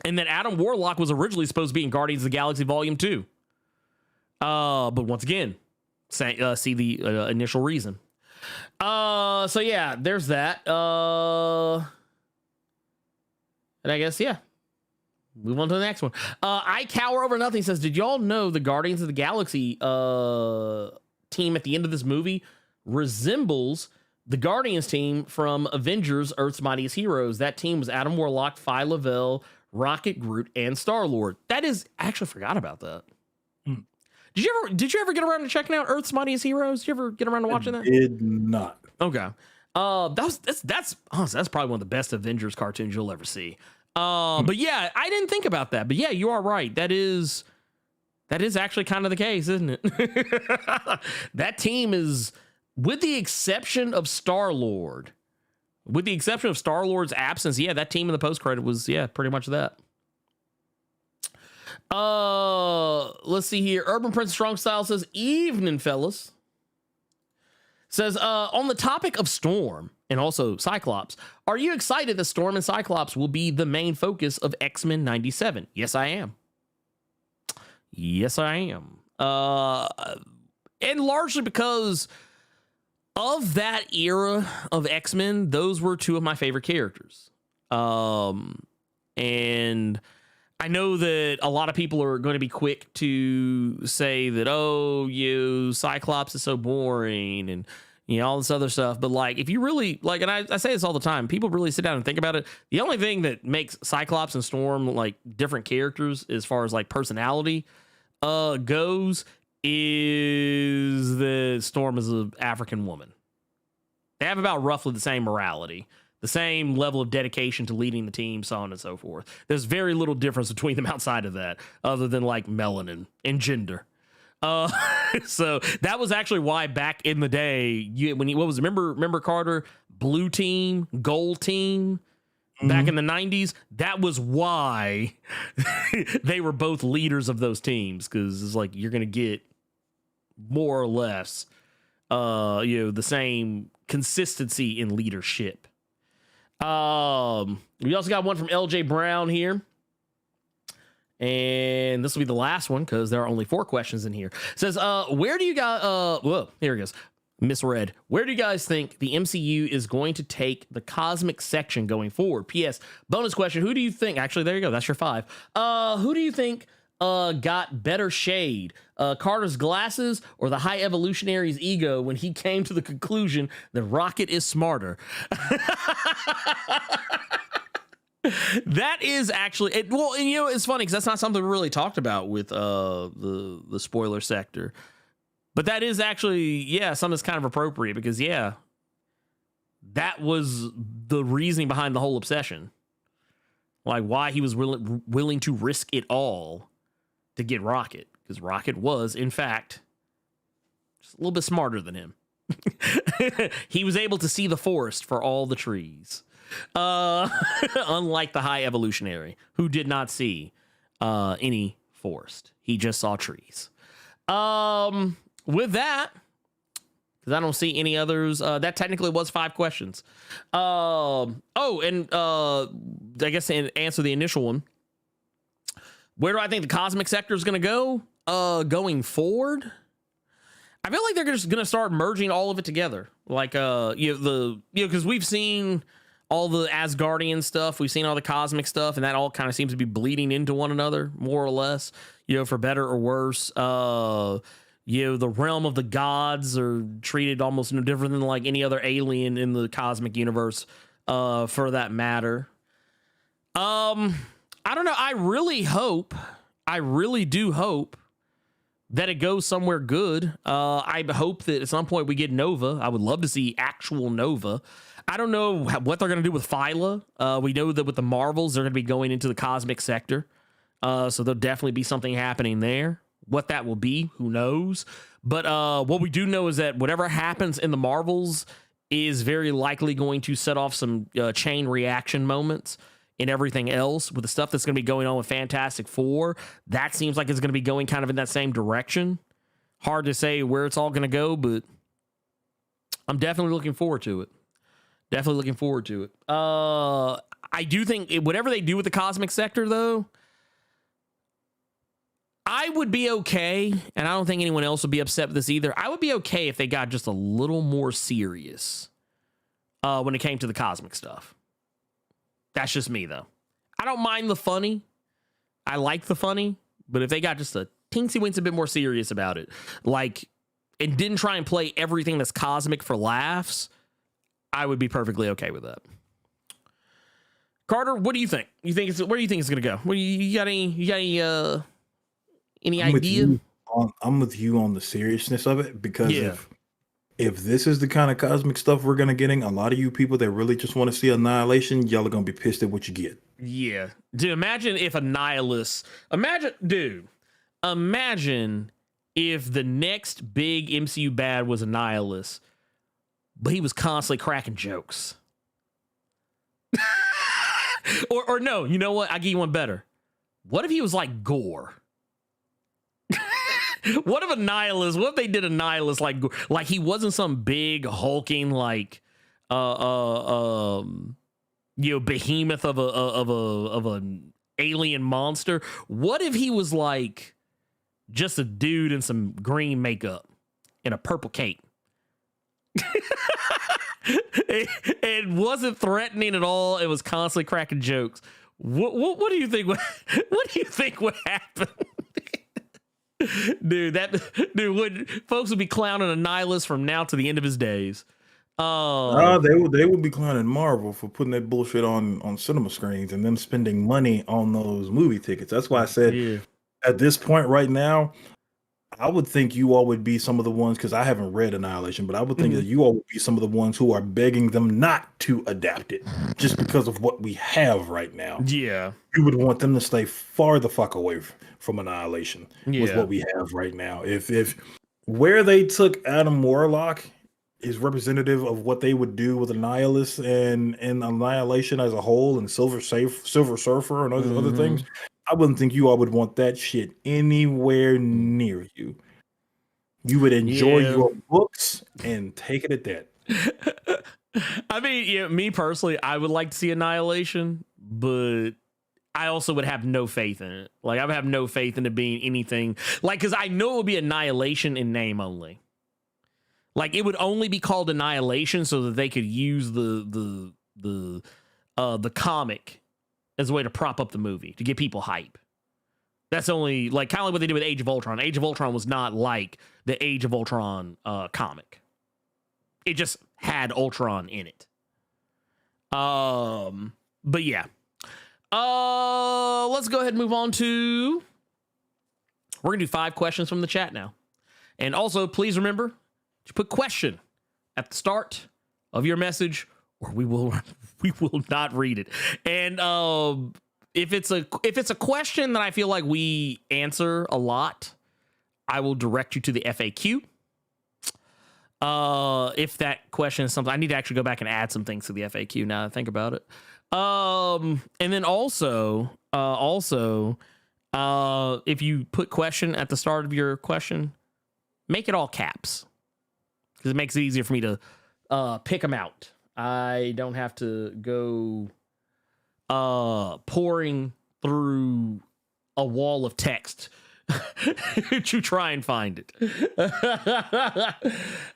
then Adam Warlock was originally supposed to be in Guardians of the Galaxy Volume 2. But once again, see the initial reason. So yeah, there's that. And I guess, yeah. Move on to the next one. I Cower Over Nothing says, did y'all know the Guardians of the Galaxy team at the end of this movie resembles the Guardians team from Avengers Earth's Mightiest Heroes? That team was Adam Warlock, Phi Lavelle, Rocket, Groot, and Star-Lord. I actually forgot about that. Did you ever get around to checking out Earth's Mightiest Heroes? Did you ever get around to watching that? Did not. Okay. That's honestly, that's probably one of the best Avengers cartoons you'll ever see. But yeah, I didn't think about that. But yeah, you are right. That is actually kind of the case, isn't it? That team is, with the exception of Star-Lord, with the exception of Star-Lord's absence, yeah, that team in the post-credit was, pretty much that. Let's see here. Urban Prince Strong Style says, evening, fellas. Says, on the topic of Storm and also Cyclops, are you excited that Storm and Cyclops will be the main focus of X-Men 97? Yes, I am. Yes, I am. And largely because of that era of X-Men, those were two of my favorite characters. And I know that a lot of people are going to be quick to say that, oh, Cyclops is so boring and, all this other stuff. But like, if you really like, and I say this all the time, people really sit down and think about it. The only thing that makes Cyclops and Storm like different characters as far as like personality goes is that Storm is an African woman. They have about roughly the same morality, the same level of dedication to leading the team, so on and so forth. There's very little difference between them outside of that, other than like melanin and gender. So that was actually why back in the day, remember Carter, blue team, gold team, back in the 90s? That was why they were both leaders of those teams, because it's like you're going to get more or less, the same consistency in leadership. We also got one from LJ Brown here. And this will be the last one because there are only 4 questions in here. It says, where do you guys, whoa, here it goes. Misread. Where do you guys think the MCU is going to take the cosmic section going forward? P.S. Bonus question. Who do you think, actually, there you go. That's your 5. Who do you think got better shade? Carter's glasses or the High Evolutionary's ego when he came to the conclusion that Rocket is smarter? That is actually it. Well, and it's funny because that's not something we really talked about with the spoiler sector, but that is actually something that's kind of appropriate because that was the reasoning behind the whole obsession, like why he was willing to risk it all to get Rocket, because Rocket was in fact just a little bit smarter than him. He was able to see the forest for all the trees. Unlike the High Evolutionary, who did not see any forest. He just saw trees. With that, because I don't see any others, that technically was 5 questions. I guess to answer the initial one, where do I think the cosmic sector is going to go going forward? I feel like they're just going to start merging all of it together. Like, because we've seen all the Asgardian stuff, we've seen all the cosmic stuff, and that all kind of seems to be bleeding into one another, more or less, for better or worse. The realm of the gods are treated almost no different than like any other alien in the cosmic universe, for that matter. I don't know. I really do hope that it goes somewhere good. I hope that at some point we get Nova. I would love to see actual Nova. I don't know what they're going to do with Phyla. We know that with the Marvels, they're going to be going into the cosmic sector. So there'll definitely be something happening there. What that will be, who knows? But what we do know is that whatever happens in the Marvels is very likely going to set off some chain reaction moments in everything else. With the stuff that's going to be going on with Fantastic Four, that seems like it's going to be going kind of in that same direction. Hard to say where it's all going to go, but I'm definitely looking forward to it. I do think whatever they do with the cosmic sector, though, I would be okay, and I don't think anyone else would be upset with this either. I would be okay if they got just a little more serious when it came to the cosmic stuff. That's just me, though. I don't mind the funny. I like the funny, but if they got just a teensy-weensy bit more serious about it, like, and didn't try and play everything that's cosmic for laughs, I would be perfectly okay with that. Carter, what do you think? Where do you think it's gonna go? What you got any idea? I'm with you on the seriousness of it, because if this is the kind of cosmic stuff we're gonna getting, a lot of you people that really just want to see Annihilation, y'all are gonna be pissed at what you get. Yeah, dude. Imagine if Imagine if the next big MCU bad was Annihilus, but he was constantly cracking jokes. or no, you know what? I'll give you one better. What if he was like Gore? What if a nihilist? What if they did a nihilist like he wasn't some big hulking like behemoth of an alien monster? What if he was like just a dude in some green makeup and a purple cape? It wasn't threatening at all. It was constantly cracking jokes. What do you think? What do you think would happen? Folks would be clowning a nihilist from now to the end of his days. They would be clowning Marvel for putting that bullshit on cinema screens and them spending money on those movie tickets. That's why I said at this point right now, I would think you all would be some of the ones, because I haven't read Annihilation, but I would think that you all would be some of the ones who are begging them not to adapt it just because of what we have right now. Yeah. You would want them to stay far the fuck away from Annihilation with what we have right now. If where they took Adam Warlock is representative of what they would do with Annihilus and Annihilation as a whole, and Silver Surfer and other things, I wouldn't think you all would want that shit anywhere near you. You would enjoy your books and take it at that. I mean, me personally, I would like to see Annihilation, but I also would have no faith in it. Like, I would have no faith in it being anything. Like, because I know it would be Annihilation in name only. Like, it would only be called Annihilation so that they could use the comic as a way to prop up the movie, to get people hype. That's only, like, kind of like what they did with Age of Ultron. Age of Ultron was not like the Age of Ultron comic. It just had Ultron in it. But yeah. Let's go ahead and move on to... We're going to do 5 questions from the chat now. And also, please remember to put question at the start of your message, or we will not read it. And if it's a question that I feel like we answer a lot, I will direct you to the FAQ. If that question is something, I need to actually go back and add some things to the FAQ now that I think about it. And then also, if you put question at the start of your question, make it all caps, because it makes it easier for me to pick them out. I don't have to go pouring through a wall of text to try and find it.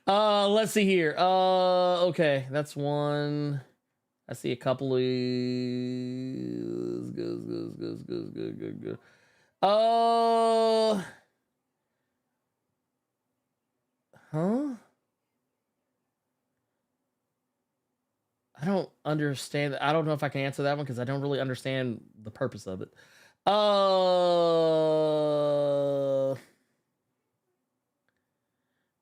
Let's see here. Okay, that's one. I see a couple of good. Huh? I don't understand. I don't know if I can answer that one because I don't really understand the purpose of it.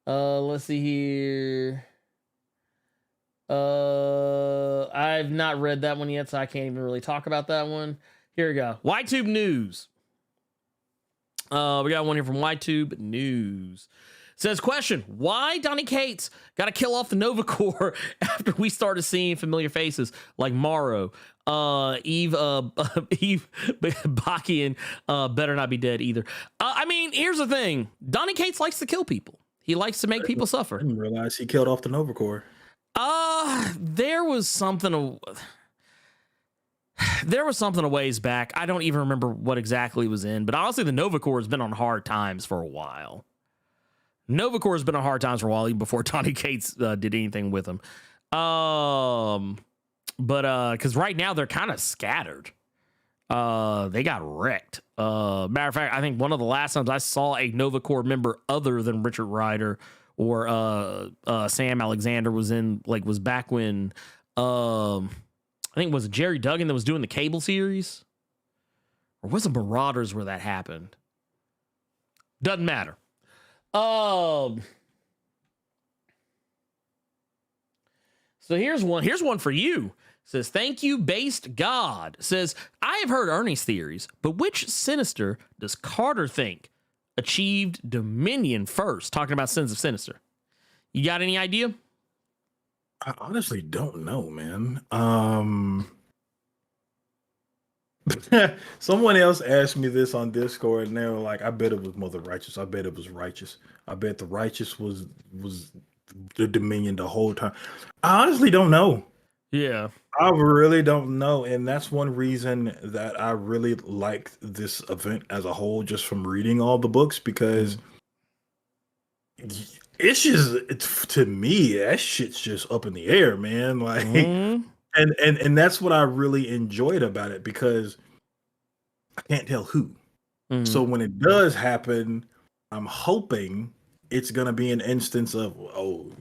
Let's see here. I've not read that one yet, so I can't even really talk about that one. Here we go. YTube News. We got one here from YTube News. Says, question, why Donny Cates got to kill off the Nova Corps after we started seeing familiar faces like Morrow? Eve Bakian better not be dead either. I mean, here's the thing. Donny Cates likes to kill people. He likes to make people suffer. I didn't realize he killed off the Nova Corps. There was something a ways back. I don't even remember what exactly was in, but honestly, the Nova Corps has been on hard times for a while. Nova Corps has been on hard times for a while, even before Donny Cates did anything with them. But because right now they're kind of scattered. They got wrecked. Matter of fact, I think one of the last times I saw a Nova Corps member other than Richard Rider or Sam Alexander was back when I think it was Jerry Duggan that was doing the cable series, or was it Marauders where that happened? Doesn't matter. So here's one for you. Says, thank you, Based God. Says, I have heard Ernie's theories, but which Sinister does Carter think achieved Dominion first? Talking about Sins of Sinister. You got any idea? I honestly don't know, man. Someone else asked me this on Discord, and they were like, "I bet it was Mother Righteous. I bet it was Righteous. I bet the Righteous was the Dominion the whole time." I honestly don't know. Yeah. I really don't know, and that's one reason that I really like this event as a whole, just from reading all the books, because it's just to me that shit's just up in the air, man. Like, and that's what I really enjoyed about it, because I can't tell who. So when it does happen, I'm hoping it's gonna be an instance of, oh,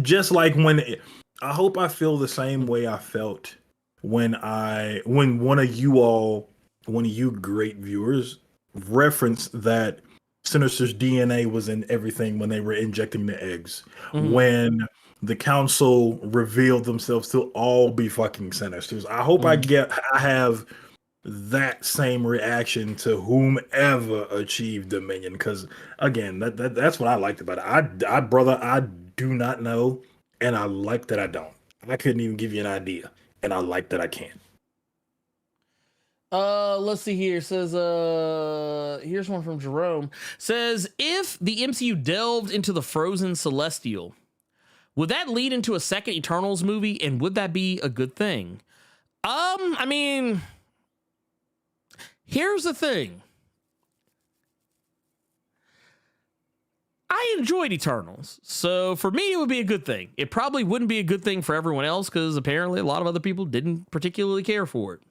just like when I hope I feel the same way I felt when one of you great viewers referenced that Sinister's DNA was in everything when they were injecting the eggs. When the council revealed themselves to all be fucking Sinisters. I hope I have that same reaction to whomever achieved Dominion, because again, that's what I liked about it. I do not know, and I like that I don't. I couldn't even give you an idea, and I like that I can. Let's see here. It says, here's one from Jerome. Says, if the MCU delved into the frozen Celestial, would that lead into a second Eternals movie, and would that be a good thing? I mean, here's the thing. I enjoyed Eternals, so for me, it would be a good thing. It probably wouldn't be a good thing for everyone else, because apparently a lot of other people didn't particularly care for it.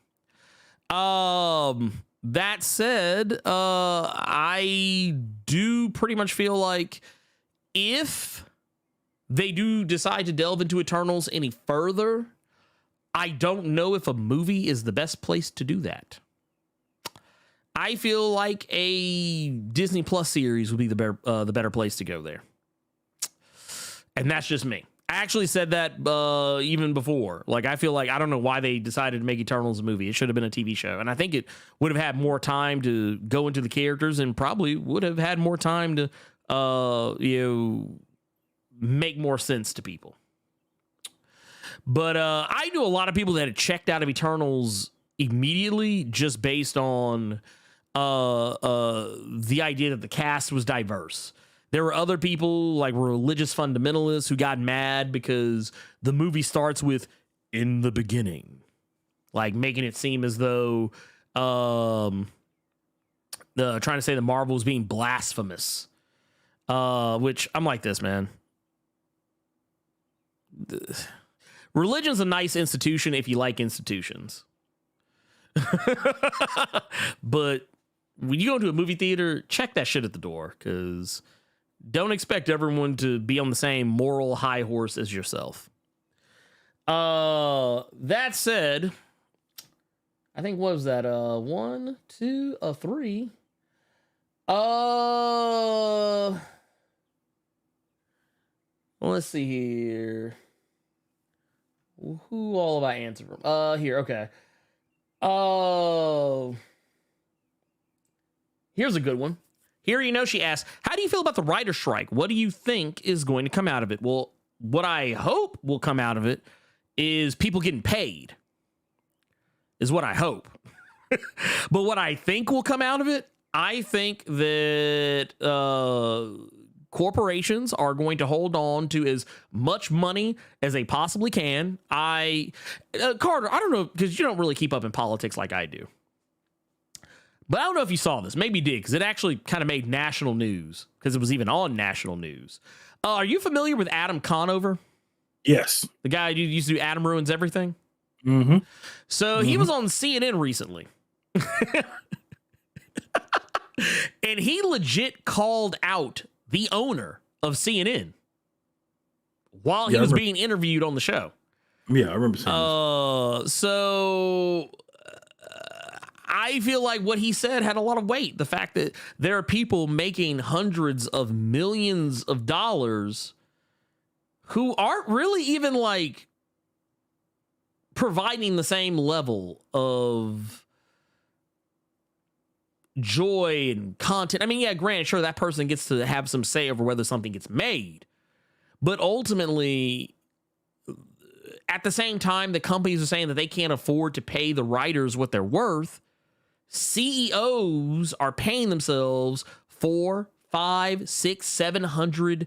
That said, I do pretty much feel like if they do decide to delve into Eternals any further, I don't know if a movie is the best place to do that. I feel like a Disney Plus series would be the better place to go there. And that's just me. I actually said that even before. Like, I feel like, I don't know why they decided to make Eternals a movie. It should have been a TV show. And I think it would have had more time to go into the characters, and probably would have had more time to, make more sense to people. But I knew a lot of people that had checked out of Eternals immediately, just based on the idea that the cast was diverse. There were other people, like religious fundamentalists, who got mad because the movie starts with "in the beginning," like making it seem as though trying to say the Marvel was being blasphemous. Which I'm like this, man. Religion's a nice institution if you like institutions. But when you go to a movie theater, check that shit at the door, because don't expect everyone to be on the same moral high horse as yourself. That said, I think, what was that? 1, 2, 3. Let's see here. Who all have I answered from? Here, okay. Here's a good one. Here, she asks, how do you feel about the writer's strike? What do you think is going to come out of it? Well, what I hope will come out of it is people getting paid, is what I hope. But what I think will come out of it, I think that corporations are going to hold on to as much money as they possibly can. Carter, I don't know, because you don't really keep up in politics like I do. But I don't know if you saw this. Maybe you did, because it actually kind of made national news, because it was even on national news. Are you familiar with Adam Conover? Yes. The guy who used to do Adam Ruins Everything? Mm-hmm. So he was on CNN recently. And he legit called out the owner of CNN while he was being interviewed on the show. Yeah, I remember saying this. So I feel like what he said had a lot of weight. The fact that there are people making hundreds of millions of dollars who aren't really even like providing the same level of joy and content. I mean, yeah, granted, sure, that person gets to have some say over whether something gets made, but ultimately at the same time, the companies are saying that they can't afford to pay the writers what they're worth. CEOs are paying themselves $400, $500, $600,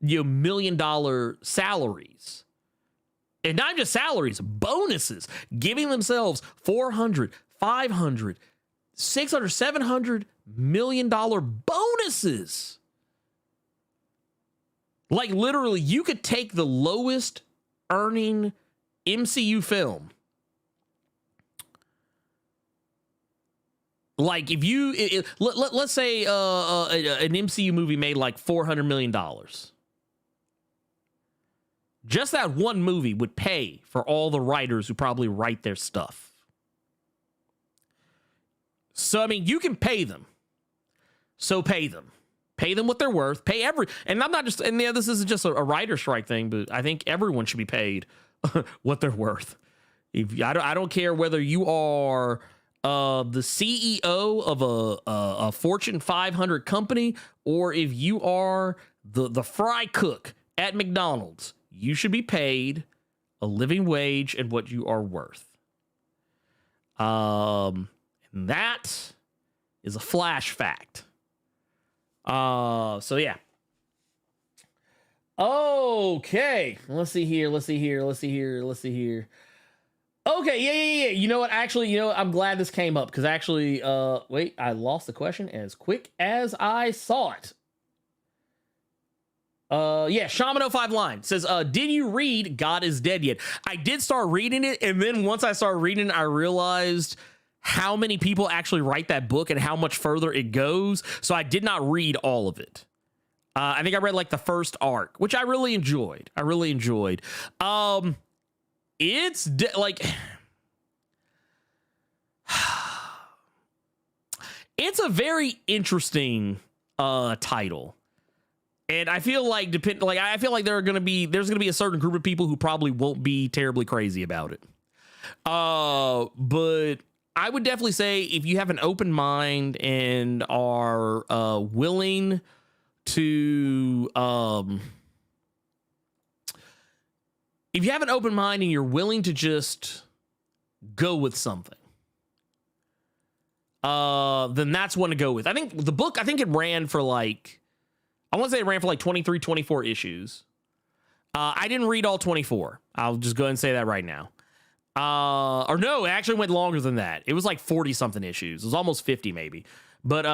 $700 million salaries. And not just salaries, bonuses, giving themselves $400, $500, $600, $700 million bonuses. Like literally, you could take the lowest earning MCU film. Like if you, let's say an MCU movie made like $400 million. Just that one movie would pay for all the writers who probably write their stuff. So, I mean, you can pay them. So pay them. Pay them what they're worth. Pay and I'm not just, and yeah, this isn't just a writer strike thing, but I think everyone should be paid what they're worth. I don't care whether you are the CEO of a Fortune 500 company, or if you are the fry cook at McDonald's, you should be paid a living wage and what you are worth. And that is a flash fact. So yeah. Okay. Let's see here. Okay, yeah. You know what? Actually, I'm glad this came up because actually, wait, I lost the question as quick as I saw it. Yeah, Shaman05 line says, did you read God is Dead yet? I did start reading it, and then once I started reading it, I realized how many people actually write that book and how much further it goes. So I did not read all of it. I think I read like the first arc, which I really enjoyed. It's it's a very interesting title. And I feel like I feel like there's gonna be a certain group of people who probably won't be terribly crazy about it. But I would definitely say if you have an open mind and are willing to if you have an open mind and you're willing to just go with something, then that's one to go with. I think the book, it ran for like, I want to say it ran for like 23, 24 issues. I didn't read all 24. I'll just go ahead and say that right now. Or no, it actually went longer than that. It was like 40 something issues. It was almost 50 maybe. But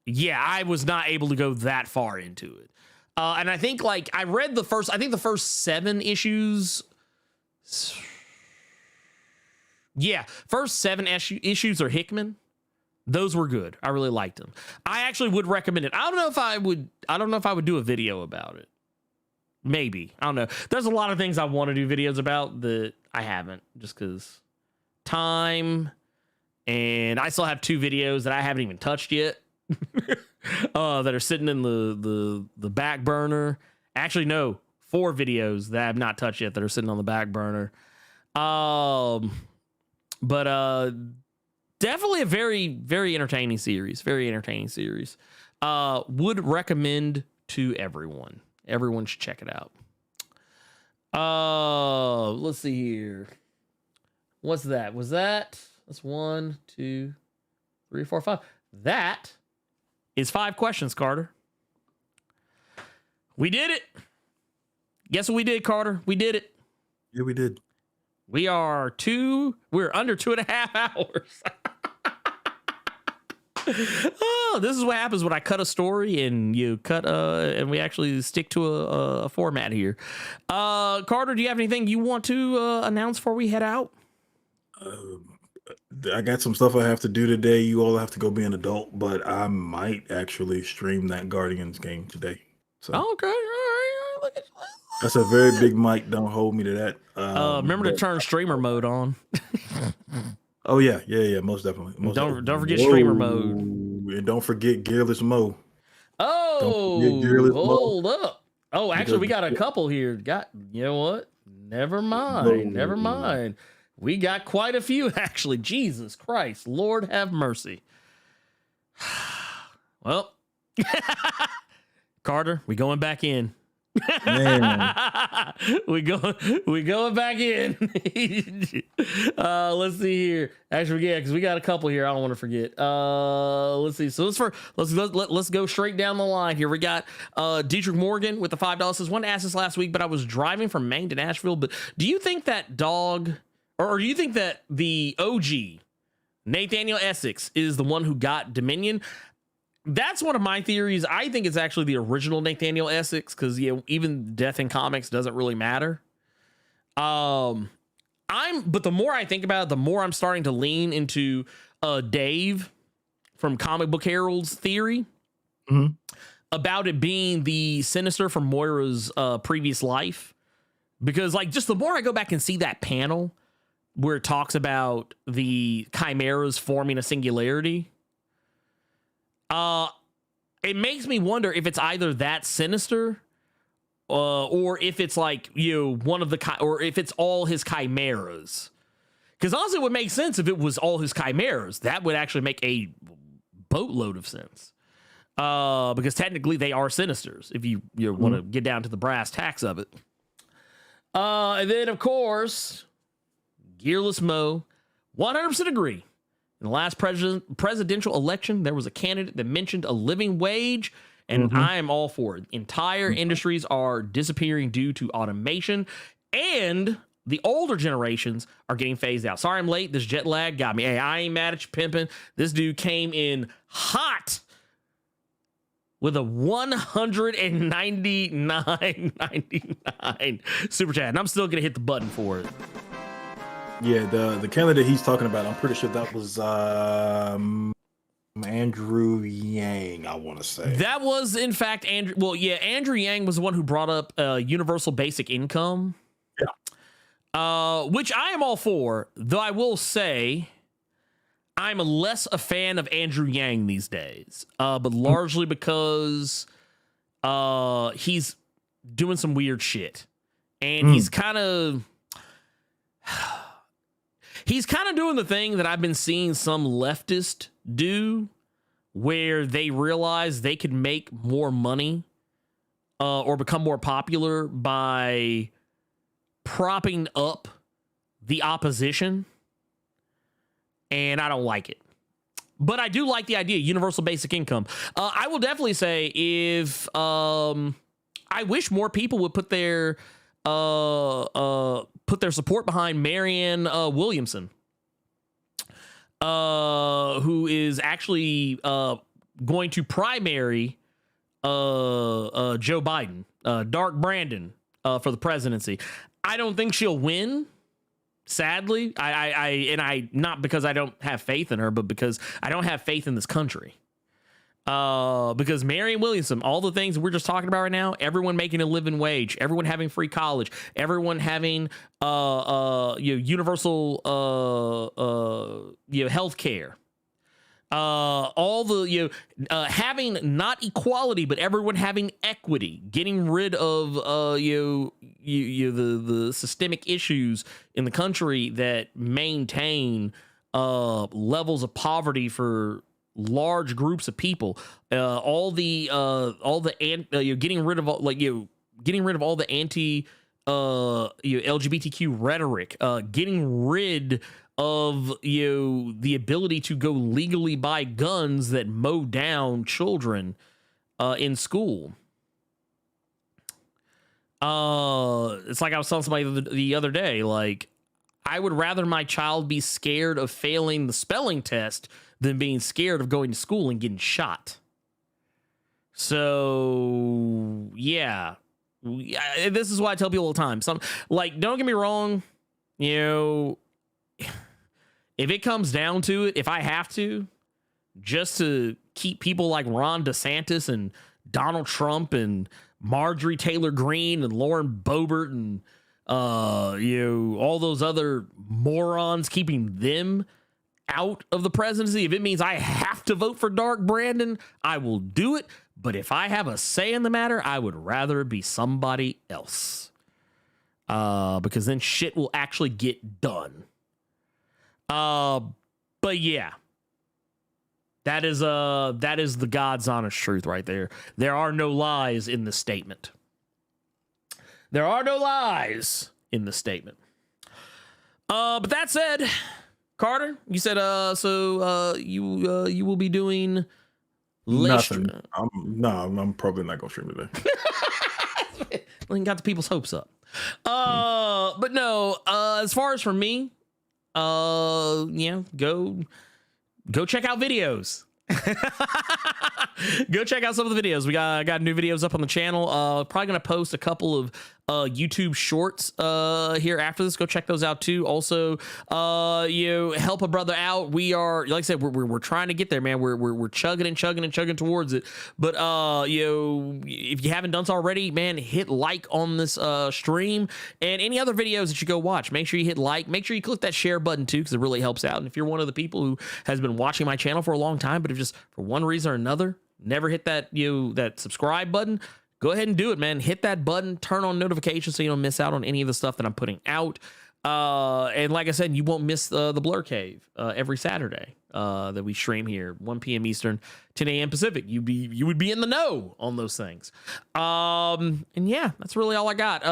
yeah, I was not able to go that far into it. And I think like I read the first 7 issues. Yeah, first 7 issues are Hickman. Those were good. I really liked them. I actually would recommend it. I don't know if I would do a video about it. Maybe. I don't know. There's a lot of things I want to do videos about that I haven't, just because time, and I still have 2 videos that I haven't even touched yet. That are sitting in the back burner. Actually, no, 4 videos that I have not touched yet that are sitting on the back burner. But definitely a very, very entertaining series. Would recommend to everyone. Everyone should check it out. Let's see here. What's that? That's 1, 2, 3, 4, 5. That is 5 questions, Carter. We did it. Guess what we did, Carter? We did it. Yeah, we did. We're under 2.5 hours. Oh, this is what happens when I cut a story and you cut and we actually stick to a format here. Carter, do you have anything you want to announce before we head out? I got some stuff I have to do today. You all have to go be an adult, but I might actually stream that Guardians game today. So okay, all right. Look at you. That's a very big mic. Don't hold me to that. Remember to turn streamer mode on. Oh yeah, most definitely. Don't forget streamer mode, and don't forget Gearless Mo. Hold up. Oh, actually, we got a couple here. You know what? Never mind. We got quite a few, actually. Jesus Christ. Lord have mercy. Well, Carter, we going back in. Man. we going back in. Let's see here. Actually, yeah, because we got a couple here. I don't want to forget. Let's see. So let's go straight down the line here. We got Dietrich Morgan with the $5. Says, wanted to ask this last week, but I was driving from Maine to Nashville. But do you think that dog, or do you think that the OG Nathaniel Essex is the one who got Dominion? That's one of my theories. I think it's actually the original Nathaniel Essex, because even death in comics doesn't really matter. But the more I think about it, the more I'm starting to lean into Dave from Comic Book Herald's theory about it being the Sinister from Moira's previous life. Because just the more I go back and see that panel where it talks about the chimeras forming a singularity, it makes me wonder if it's either that Sinister, or if it's one of the or if it's all his chimeras. Because honestly, it would make sense if it was all his chimeras. That would actually make a boatload of sense. Because technically they are Sinisters, if you want to get down to the brass tacks of it. And then of course, Gearless Mo, 100% agree. In the last presidential election, there was a candidate that mentioned a living wage, and I am all for it. Entire industries are disappearing due to automation, and the older generations are getting phased out. Sorry I'm late. This jet lag got me. Hey, I ain't mad at you, pimping. This dude came in hot with a 199.99 super chat, and I'm still going to hit the button for it. Yeah, the candidate he's talking about, I'm pretty sure that was Andrew Yang, I want to say. That was, in fact, Andrew. Well, yeah, Andrew Yang was the one who brought up universal basic income. Yeah. Which I am all for, though I will say I'm less a fan of Andrew Yang these days, but largely because he's doing some weird shit. And he's kind of doing the thing that I've been seeing some leftists do, where they realize they could make more money or become more popular by propping up the opposition. And I don't like it. But I do like the idea, universal basic income. I will definitely say if I wish more people would put their support behind Marianne Williamson, who is actually going to primary Joe Biden, Dark Brandon, for the presidency. I don't think she'll win. Sadly, I not because I don't have faith in her, but because I don't have faith in this country. Because Marianne Williamson, all the things we're just talking about right now, everyone making a living wage, everyone having free college, everyone having universal health care, all the having not equality, but everyone having equity, getting rid of the systemic issues in the country that maintain levels of poverty for large groups of people, getting rid of all the anti LGBTQ rhetoric, getting rid of the ability to go legally buy guns that mow down children in school. It's like I was telling somebody the other day, like, I would rather my child be scared of failing the spelling test than being scared of going to school and getting shot. So, yeah. This is why I tell people all the time. Don't get me wrong, if it comes down to it, if I have to, just to keep people like Ron DeSantis and Donald Trump and Marjorie Taylor Greene and Lauren Boebert and all those other morons, keeping them out of the presidency, if it means I have to vote for Dark Brandon, I will do it. But if I have a say in the matter, I would rather it be somebody else, because then shit will actually get done. But yeah, that is the God's honest truth right there. There are no lies in this statement. There are no lies in the statement. But that said, Carter, you said you will be doing Nothing. I'm probably not gonna stream today. Got the people's hopes up. But no, as far as for me, go check out videos. Go check out some of the videos. We got new videos up on the channel. Probably gonna post a couple of YouTube shorts here after this. Go check those out too. Also, help a brother out. We are, like I said, we're trying to get there, man. We're chugging and chugging towards it. But if you haven't done so already, man, hit like on this stream and any other videos that you go watch. Make sure you hit like. Make sure you click that share button too, because it really helps out. And if you're one of the people who has been watching my channel for a long time, but if just for one reason or another never hit that subscribe button, go ahead and do it, man. Hit that button, turn on notifications so you don't miss out on any of the stuff that I'm putting out. And like I said, you won't miss the Blerd Cave every Saturday that we stream here, 1 p.m. Eastern, 10 a.m. Pacific. You would be in the know on those things. And yeah, that's really all I got.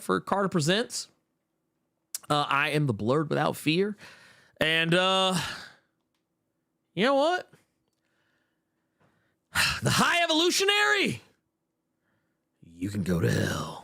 For Carter Presents, I am the Blerd without fear. And you know what? The High Evolutionary, you can go to hell.